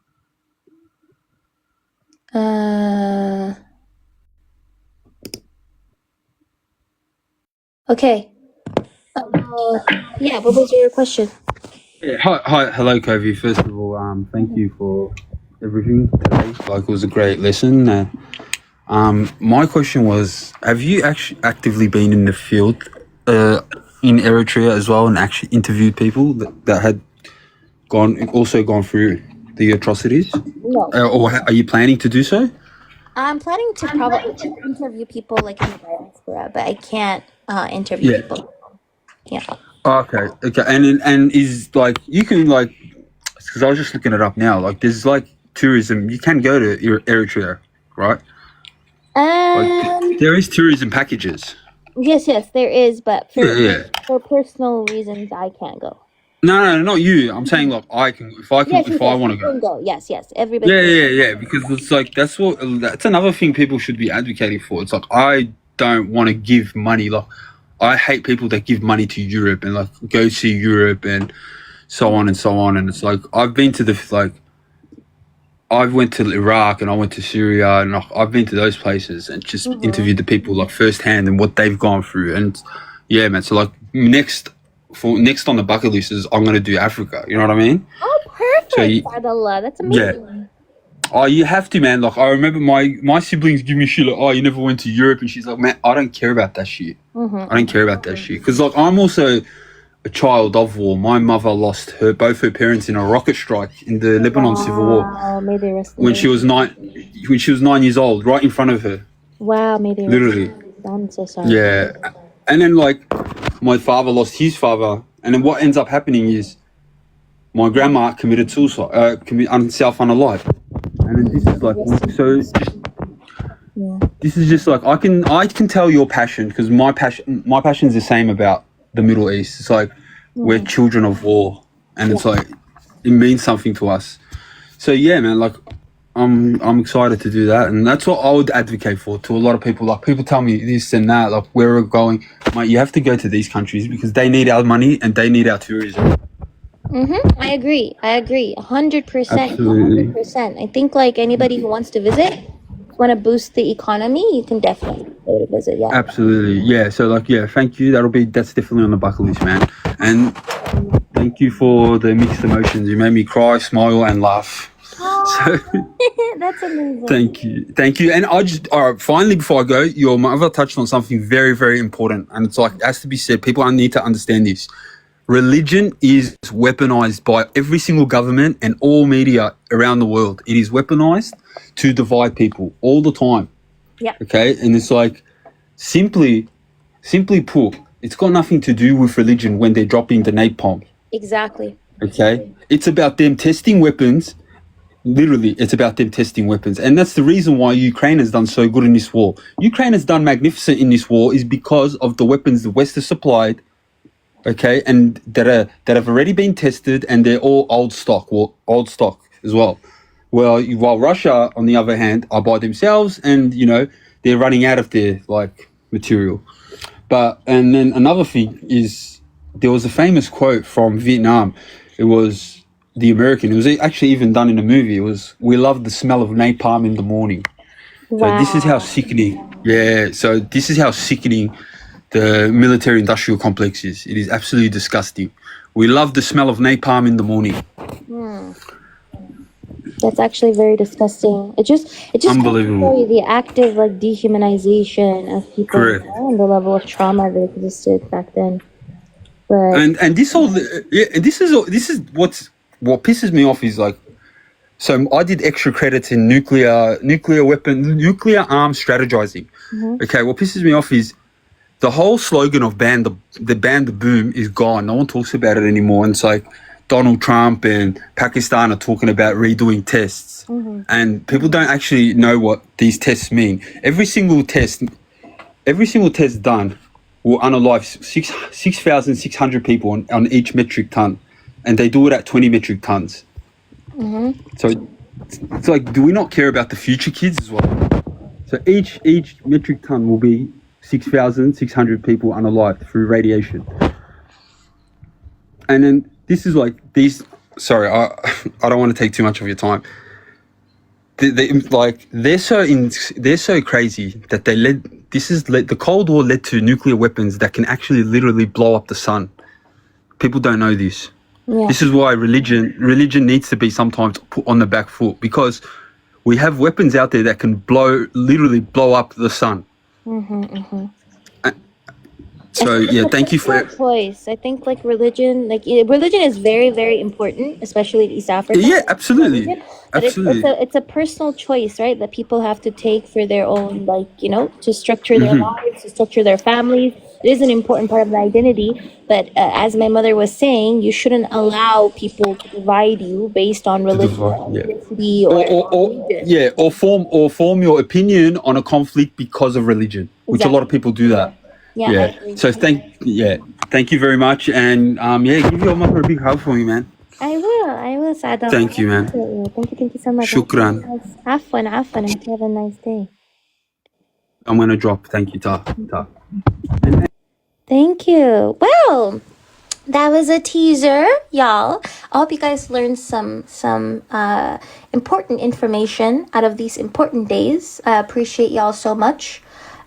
Okay. Yeah, what was your question? Yeah, hello, Kovi. First of all, thank you for everything today. It was a great lesson. My question was, have you actually actively been in the field in Eritrea as well and actually interviewed people that had gone through the atrocities? No. Or are you planning to do so? I'm planning to probably interview people like in the diaspora, but I can't interview people. Yeah. Okay. And is you can because I was just looking it up now. There's tourism. You can go to Eritrea, right? There is tourism packages. Yes, there is, but for personal reasons, I can't go. No, not you. I'm saying I can if I want to go. Yes, everybody. Yeah. Because it's that's another thing people should be advocating for. It's I don't want to give money. I hate people that give money to Europe and go see Europe and so on and so on. And it's like I've been to I went to Iraq and I went to Syria and I've been to those places and just interviewed the people like firsthand and what they've gone through. And yeah, man. So like next on the bucket list is I'm gonna do Africa. You know what I mean? Oh, perfect. So Sadallah. That's amazing. yeah. Oh, you have to, man. Like I remember my siblings give me shit like, oh, you never went to Europe, and she's like, man, I don't care about that shit. I don't care about that shit because like I'm also a child of war. My mother lost both her parents in a rocket strike in the Lebanon Civil War. Wow, may they rest when she was 9 years old, right in front of her. Wow, may they literally. I'm so sorry. Yeah, and then like my father lost his father, and then what ends up happening is my grandma committed suicide, self unalive, and then this is like so. This is just like I can tell your passion because my passion is the same about the Middle East. It's like we're children of war, and it's like it means something to us. So yeah, man, like I'm excited to do that, and that's what I would advocate for to a lot of people. Like people tell me this and that, like where we're going, mate, you have to go to these countries because they need our money and they need our tourism. I agree. 100%. Absolutely. 100%. I think like anybody who wants to visit, want to boost the economy, you can definitely go to visit. Yeah. Absolutely. Yeah. So like, yeah, thank you. That's definitely on the bucket list, man. And thank you for the mixed emotions. You made me cry, smile, and laugh. So that's amazing. Thank you. And all right, finally, before I go, your mother touched on something very, very important, and it's like it has to be said. People need to understand this. Religion is weaponized by every single government and all media around the world. It is weaponized to divide people all the time. Yeah. Okay, and it's like simply put, it's got nothing to do with religion when they're dropping the napalm. Exactly. Okay, it's about them testing weapons. Literally, it's about them testing weapons. And that's the reason why Ukraine has done so good in this war. Ukraine has done magnificent in this war is because of the weapons the West has supplied, okay, and that have already been tested, and they're all old stock as well. Well, while Russia, on the other hand, are by themselves and, they're running out of their, material. And then another thing is there was a famous quote from Vietnam. It was the American. It was actually even done in a movie. It was, "We love the smell of napalm in the morning." Wow. So this is how sickening. Yeah. So this is how sickening the military-industrial complex is. It is absolutely disgusting. We love the smell of napalm in the morning. That's actually very disgusting. It just unbelievable. The active dehumanization of people. Correct. And the level of trauma that existed back then. But and this is what pisses me off is like, so I did extra credits in nuclear arms strategizing. Okay, what pisses me off is the whole slogan of ban the boom is gone. No one talks about it anymore. And it's like Donald Trump and Pakistan are talking about redoing tests, and people don't actually know what these tests mean. Every single test done will unalive 6,600 people on each metric ton, and they do it at 20 metric tons. So it's like, do we not care about the future kids as well? So each metric ton will be 6,600 people unalived through radiation. And then this is like these. Sorry, I don't want to take too much of your time. They're so crazy that the Cold War led to nuclear weapons that can actually literally blow up the sun. People don't know this. Yeah. This is why religion needs to be sometimes put on the back foot, because we have weapons out there that can literally blow up the sun. So yeah, thank you for choice. I think religion is very, very important, especially in East Africa. Yeah, absolutely. Absolutely. It's a personal choice, right? That people have to take for their own, to structure their lives, to structure their families. It is an important part of the identity, but as my mother was saying, you shouldn't allow people to divide you based on religion, or form your opinion on a conflict because of religion, which a lot of people do that. Yeah. So thank you very much, and give your mother a big hug for me, man. I will, Sadam. Thank you, man. Thank you so much. Shukran. Afwan, and have a nice day. I'm gonna drop. Thank you, Ta. Thank you. Well, That was a teaser, y'all. I hope you guys learned some important information out of these important days. I appreciate y'all so much.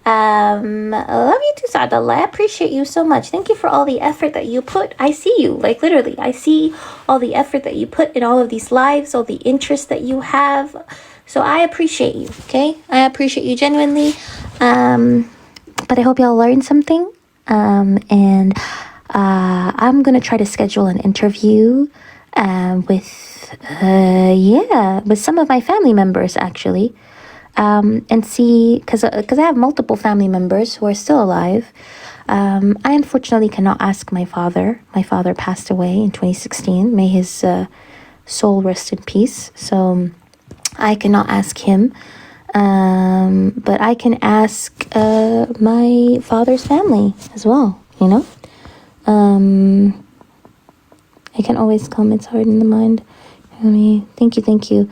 I love you too, Sadallah. I appreciate you so much. Thank you for all the effort that you put. I see you, like literally. I see all the effort that you put in all of these lives, all the interest that you have. So I appreciate you, okay? I appreciate you genuinely. But I hope y'all learned something. And I'm gonna try to schedule an interview with some of my family members actually, and see, because I have multiple family members who are still alive. I unfortunately cannot ask my father. My father passed away in 2016. May his soul rest in peace. So I cannot ask him. But I can ask my father's family as well, you know? I can always come, it's hard in the mind. Thank you.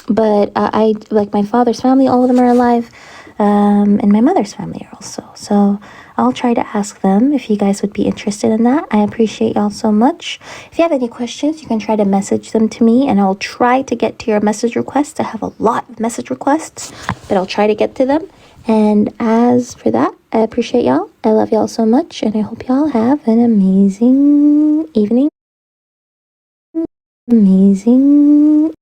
But I like my father's family, all of them are alive, and my mother's family are also. So I'll try to ask them if you guys would be interested in that. I appreciate y'all so much. If you have any questions, you can try to message them to me, and I'll try to get to your message requests. I have a lot of message requests, but I'll try to get to them. And as for that, I appreciate y'all. I love y'all so much, and I hope y'all have an amazing evening. Amazing